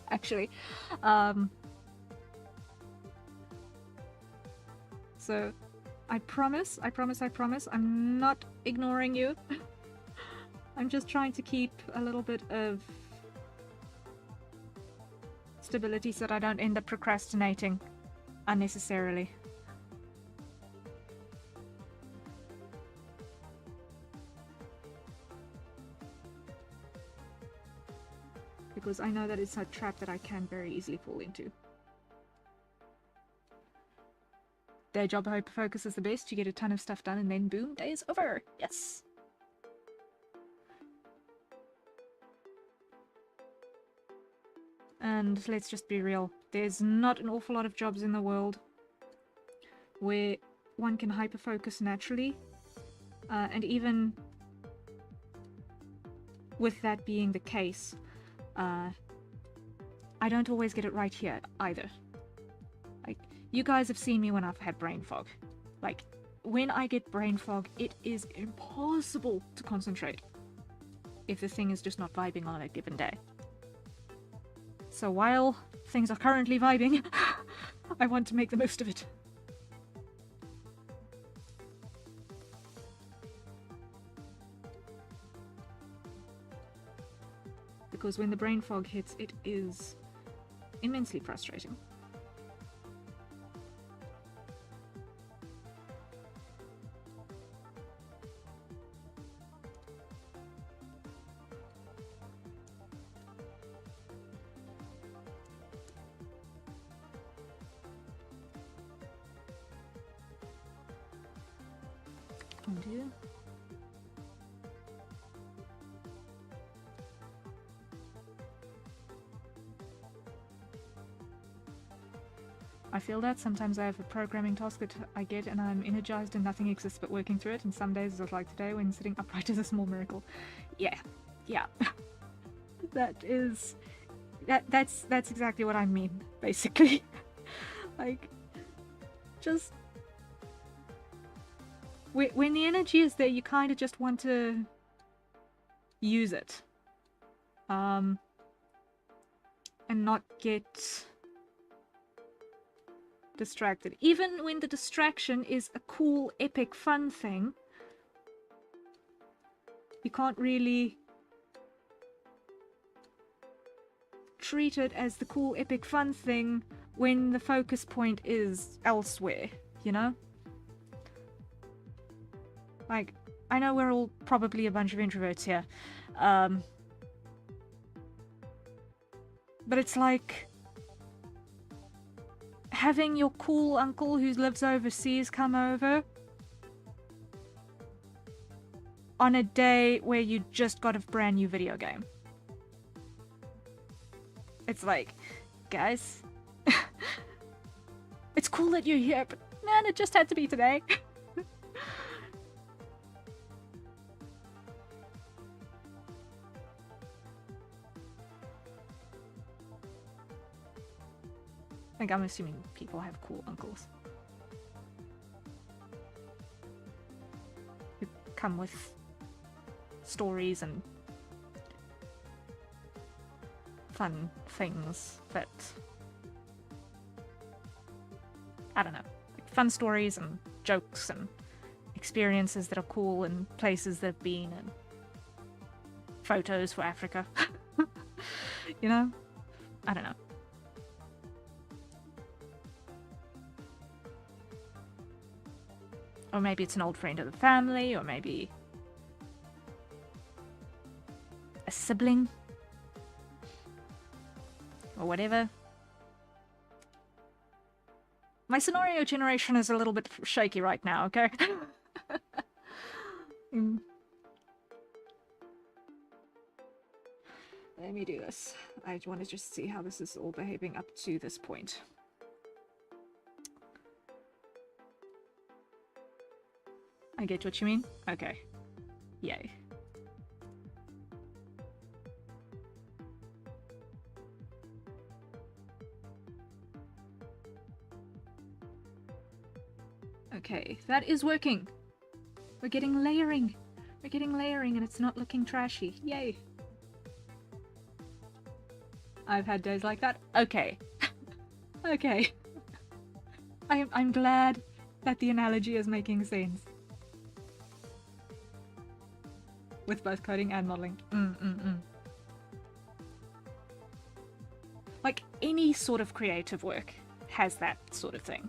actually. So I promise, I'm not ignoring you. I'm just trying to keep a little bit of stability so that I don't end up procrastinating unnecessarily. Because I know that it's a trap that I can very easily fall into. Day job hyper focus is the best. You get a ton of stuff done and then boom, day is over. Yes. And let's just be real. There's not an awful lot of jobs in the world where one can hyper focus naturally. And even with that being the case, I don't always get it right here either. Like, you guys have seen me when I've had brain fog. Like, when I get brain fog, it is impossible to concentrate if the thing is just not vibing on a given day. So while things are currently vibing, I want to make the most of it. Because when the brain fog hits, it is immensely frustrating. Undo. I feel that sometimes I have a programming task that I get and I'm energized and nothing exists but working through it, and some days it's like today when sitting upright is a small miracle. Yeah. That's exactly what I mean, basically. Like, just when the energy is there, you kind of just want to use it, and not get distracted. Even when the distraction is a cool, epic, fun thing, you can't really treat it as the cool, epic, fun thing when the focus point is elsewhere, you know? Like, I know we're all probably a bunch of introverts here, but it's like having your cool uncle who lives overseas come over on a day where you just got a brand new video game. It's like, guys, it's cool that you're here, but man, it just had to be today. Like, I'm assuming people have cool uncles who come with stories and fun things that, I don't know, like fun stories and jokes and experiences that are cool and places they've been and photos for Africa. You know? I don't know. Or maybe it's an old friend of the family, or maybe a sibling, or whatever. My scenario generation is a little bit shaky right now, okay? Let me do this. I want to just see how this is all behaving up to this point. I get what you mean. Okay. Yay. Okay, that is working. We're getting layering. We're getting layering and it's not looking trashy. Yay. I've had days like that. Okay. Okay. I'm glad that the analogy is making sense. with both coding and modeling. Like any sort of creative work has that sort of thing.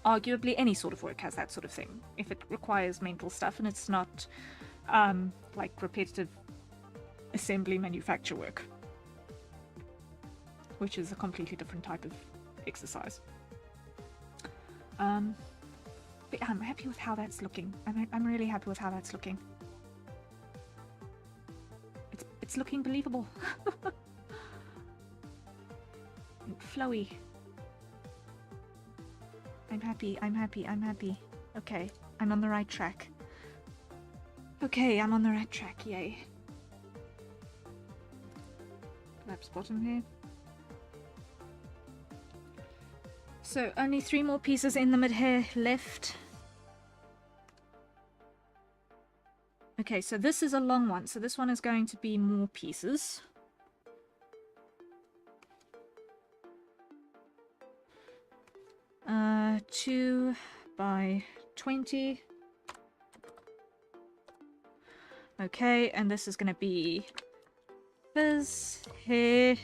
Arguably any sort of work has that sort of thing. If it requires mental stuff and it's not like repetitive assembly manufacture work, which is a completely different type of exercise. But I'm happy with how that's looking. I'm really happy with how that's looking. It's looking believable. And flowy. I'm happy, I'm happy, I'm happy. Okay, I'm on the right track. Okay, I'm on the right track, yay. Collapse bottom here. So, only 3 more pieces in the mid-hair left. Okay, so this is a long one, so this one is going to be more pieces. Uh, 2 by 20. Okay, and this is going to be fizz, hair,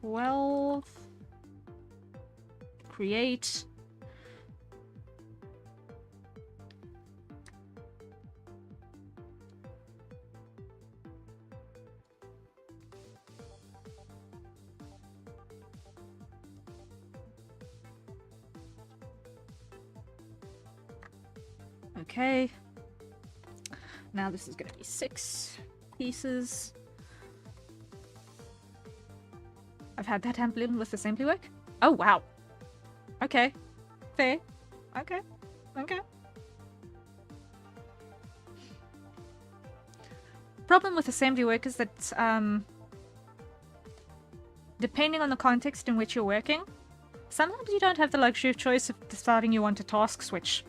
12. Create. Okay. Now this is going to be 6 pieces. I've had that happen with assembly work. Oh, wow. Okay. Fair. Okay. Okay. Problem with assembly work is that depending on the context in which you're working, sometimes you don't have the luxury of choice of deciding you want a task switch.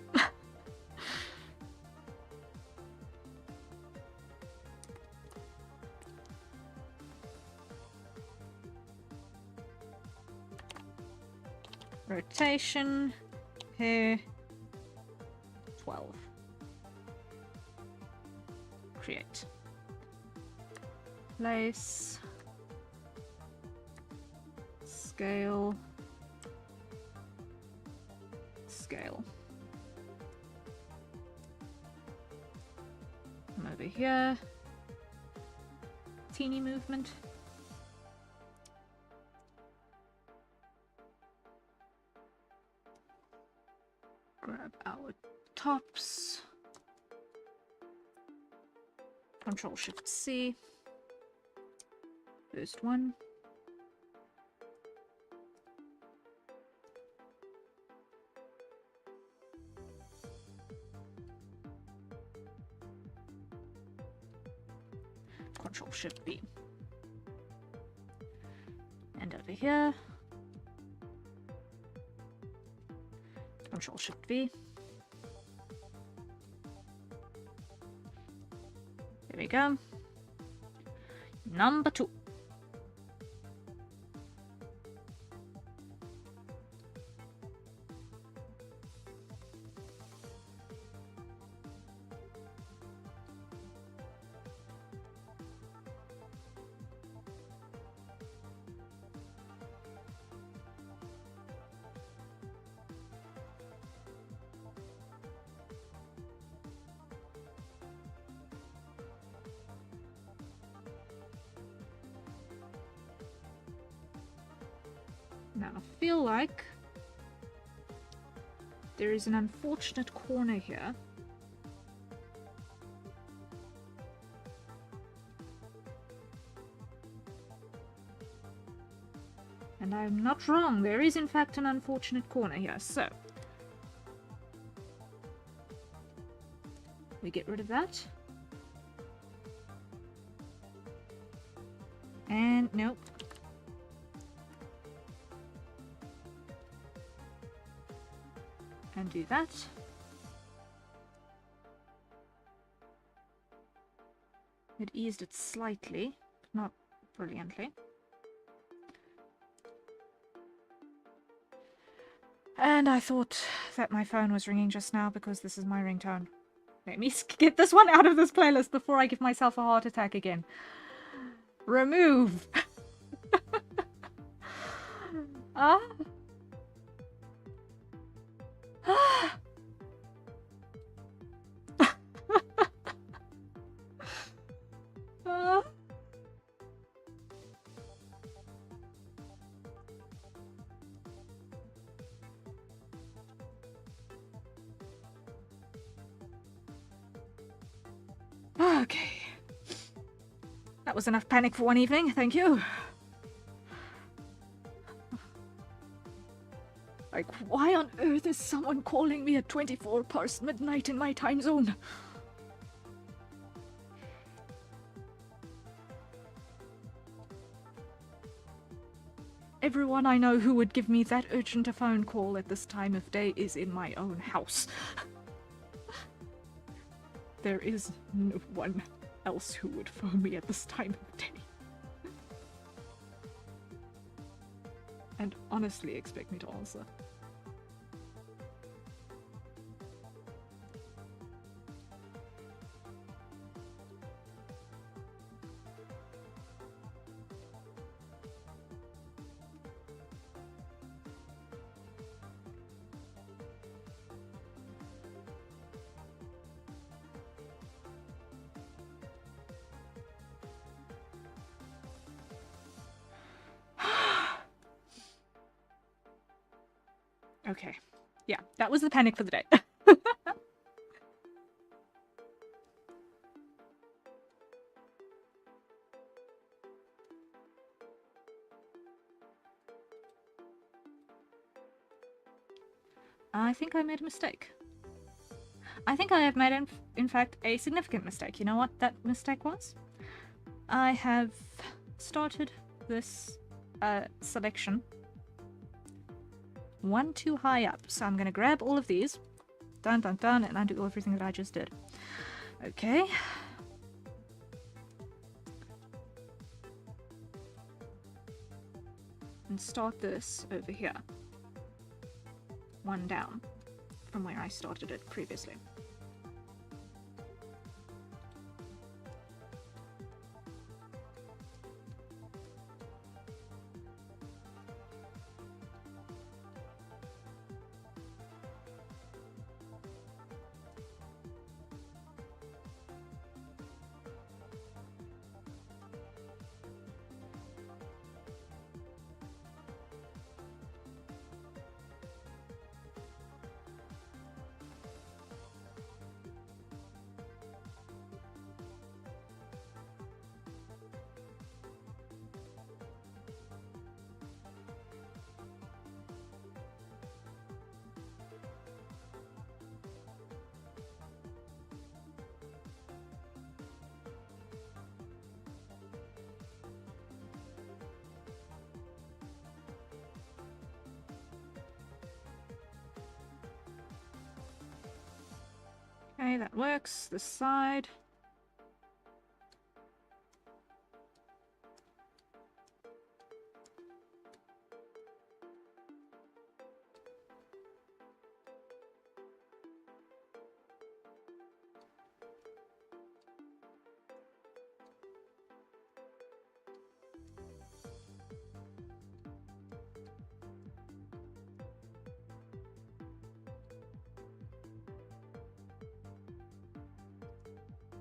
Rotation, hair, 12. Create. Place. Scale. Scale. Come over here. Teeny movement. Grab our tops. Control Shift C. First one. Control Shift B. And over here. Control Shift V. There we go. Number 2. Now, I feel like there is an unfortunate corner here. And I'm not wrong, there is in fact an unfortunate corner here, so we get rid of that. And nope. And do that. It eased it slightly, but not brilliantly. And I thought that my phone was ringing just now because this is my ringtone. Let me get this one out of this playlist before I give myself a heart attack again. Remove. Ah. Okay. That was enough panic for one evening, thank you. Like, why on earth is someone calling me at 24 past midnight in my time zone? Everyone I know who would give me that urgent a phone call at this time of day is in my own house. There is no one else who would phone me at this time of day. And honestly expect me to answer. Okay. Yeah, that was the panic for the day. I think I made a mistake. I think I have made, in fact, a significant mistake. You know what that mistake was? I have started this selection one too high up. So I'm going to grab all of these, dun dun dun, and undo everything that I just did. Okay. And start this over here. One down from where I started it previously. Okay, that works. This side.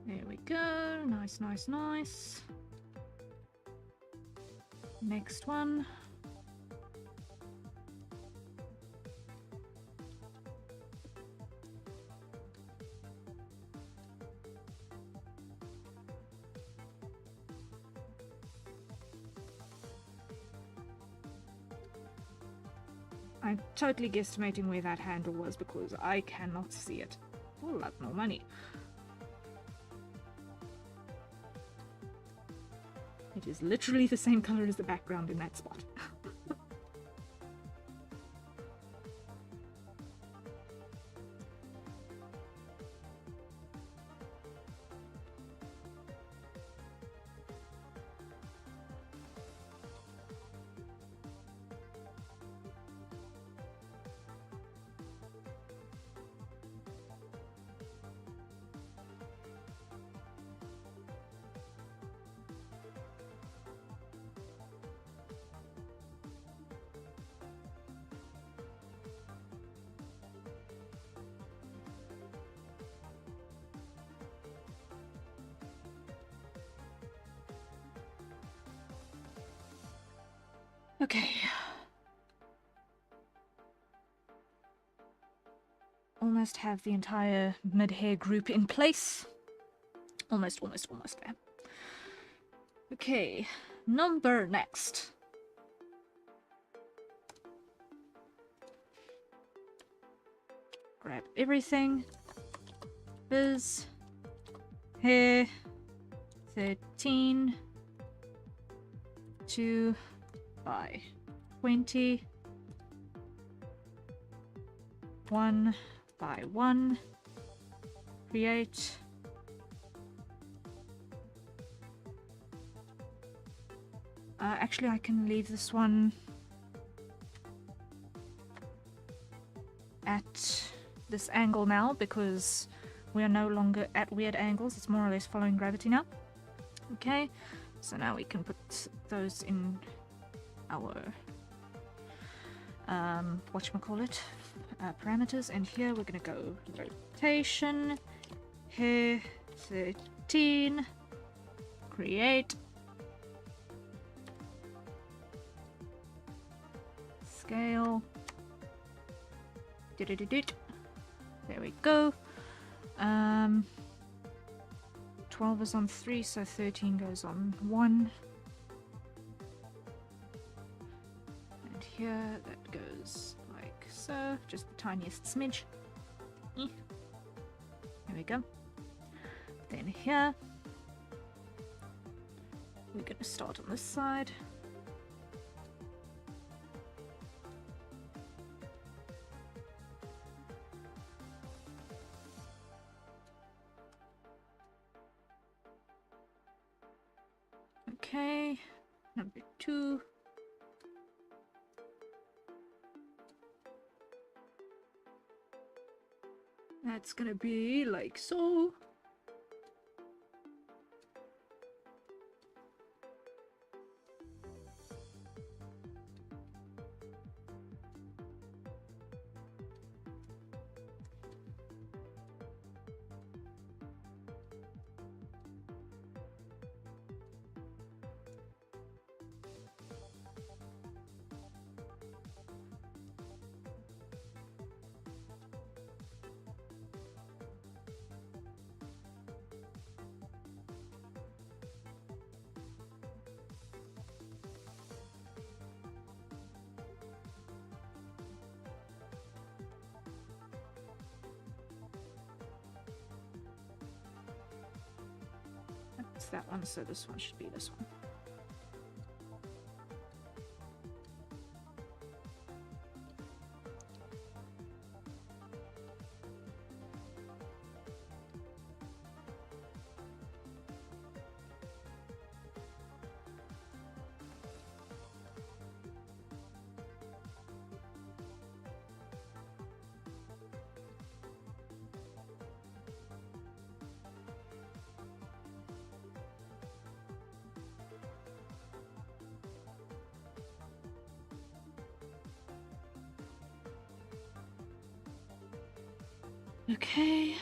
There we go. Nice, nice, nice. Next one. I'm totally guesstimating where that handle was because I cannot see it. Oh, lot more money. It is literally the same color as the background in that spot. Okay. Almost have the entire mid-hair group in place. Almost there. Okay, number next. Grab everything. Biz. Hair. 13. 2 by 20. 1 by 1. Create. Actually, I can leave this one at this angle now because we are no longer at weird angles. It's more or less following gravity now. Okay, so now we can put those in our whatchamacallit, parameters, and here we're gonna go rotation, hair 13, create, scale, there we go. 12 is on 3, so 13 goes on 1. And here that goes like so, just the tiniest smidge. There we go. Then here, we're going to start on this side. Okay, number 2. That's gonna be like so. That's that one, so this one should be this one. Okay.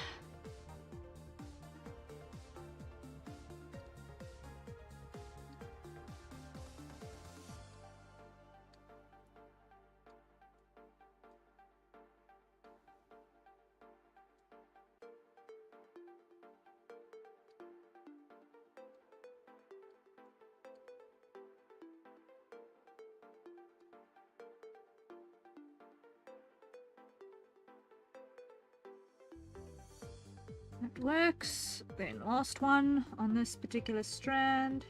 That works. Then last one on this particular strand.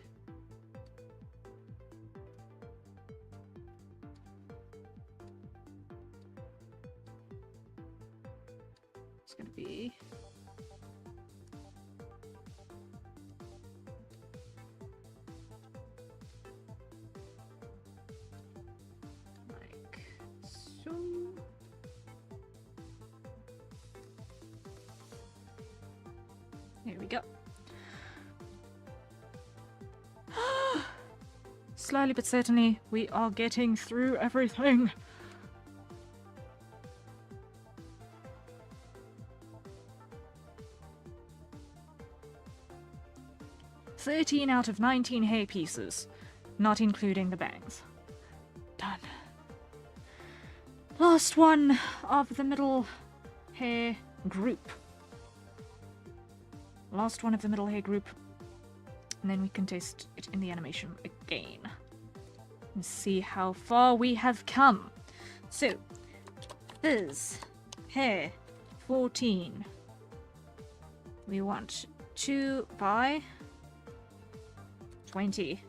It's going to be like so. There we go. Slowly but certainly, we are getting through everything. "13 out of 19 hair pieces, not including the bangs. Done. Last one of the middle hair group. Last one of the middle hair group. And then we can test it in the animation again. And see how far we have come. So, fizz, hair, 14. We want 2 by 20.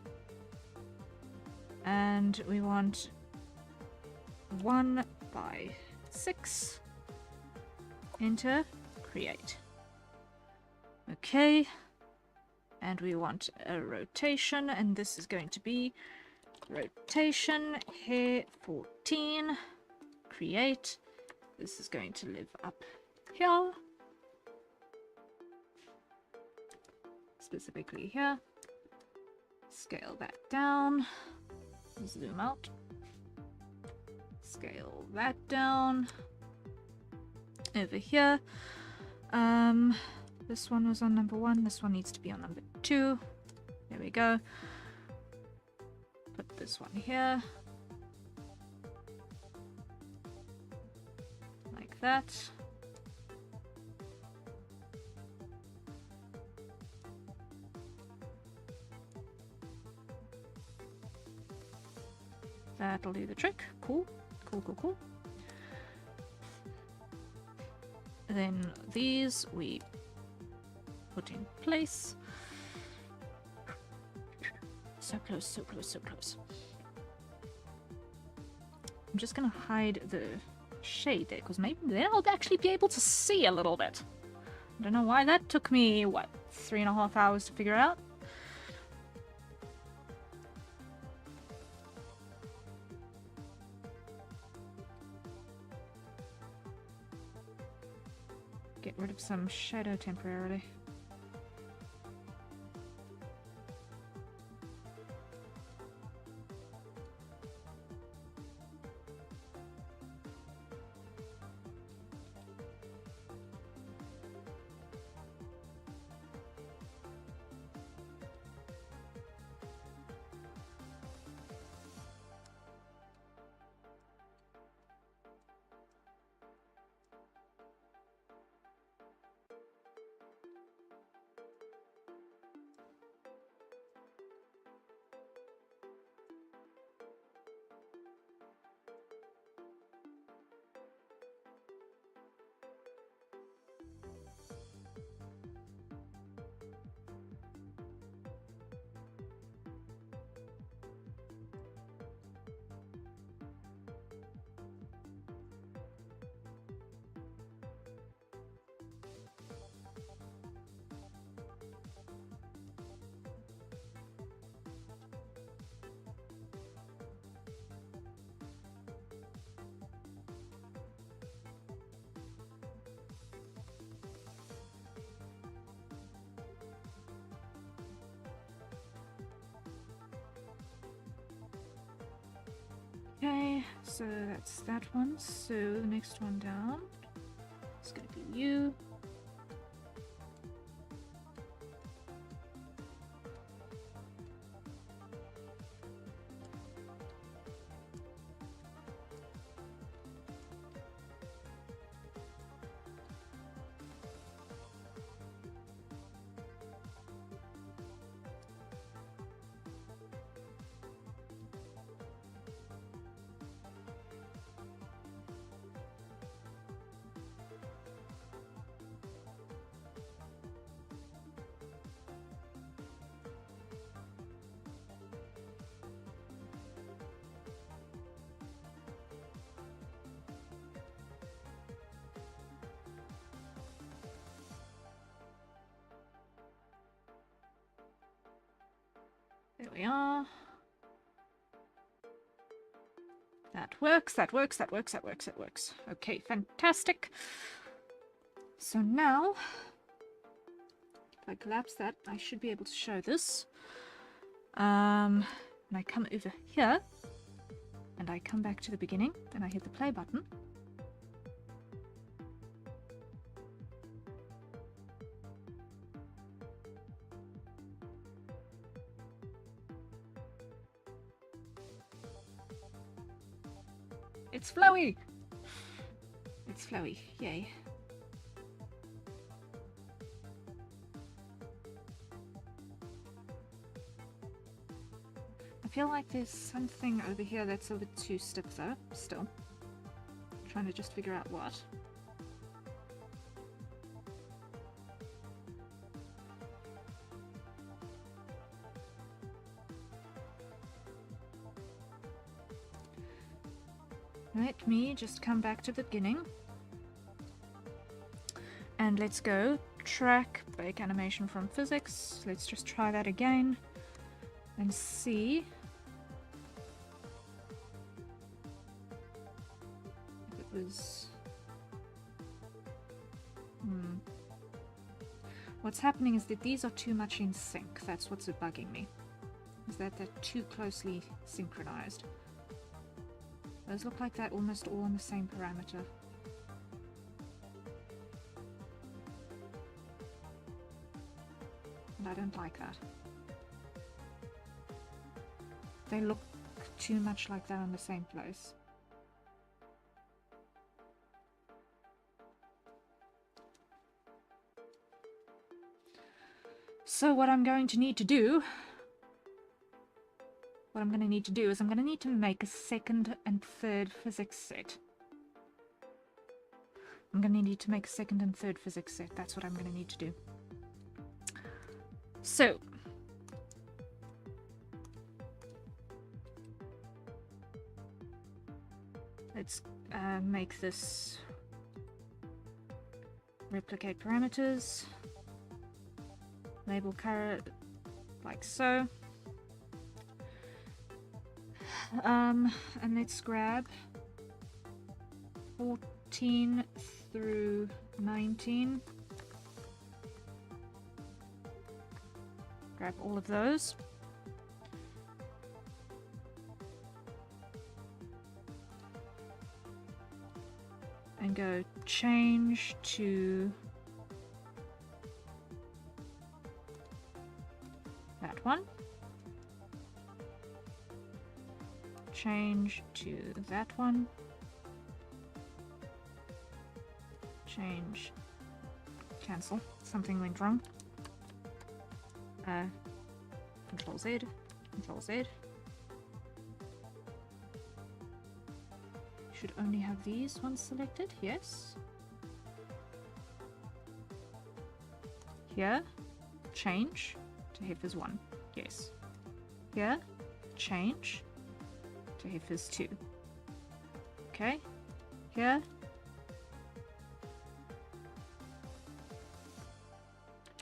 And we want 1 by 6. Enter, create. Okay. And we want a rotation, and this is going to be rotation, hair 14, create. This is going to live up here. Specifically here. Scale that down. Zoom out. Scale that down. Over here. This one was on number 1. This one needs to be on number 2. There we go. Put this one here. Like that. That'll do the trick. Cool. Cool, cool, cool. Then these we put in place. So close, so close, so close. I'm just gonna hide the shade there, because maybe then I'll actually be able to see a little bit. I don't know why that took me, what, 3.5 hours to figure out? Get rid of some shadow temporarily. Okay, so that's that one. So the next one down is going to be you. There we are. That works, that works, that works, that works, that works. Okay, fantastic. So now, if I collapse that, I should be able to show this. And I come over here, and I come back to the beginning, and I hit the play button. It's flowy! It's flowy, yay. I feel like there's something over here that's a bit too stiff though, still. Trying to just figure out what. Let me just come back to the beginning. And let's go track bake animation from physics. Let's just try that again and see if it was... What's happening is that these are too much in sync. That's what's bugging me. Is that they're too closely synchronized. Those look like they're almost all on the same parameter. And I don't like that. They look too much like they're in the same place. So what I'm going to need to do is I'm going to need to make a second and third physics set. I'm going to need to make a second and third physics set. That's what I'm going to need to do. So, let's make this replicate parameters, label color like so. And let's grab 14 through 19. Grab all of those. And go change to that one. Change to that one. Change. Cancel. Something went wrong. Control Z. Control Z. Should only have these ones selected. Yes. Here. Change to heifers 1. Yes. Here. Change to heifers 2. Okay. Here.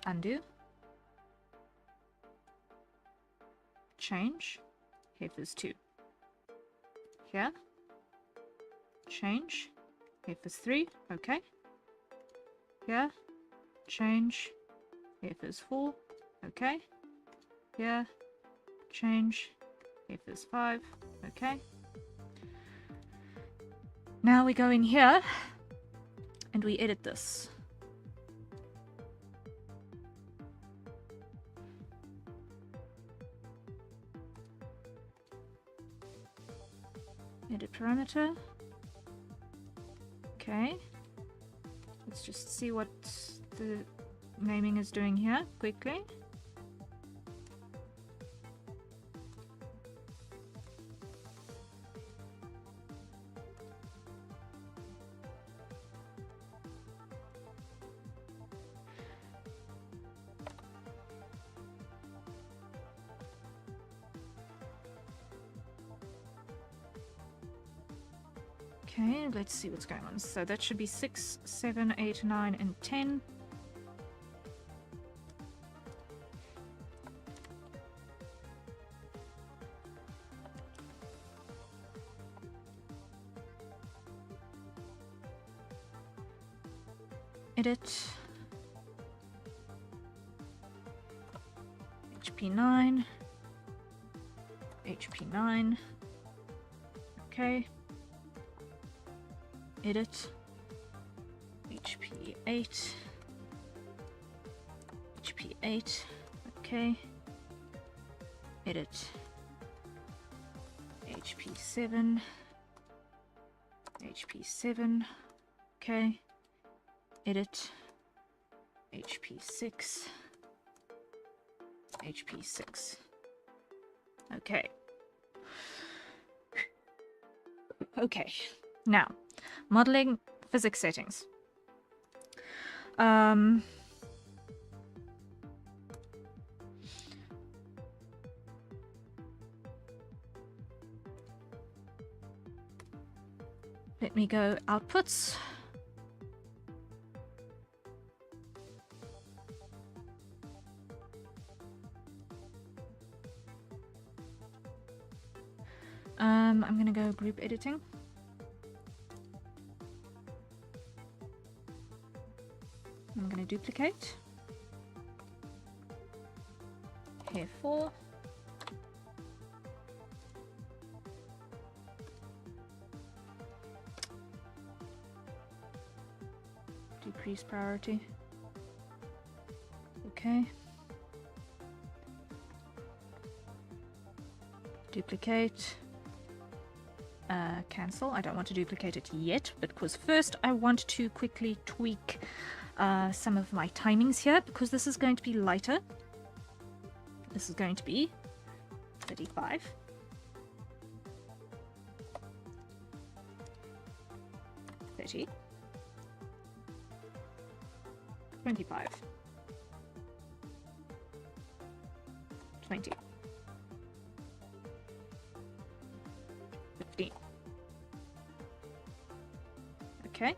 Undo. Change heifers 2. Here. Change heifers 3. Okay. Here. Change heifers 4. Okay. Here. Change heifers 5. Okay. Now we go in here and we edit this. Edit parameter. Okay. Let's just see what the naming is doing here quickly. Okay, let's see what's going on. So that should be 6, 7, 8, 9, and 10. Edit. HP9. HP9. Okay. Edit. HP8. HP8. Okay. Edit. HP7. HP 7. Okay. Edit. HP 6. HP 6. Okay. Okay. Now, modeling physics settings. Let me go outputs. I'm going to go group editing. I'm going to duplicate. Here 4. Decrease priority. Okay. Duplicate. Cancel. I don't want to duplicate it yet, because first I want to quickly tweak some of my timings here, because this is going to be lighter. This is going to be 35. 30. 25. 20. 15. Okay.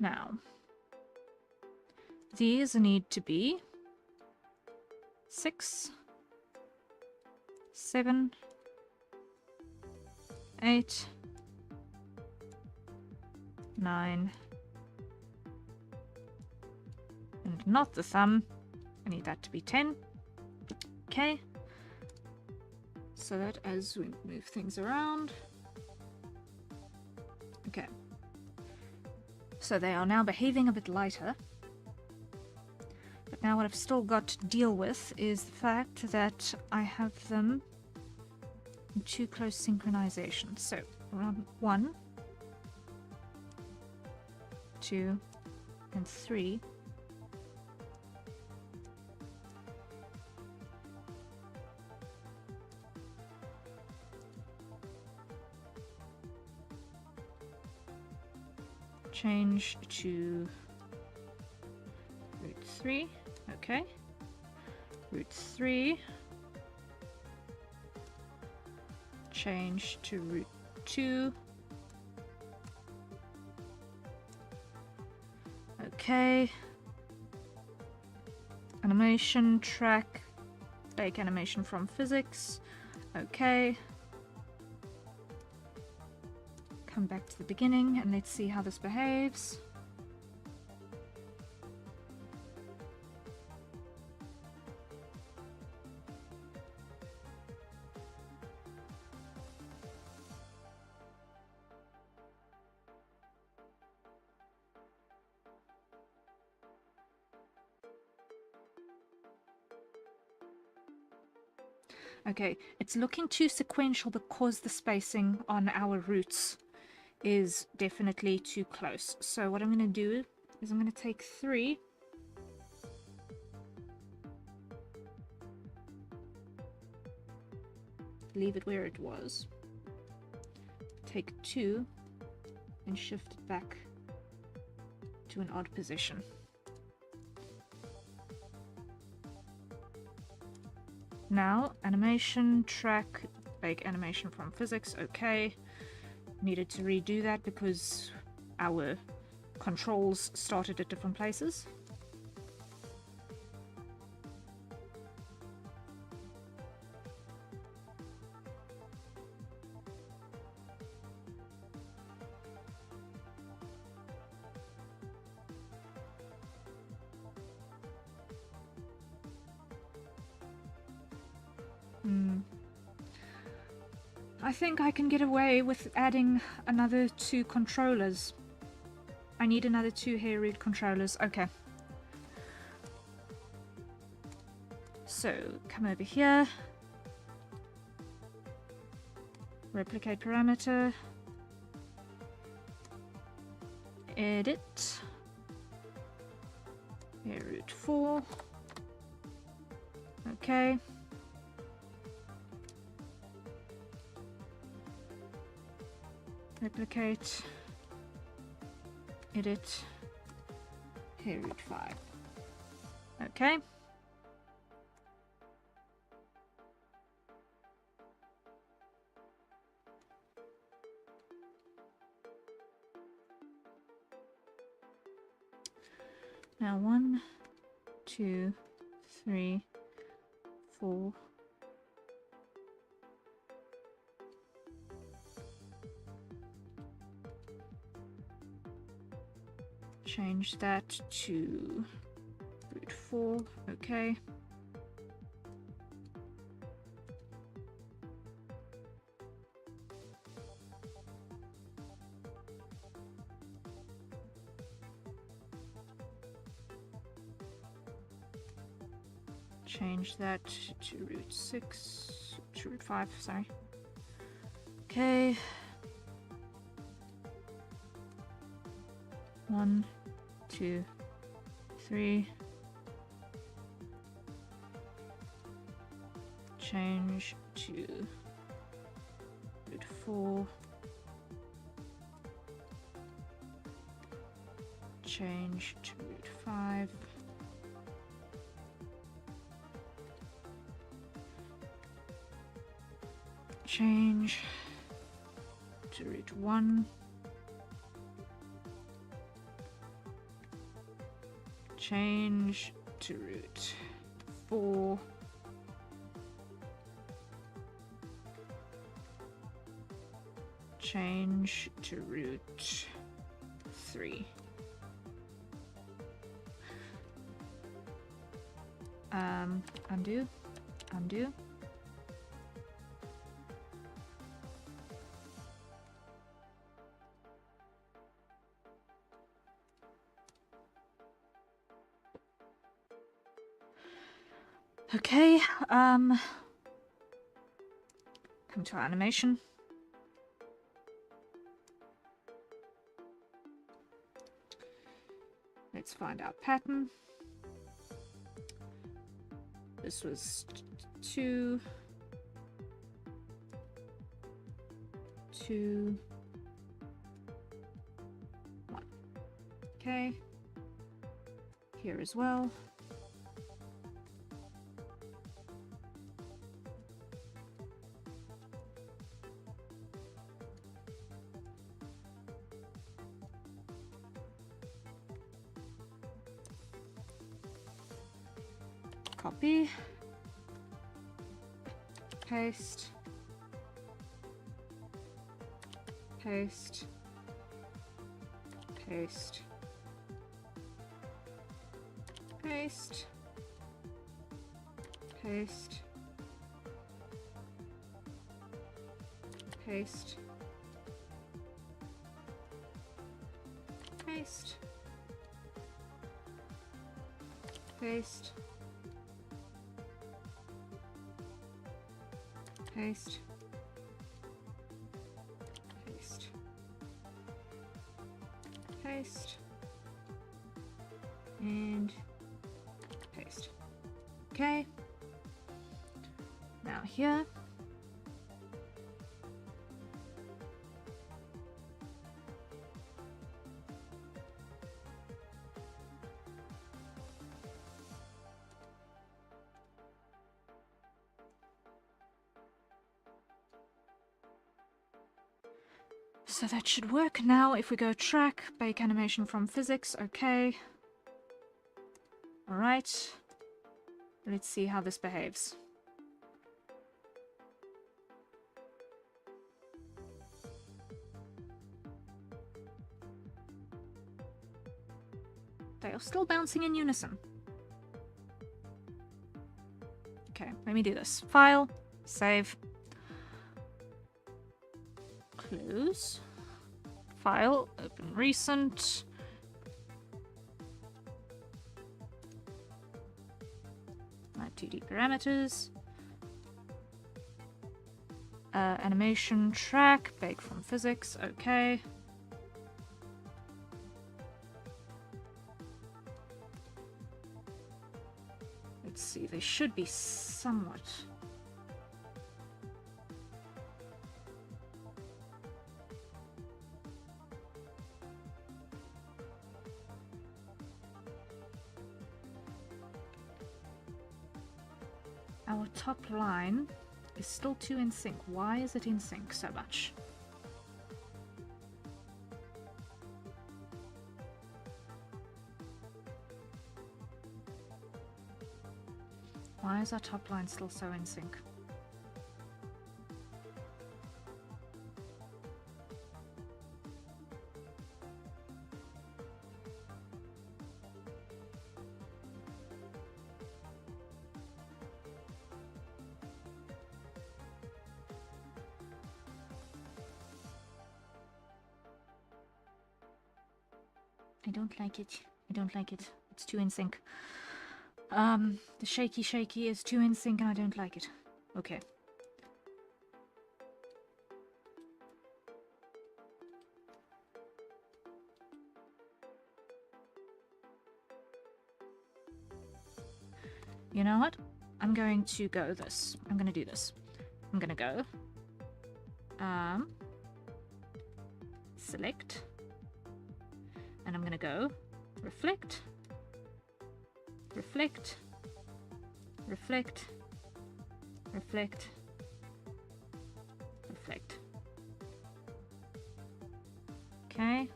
Now, these need to be 6, 7, 8, 9, and not the thumb. I need that to be 10. Okay. So that as we move things around. Okay. So they are now behaving a bit lighter. But now what I've still got to deal with is the fact that I have them in too close synchronization. So around 1, 2, and 3. Change to root 3. Okay. Root 3. Change to root 2. Okay. Animation track. Take animation from physics. Okay. Come back to the beginning and let's see how this behaves. Okay, it's looking too sequential because the spacing on our roots is definitely too close. So what I'm going to do is I'm going to take 3 leave it where it was, take 2 and shift it back to an odd position. Now animation track, bake animation from physics. Okay, needed to redo that because our controls started at different places. I think I can get away with adding another 2 controllers. I need another 2 hair root controllers. Okay. So, come over here. Replicate parameter. Edit. Hair root 4. Okay. Replicate. Edit. Hair root 5. Okay. Now 1, 2, 3, 4. Change that to root 4. Okay. Change that to root 6, to root 5, sorry. Okay. 1, 2, 3. Change to root 4. Change to root 5. Change to root 1. Change to root 4. Change to root 3. Undo, undo. Okay, come to our animation. Let's find our pattern. This was 2, 2, 1. Okay. Here as well. Copy, paste, paste, paste, paste, paste, paste, paste, paste. Paste, paste, paste, and paste. Okay. Now here. So that should work. Now if we go track, bake animation from physics, okay. Alright. Let's see how this behaves. They are still bouncing in unison. Okay, let me do this. File, save. close. File, open recent. Live2D parameters. Animation track, bake from physics, okay. Let's see, they should be somewhat. Our top line is still too in sync. Why is it in sync so much? Why is our top line still so in sync? I don't like it. I don't like it. It's too in sync. The shaky is too in sync and I don't like it. Okay. You know what? I'm going to go this. I'm going to do this. I'm going to go. Select. And I'm going to go reflect, reflect, reflect, reflect, reflect. Okay.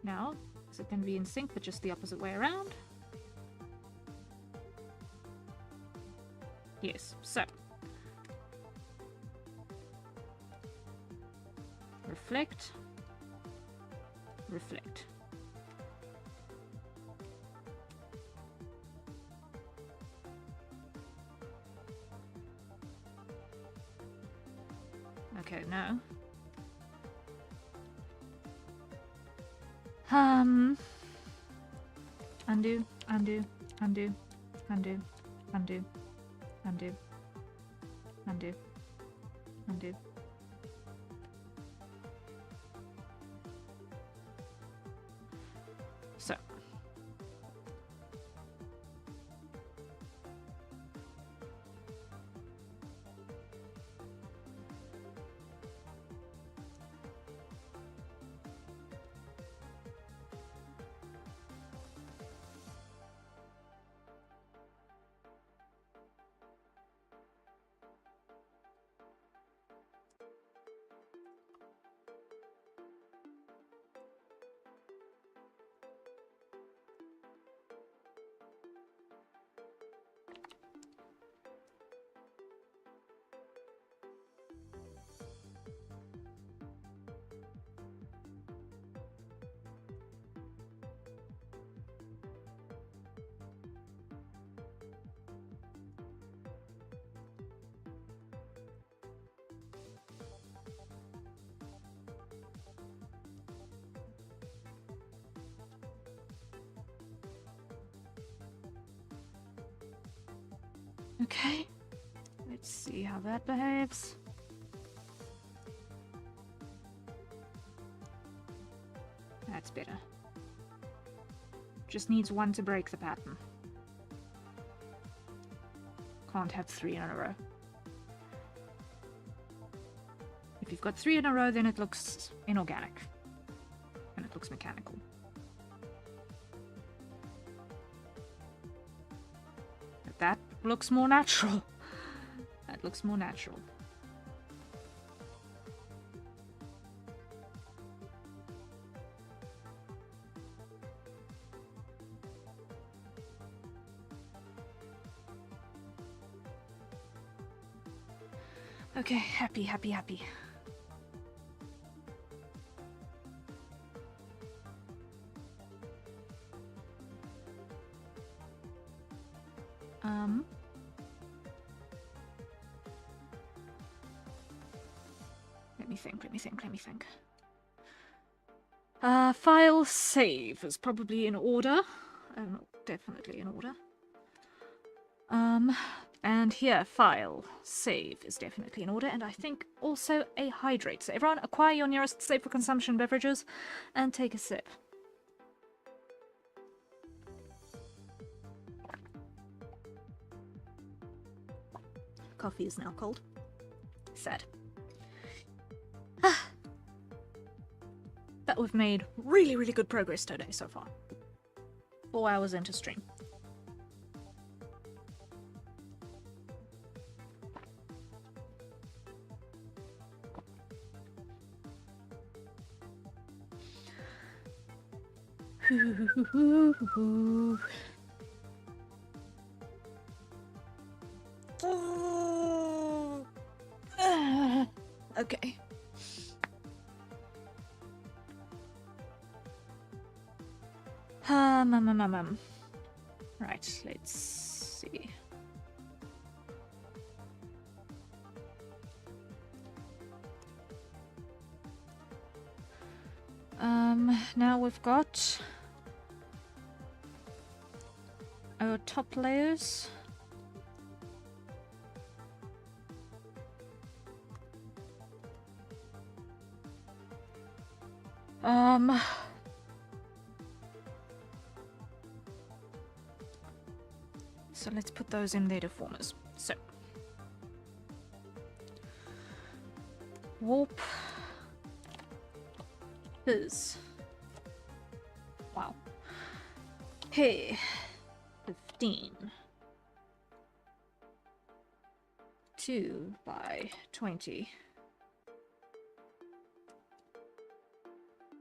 Now, is it going to be in sync but just the opposite way around? Yes, so. Reflect. Reflect. Okay, no. Undo, undo, undo, undo, undo, undo, undo, undo. So. Okay, let's see how that behaves. That's better. Just needs one to break the pattern. Can't have 3 in a row. If you've got 3 in a row, then it looks inorganic. And it looks mechanical. But that looks more natural. That looks more natural. Okay, happy, happy, happy. me think. File save is probably in order. Definitely in order. And here, file save is definitely in order, and I think also a hydrate. So everyone, acquire your nearest safe for consumption beverages and take a sip. Coffee is now cold. Sad. But we've made really, really good progress today so far. 4 hours into stream. Okay. Right, let's see. Now we've got our top layers. So let's put those in their deformers. So warp is, wow, hey, 15 2 by 20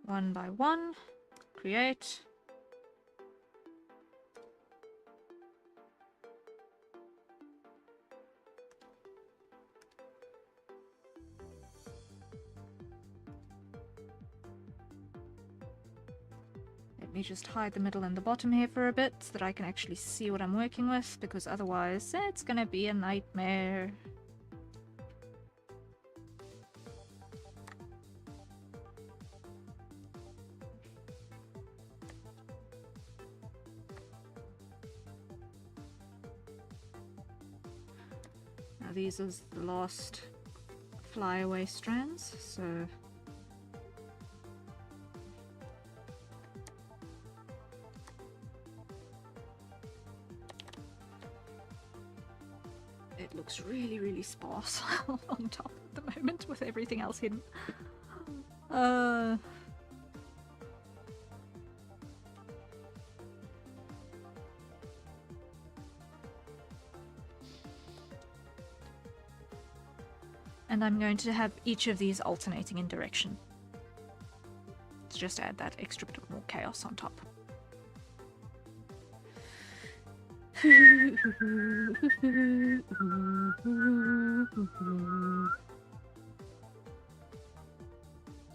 1 by 1 create. Let me just hide the middle and the bottom here for a bit so that I can actually see what I'm working with, because otherwise it's gonna be a nightmare. Now these are the last flyaway strands, so it looks really, really sparse on top at the moment with everything else hidden. And I'm going to have each of these alternating in direction to just add that extra bit of more chaos on top.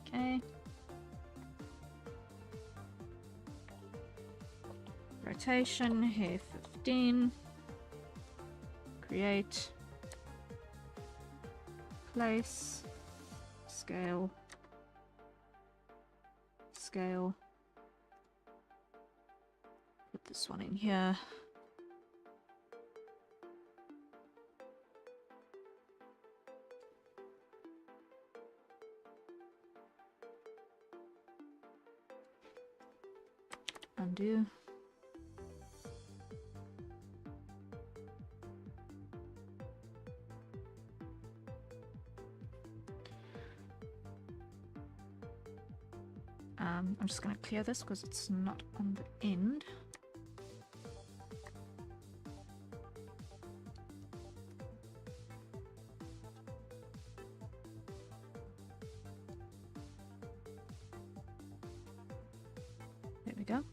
Okay. Rotation, here 15. Create. Place. Scale. Scale. Put this one in here. Undo. I'm just going to clear this because it's not on the end. There we go.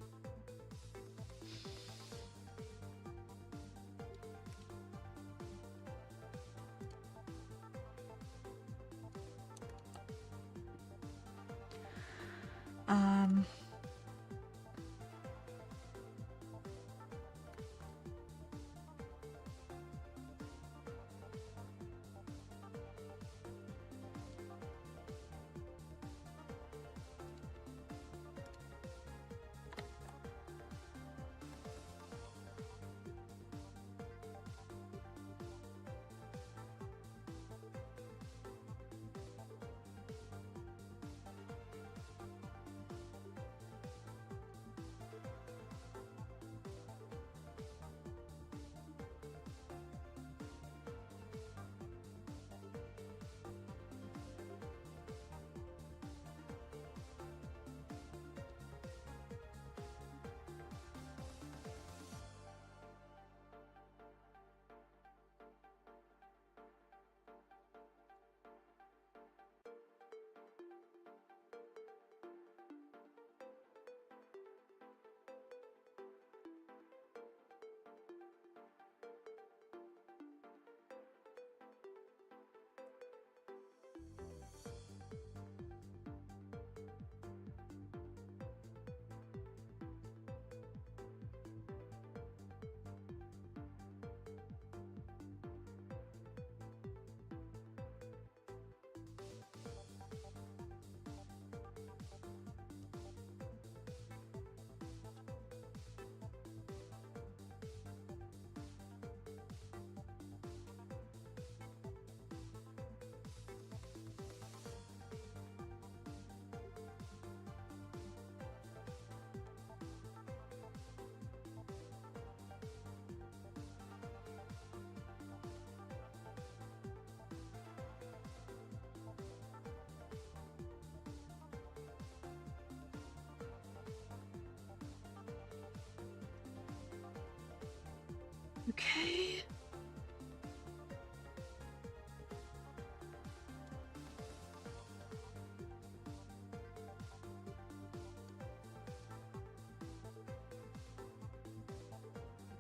Okay.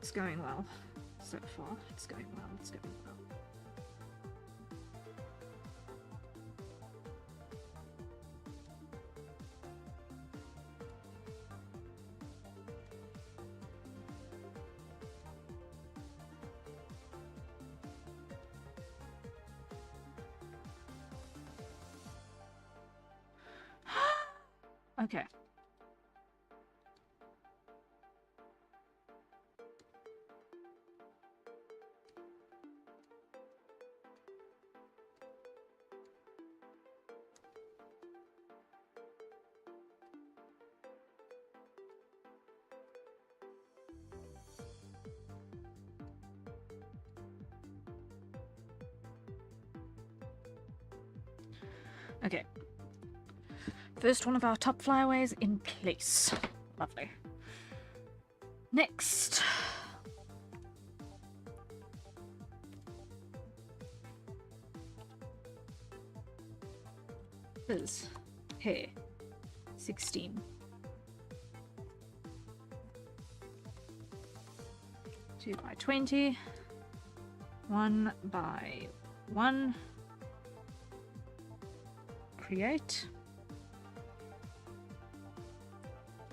It's going well so far. It's going well. It's going well. Okay. Okay. First one of our top flyaways in place. Lovely. Next. Is here. 16. 2 by 20. 1 by 1. Create.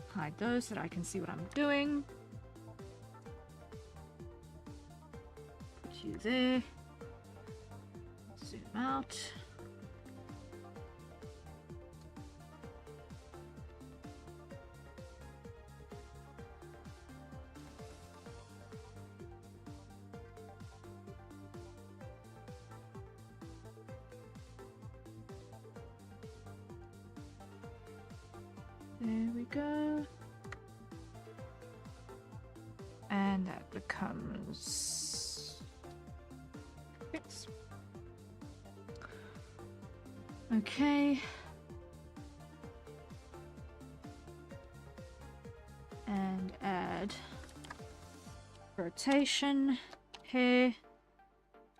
Hide those so that I can see what I'm doing. Put you there. Zoom out. There we go. And that becomes 6. Okay. And add rotation here.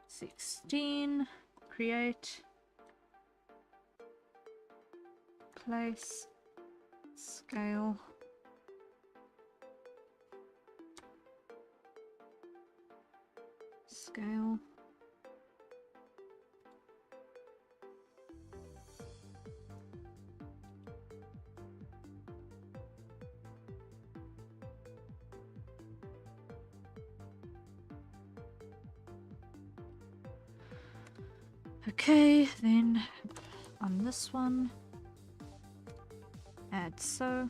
16. Create. Place. Scale. Scale. Okay, then on this one, add so.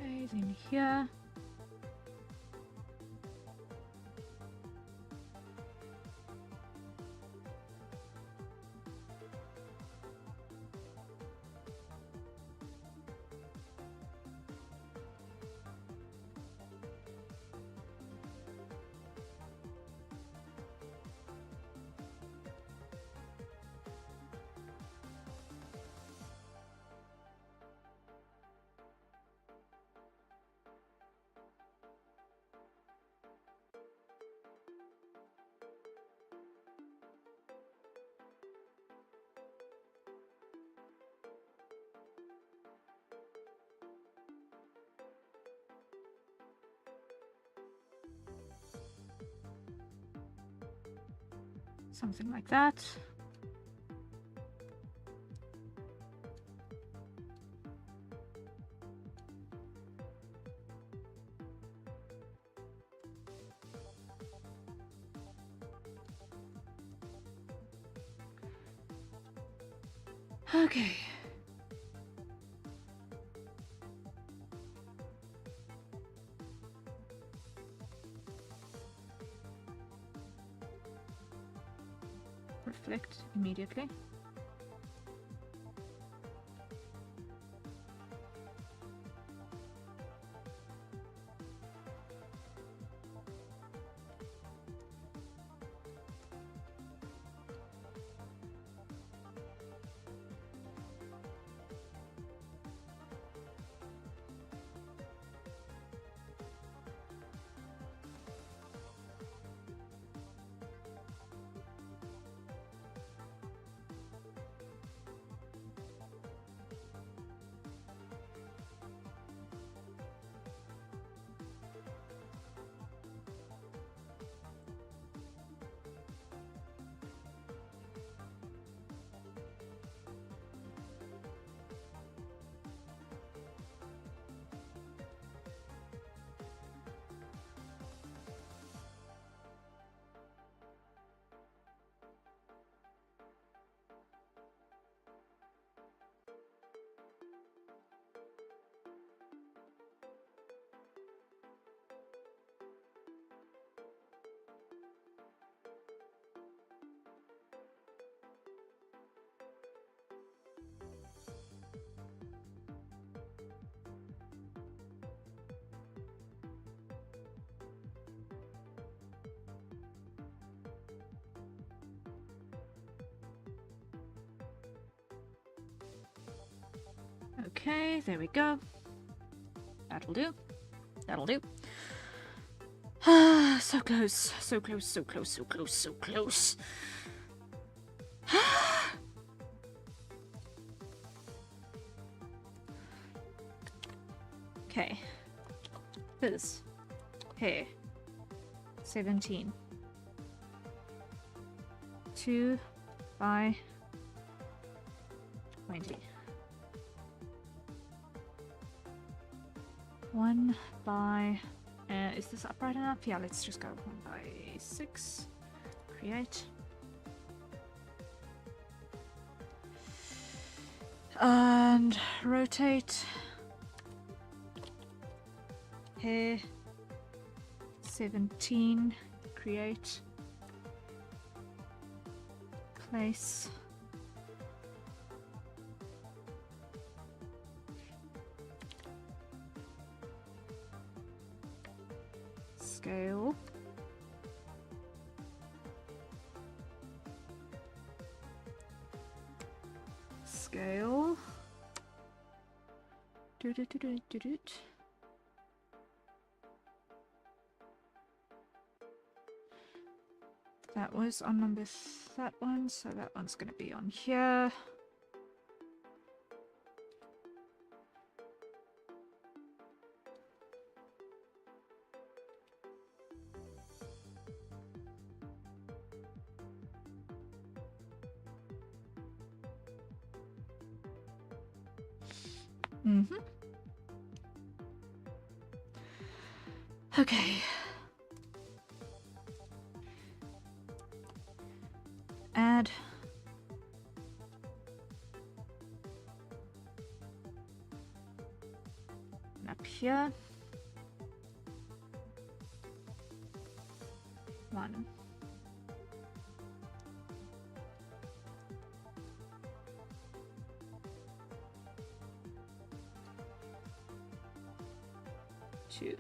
Okay, then here. Something like that. Okay. Reflect immediately. Okay, there we go. That'll do. That'll do. Ah, so close. So close, so close, so close, so close. Okay. Fizz. Hair. 17. 2 by 20. 1 by... is this upright enough? Yeah, let's just go 1 by 6. Create. And rotate. Hair. 17. Create. Place. Scale. Scale. Do do do do do do. That was on number that one, so that one's going to be on here. Okay. Add. And up here. 1. Two.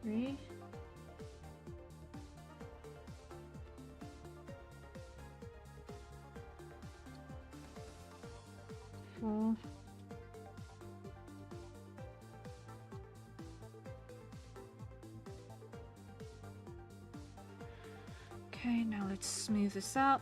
Three. 4. 'Kay, now let's smooth this out.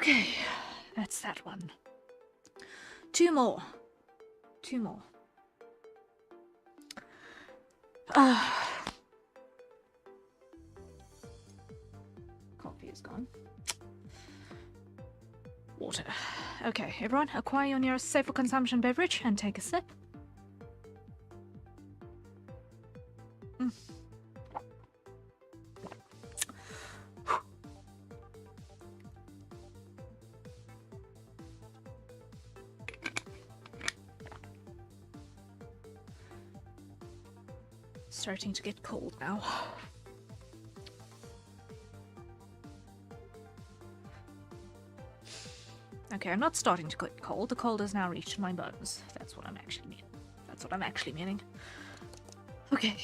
Okay, that's that one. Two more. Coffee is gone. Water. Okay, everyone, acquire your nearest safe for consumption beverage and take a sip. Starting to get cold now. Okay, I'm not starting to get cold. The cold has now reached my bones. That's what I'm actually meaning. That's what I'm actually meaning. Okay.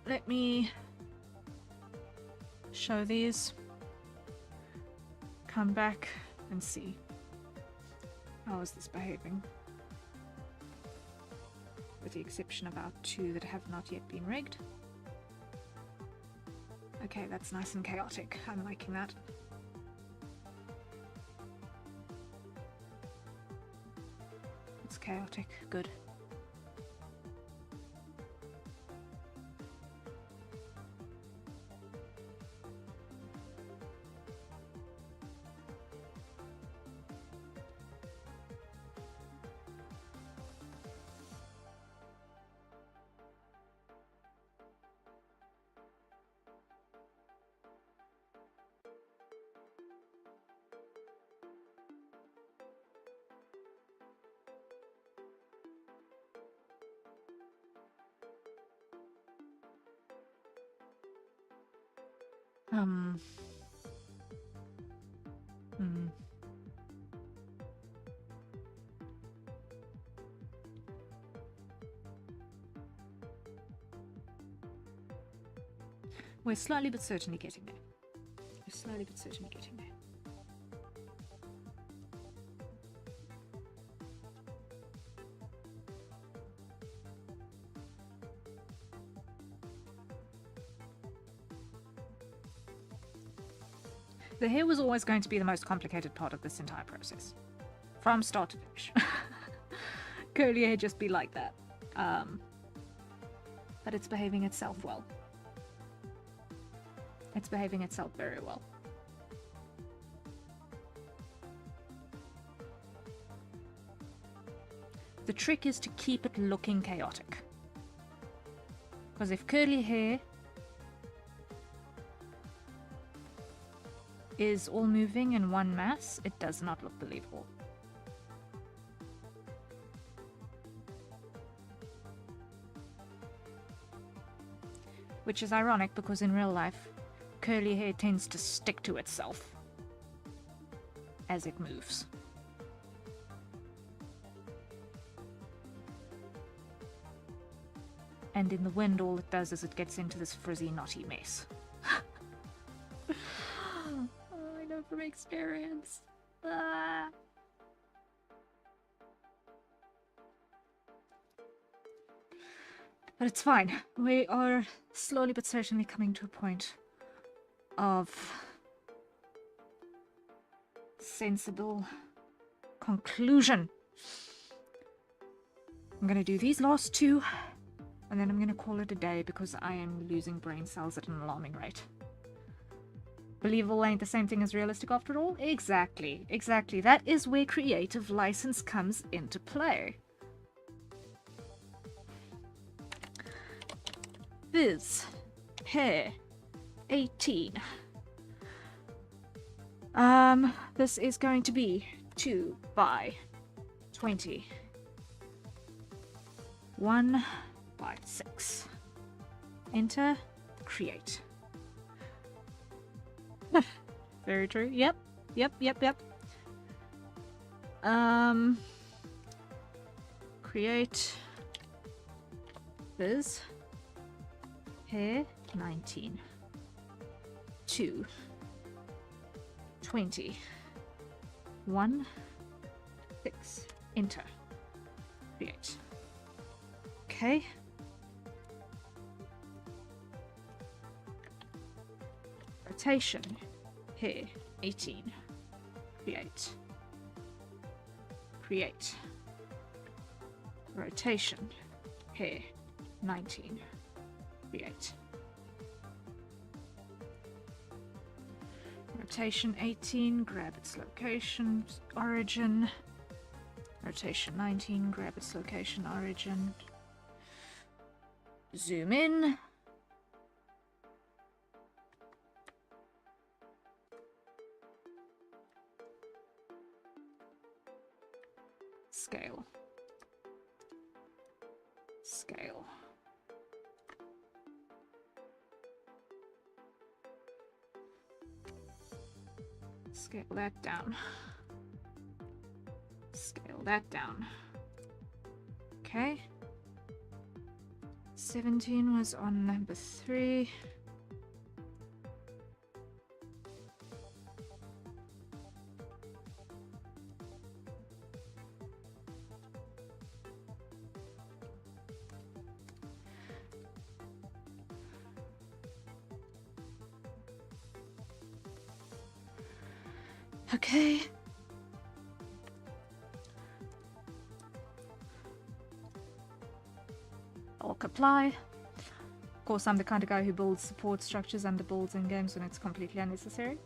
Let me show these. Come back and see. How is this behaving? With the exception of our two that have not yet been rigged. Okay, that's nice and chaotic. I'm liking that. It's chaotic. Good. We're slowly but certainly getting there. We're slowly but certainly getting there. The hair was always going to be the most complicated part of this entire process. From start to finish. Curly hair just be like that. But it's behaving itself well. It's behaving itself very well. The trick is to keep it looking chaotic. Because if curly hair is all moving in one mass, it does not look believable. Which is ironic because in real life, curly hair tends to stick to itself as it moves. And in the wind, all it does is it gets into this frizzy, knotty mess. Oh, I know from experience. Ah. But it's fine. We are slowly but certainly coming to a point of sensible conclusion. I'm gonna do these last two, and then I'm gonna call it a day because I am losing brain cells at an alarming rate. Believable ain't the same thing as realistic after all? Exactly, exactly. That is where creative license comes into play. Viz. Hair. 18. This is going to be 2 by 20. 1 by 6. Enter, create. Very true. Yep. Create Viz. Hair 19. 2 20 1 6. Enter. Create. Okay. Rotation. Here. 18. Create. Create. Rotation. Here. 19. Create. Rotation 18, grab its location, origin. Rotation 19, grab its location, origin. Zoom in. Scale. Scale. Scale that down. Scale that down. Okay. 17 was on number 3. Okay. Bulk apply. Of course, I'm the kind of guy who builds support structures under builds in games when it's completely unnecessary.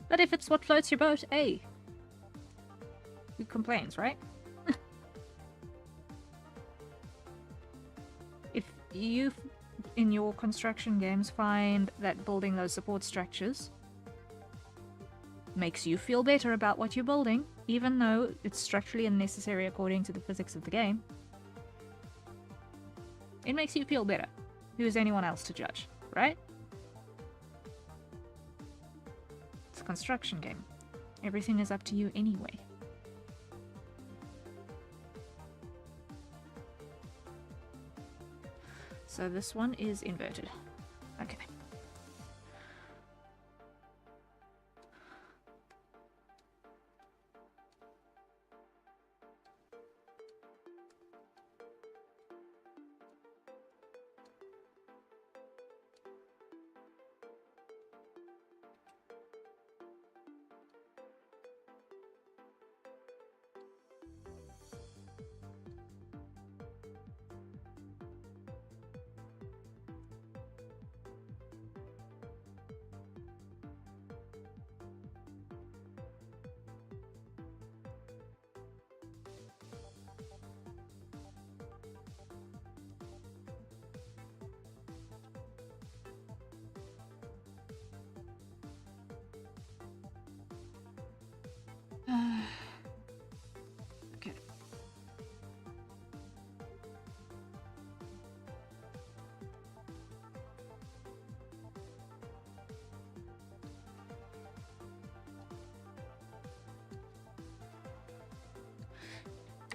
But if it's what floats your boat, hey. Who complains, right? If you, in your construction games, find that building those support structures makes you feel better about what you're building, even though it's structurally unnecessary according to the physics of the game, it makes you feel better. Who is anyone else to judge, right? It's a construction game. Everything is up to you anyway. So this one is inverted. Okay. Okay.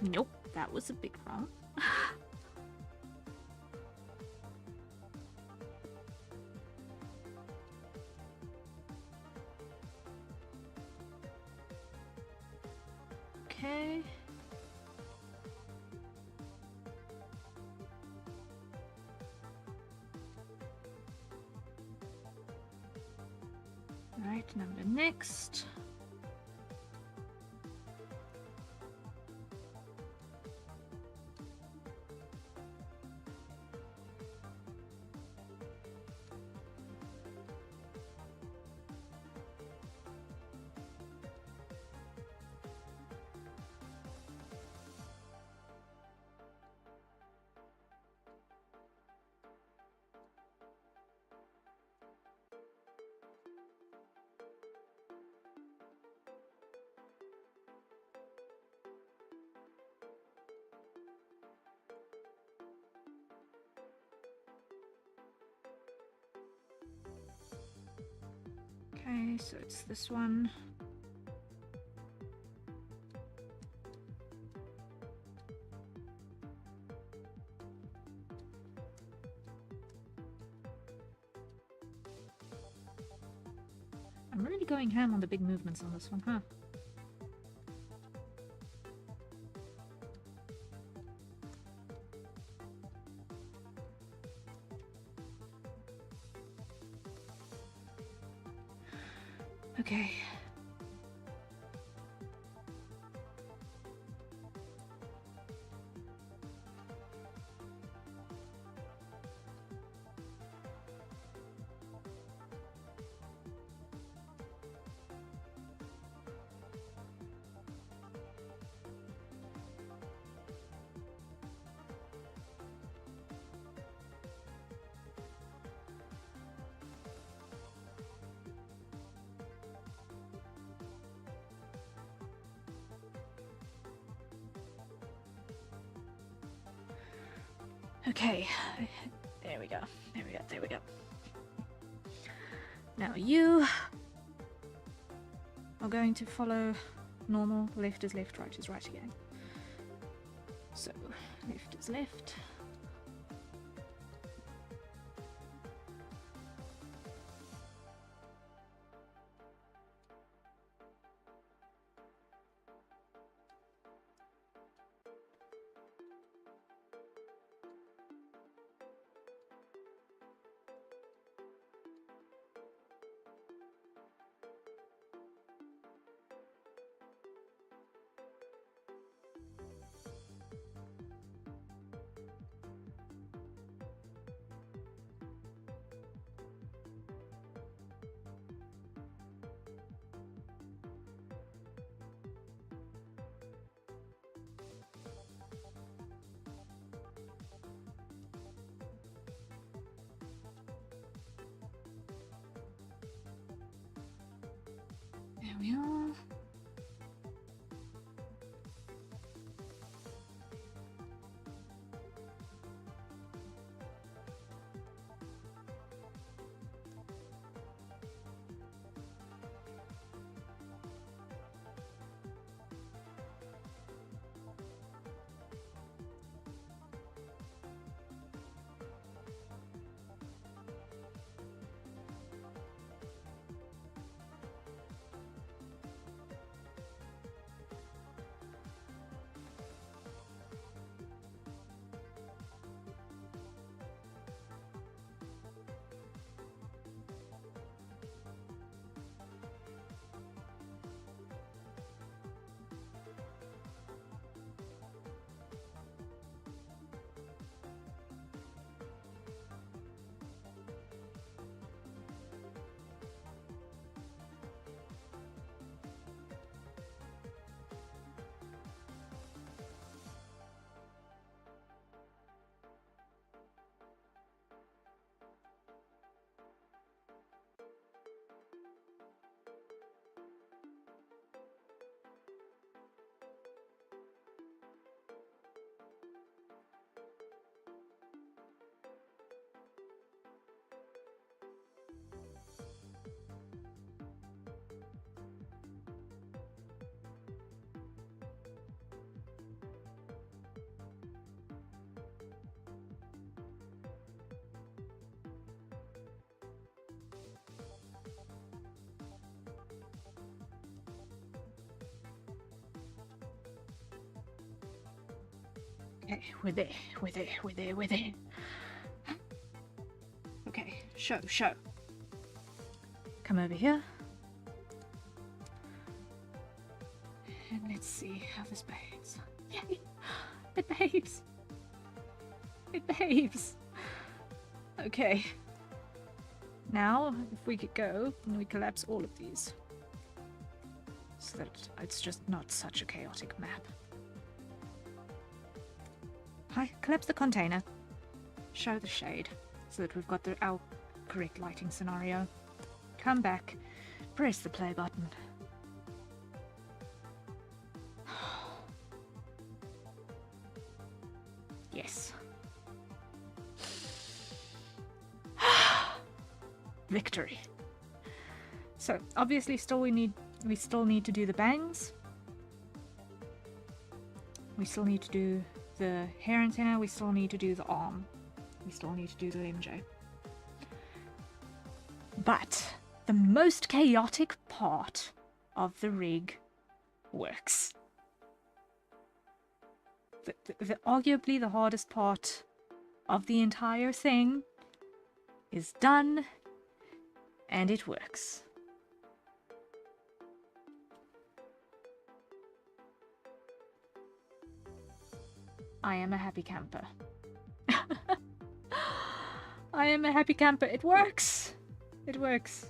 Nope, that was a big wrong. Okay. Right, number next. Okay, so it's this one. I'm really going ham on the big movements on this one, huh? Okay. Okay, there we go, there we go, there we go. Now you are going to follow normal, left is left, right is right again. So, left is left. There we are. Okay, we're there, we're there, we're there, we're there. Okay, show. Come over here. And let's see how this behaves. Yay! It behaves! It behaves! Okay. Now, if we could go, and we collapse all of these. So that it's just not such a chaotic map. Hi, collapse the container. Show the shade, so that we've got our correct lighting scenario. Come back, press the play button. Yes. Victory. So obviously we still need to do the bangs. We still need to do the hair antenna, we still need to do the arm. We still need to do the MJ. But the most chaotic part of the rig works. Arguably the hardest part of the entire thing is done, and it works. I am a happy camper. I am a happy camper. It works. It works.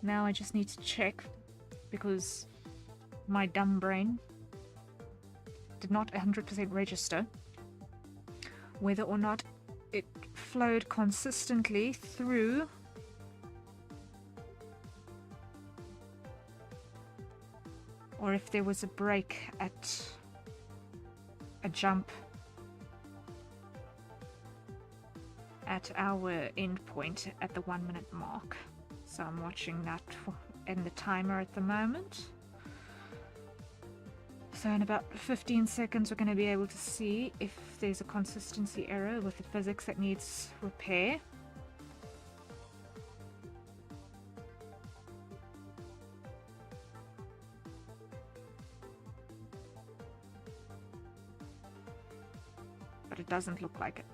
Now I just need to check, because my dumb brain did not 100% register whether or not it flowed consistently through or if there was a break at a jump at our endpoint at the 1 minute mark. So I'm watching that in the timer at the moment. So in about 15 seconds we're going to be able to see if there's a consistency error with the physics that needs repair. But it doesn't look like it.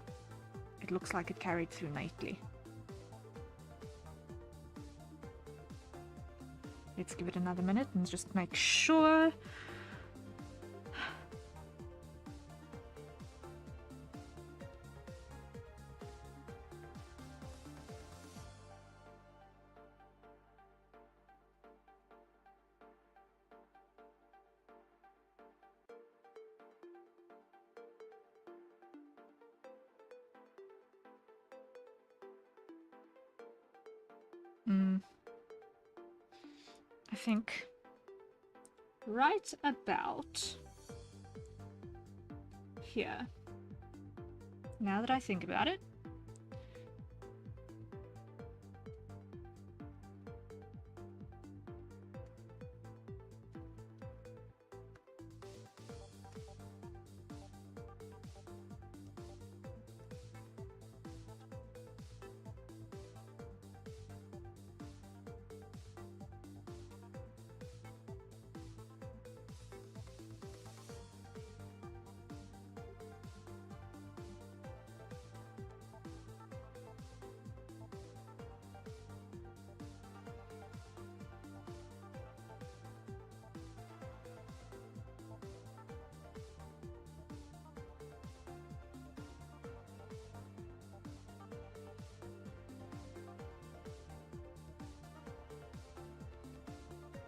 It looks like it carried through neatly. Let's give it another minute and just make sure. I think right about here. Now that I think about it,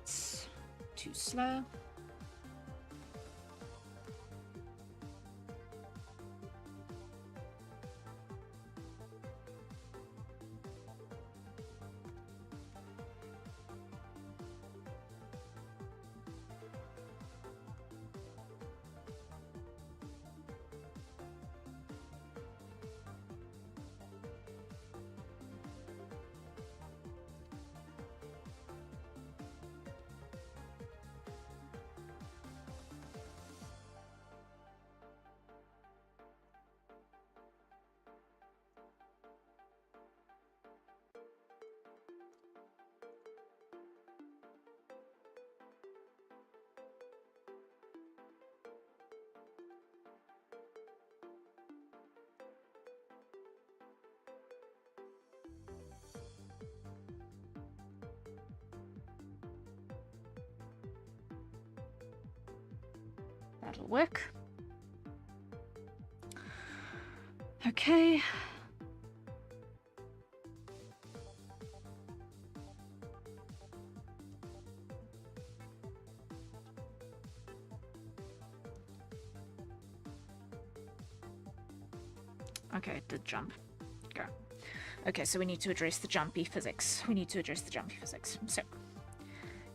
it's too slow. That'll work. Okay. Okay, it did jump. Go. Okay, so we need to address the jumpy physics. So,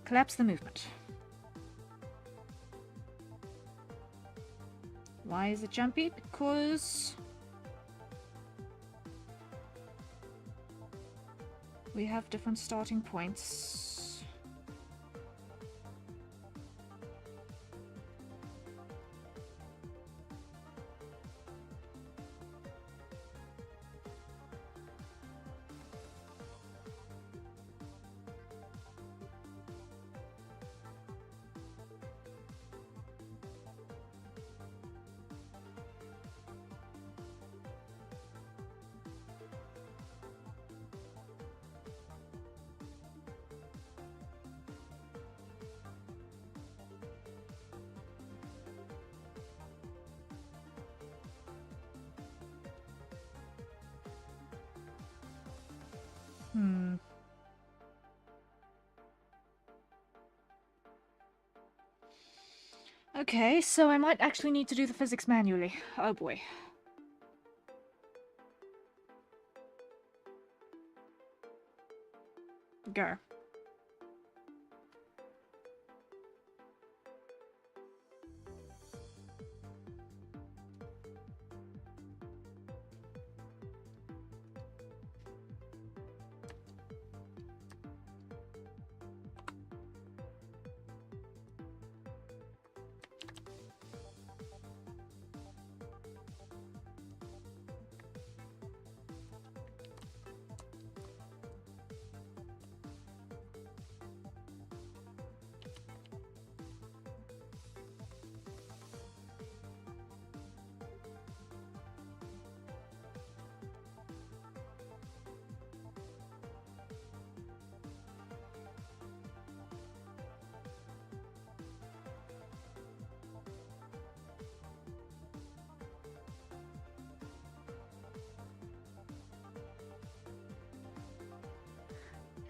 collapse the movement. Why is it jumpy? Because we have different starting points. Okay, so I might actually need to do the physics manually. Oh boy. Go.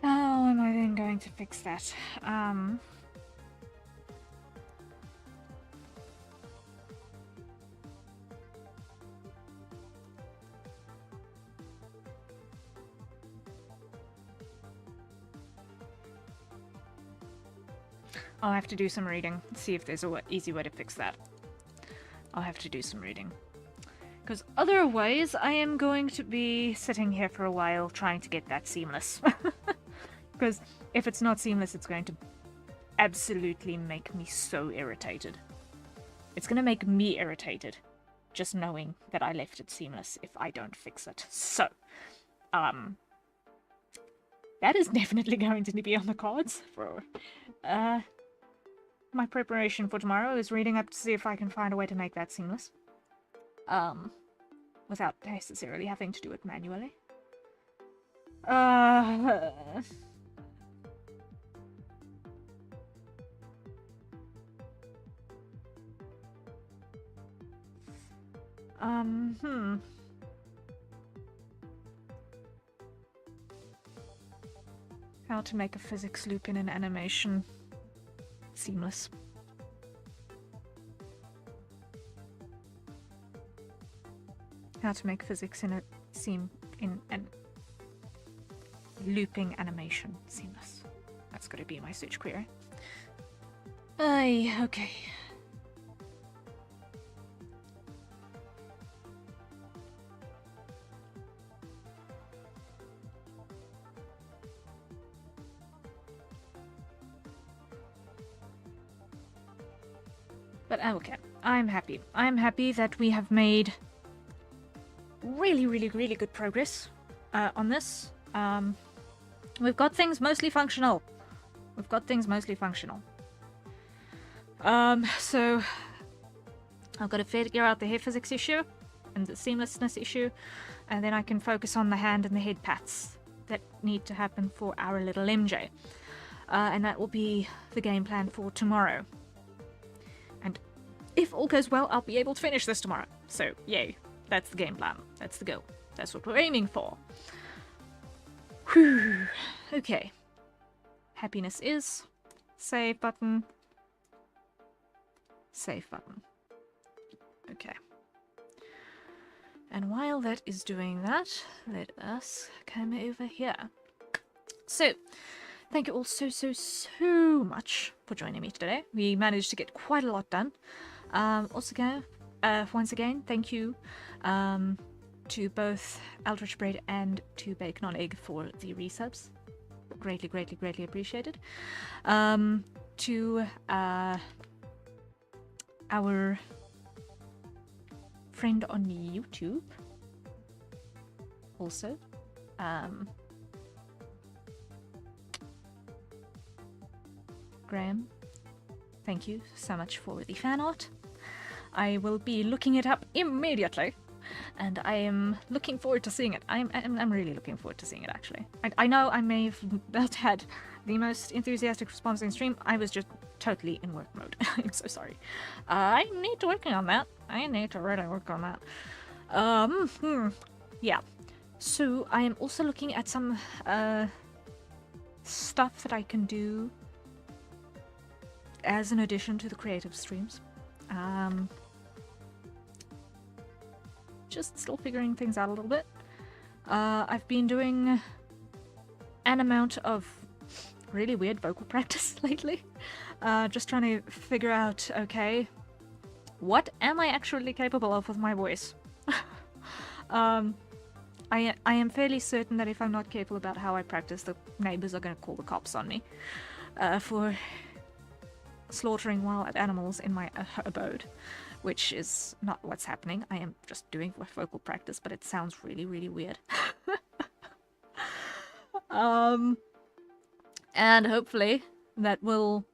How am I then going to fix that? I'll have to do some reading, see if there's a easy way to fix that. I'll have to do some reading. Because otherwise, I am going to be sitting here for a while trying to get that seamless. Because if it's not seamless, it's going to absolutely make me so irritated. It's going to make me irritated, just knowing that I left it seamless if I don't fix it. So, that is definitely going to be on the cards for, my preparation for tomorrow is reading up to see if I can find a way to make that seamless. Without necessarily having to do it manually. How to make a physics loop in an animation seamless. How to make physics in an looping animation seamless. That's got to be my search query. Okay. But okay, I'm happy. I'm happy that we have made really good progress on this. We've got things mostly functional. So I've got to figure out the hair physics issue and the seamlessness issue, and then I can focus on the hand and the head pats that need to happen for our little MJ. And that will be the game plan for tomorrow. And if all goes well, I'll be able to finish this tomorrow. So, yay. That's the game plan. That's the goal. That's what we're aiming for. Whew. Okay. Happiness is. Save button. Save button. Okay. And while that is doing that, let us come over here. So, thank you all so much for joining me today. We managed to get quite a lot done. Once again, thank you to both Eldritch Bread and to Bacon on Egg for the resubs. Greatly appreciated. To our friend on YouTube, also. Graham, thank you so much for the fan art. I will be looking it up immediately, and I am looking forward to seeing it. I'm really looking forward to seeing it, actually. I know I may have not had the most enthusiastic response in stream. I was just totally in work mode. I'm so sorry. I need to work on that. I need to really work on that. Yeah. So I am also looking at some stuff that I can do as an addition to the creative streams. Just still figuring things out a little bit. I've been doing an amount of really weird vocal practice lately. Just trying to figure out, okay, what am I actually capable of with my voice? I am fairly certain that if I'm not careful about how I practice, the neighbors are going to call the cops on me for slaughtering wild animals in my abode, which is not what's happening. I am just doing vocal practice, but it sounds really, really weird. And hopefully that will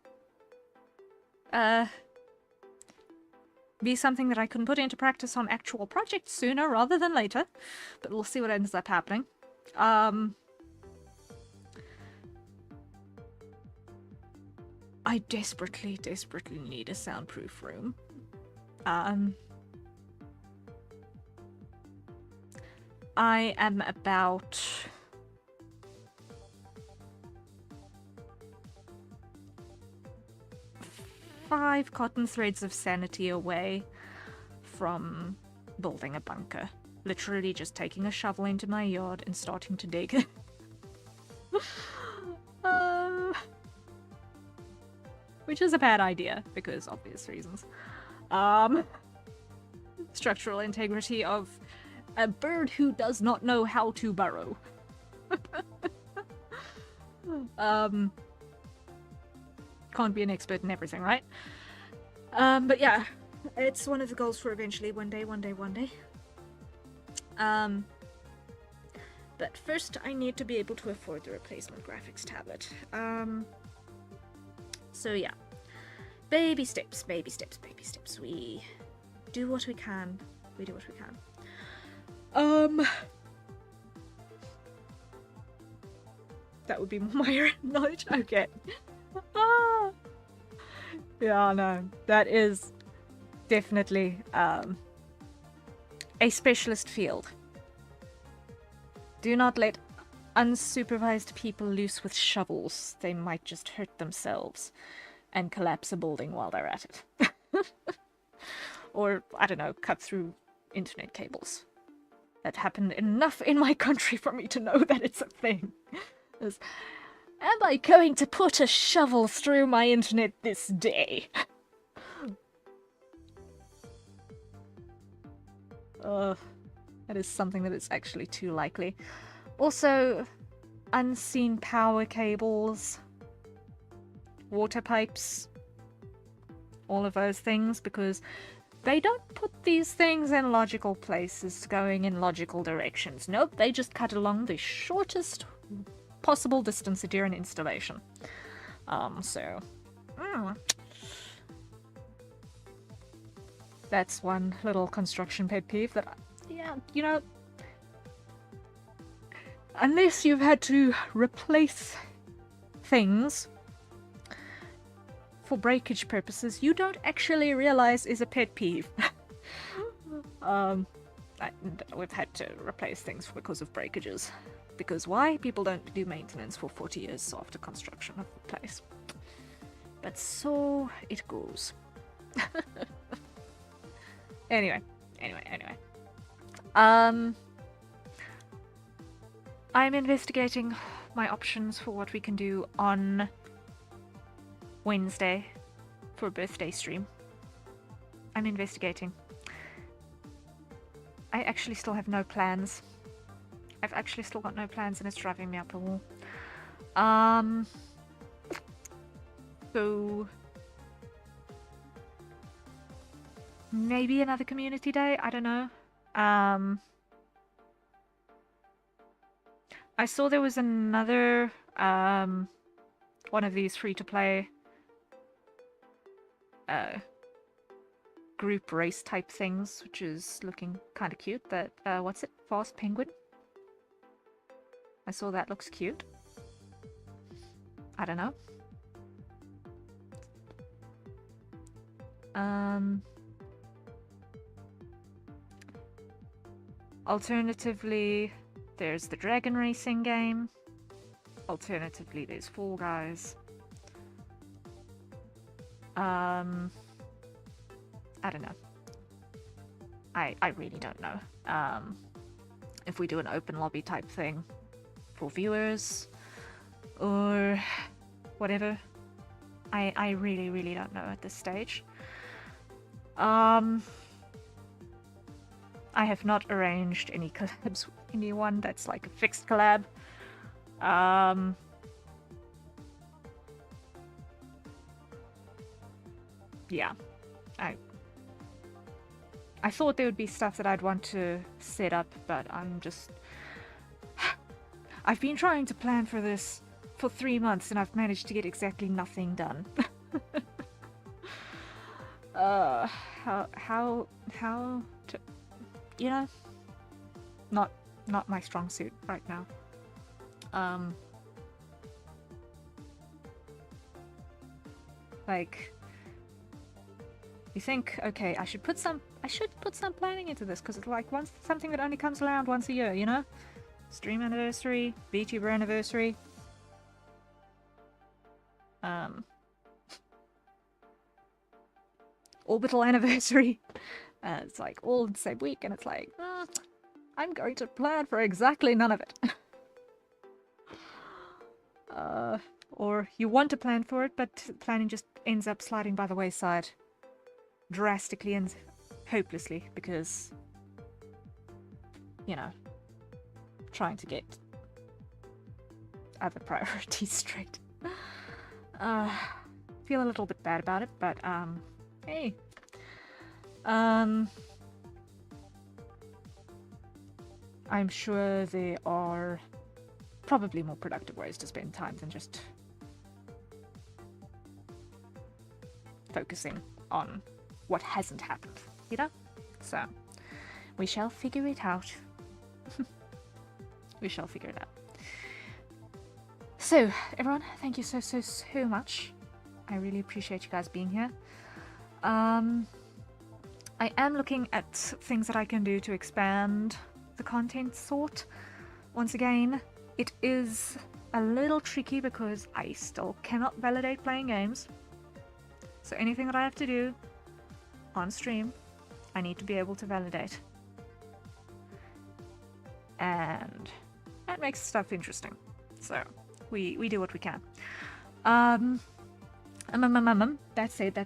be something that I can put into practice on actual projects sooner rather than later, but we'll see what ends up happening. I desperately, desperately need a soundproof room. I am about 5 cotton threads of sanity away from building a bunker. Literally just taking a shovel into my yard and starting to dig. Which is a bad idea, because obvious reasons. Structural integrity of a bird who does not know how to burrow. Can't be an expert in everything, right? But yeah, it's one of the goals for eventually one day. But first I need to be able to afford the replacement graphics tablet. So yeah, baby steps. We do what we can. That would be my knowledge. Okay. Yeah, no, that is definitely a specialist field. Do not let unsupervised people loose with shovels. They might just hurt themselves and collapse a building while they're at it. Or, I don't know, cut through internet cables. That happened enough in my country for me to know that it's a thing. Am I going to put a shovel through my internet this day? That is something that is actually too likely. Also, unseen power cables, water pipes, all of those things, because they don't put these things in logical places going in logical directions. Nope, they just cut along the shortest possible distance during installation. That's one little construction pet peeve that, yeah, you know, unless you've had to replace things for breakage purposes, you don't actually realize is a pet peeve. We've had to replace things because of breakages. Because why? People don't do maintenance for 40 years after construction of the place. But so it goes. Anyway. I'm investigating my options for what we can do on Wednesday for a birthday stream. I'm investigating. I actually still have no plans. I've actually still got no plans, and it's driving me up the wall. So maybe another community day? I don't know. I saw there was another one of these free-to-play group race type things, which is looking kind of cute. That what's it? Fast Penguin? I saw that looks cute. I don't know. Alternatively, There's the Dragon Racing game. Alternatively, there's Fall Guys. I don't know. I really don't know. If we do an open lobby type thing for viewers or whatever. I really, really don't know at this stage. I have not arranged any collabs with anyone that's like a fixed collab. Yeah. I thought there would be stuff that I'd want to set up, but I'm just... I've been trying to plan for this for 3 months and I've managed to get exactly nothing done. How to... You know? Not my strong suit right now. Like... You think, okay, I should put some planning into this, because it's like something that only comes around once a year, you know? Stream anniversary, VTuber anniversary. Orbital anniversary. It's like all the same week, and it's like, I'm going to plan for exactly none of it. Or you want to plan for it, but planning just ends up sliding by the wayside. Drastically and hopelessly, because, you know, trying to get other priorities straight. Feel a little bit bad about it, but hey. I'm sure there are probably more productive ways to spend time than just focusing on what hasn't happened, you know? So, we shall figure it out. We shall figure it out. So, everyone, thank you so much. I really appreciate you guys being here. I am looking at things that I can do to expand the content sort. Once again, it is a little tricky because I still cannot validate playing games. So anything that I have to do on stream, I need to be able to validate. And that makes stuff interesting. So we do what we can. That's it.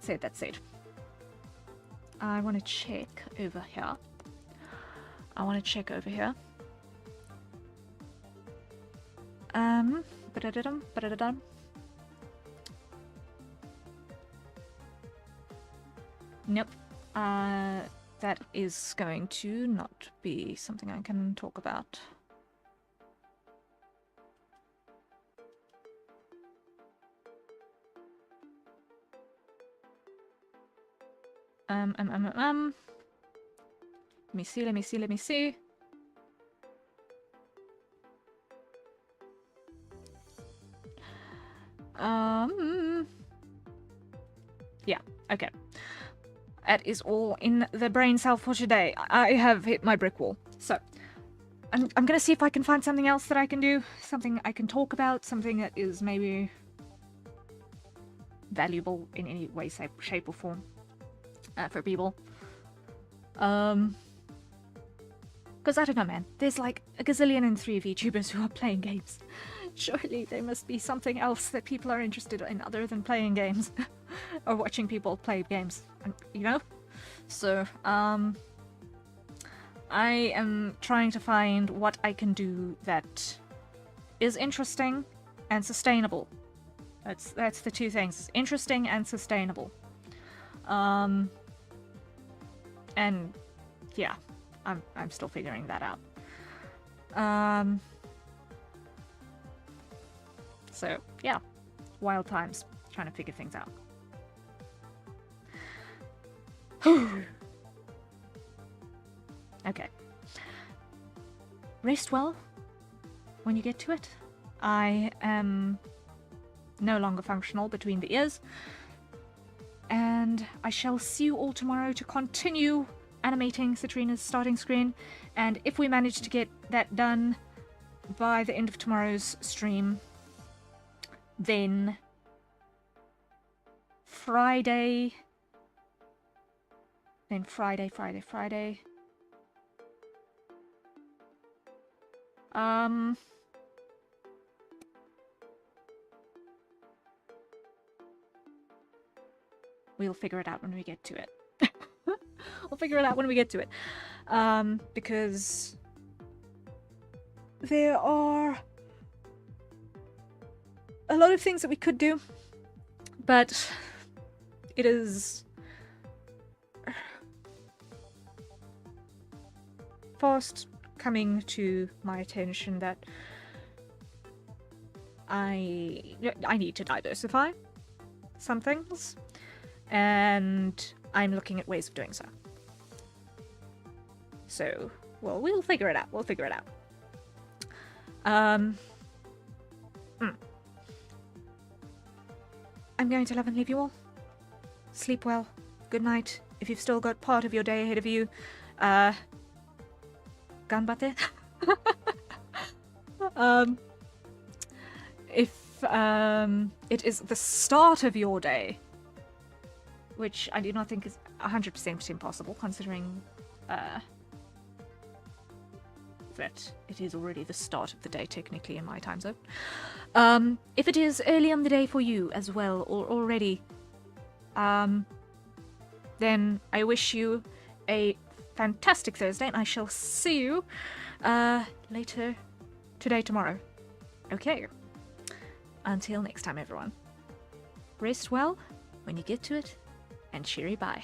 I want to check over here. Nope. That is going to not be something I can talk about. Let me see. Yeah, okay. That is all in the brain cell for today. I have hit my brick wall. So, I'm gonna see if I can find something else that I can do. Something I can talk about. Something that is maybe valuable in any way, shape or form for people. Because I don't know, man. There's like a gazillion and 3 VTubers who are playing games. Surely there must be something else that people are interested in other than playing games. Or watching people play games, you know? So, I am trying to find what I can do that is interesting and sustainable. That's the two things. Interesting and sustainable. And yeah, I'm still figuring that out. So yeah, wild times, trying to figure things out. Okay. Rest well when you get to it. I am no longer functional between the ears. And I shall see you all tomorrow to continue animating Citrina's starting screen. And if we manage to get that done by the end of tomorrow's stream. Then Friday. Then Friday. We'll figure it out when we get to it. We'll figure it out when we get to it. Because there are a lot of things that we could do, but it is fast coming to my attention that I need to diversify some things, and I'm looking at ways of doing so. So, well, we'll figure it out. I'm going to love and leave you all. Sleep well. Good night. If you've still got part of your day ahead of you, ganbatte. If it is the start of your day, which I do not think is 100% impossible, considering that it is already the start of the day, technically, in my time zone. If it is early in the day for you as well, or already, then I wish you a fantastic Thursday, and I shall see you later today, tomorrow. Okay. Until next time, everyone. Rest well when you get to it, and cheery bye.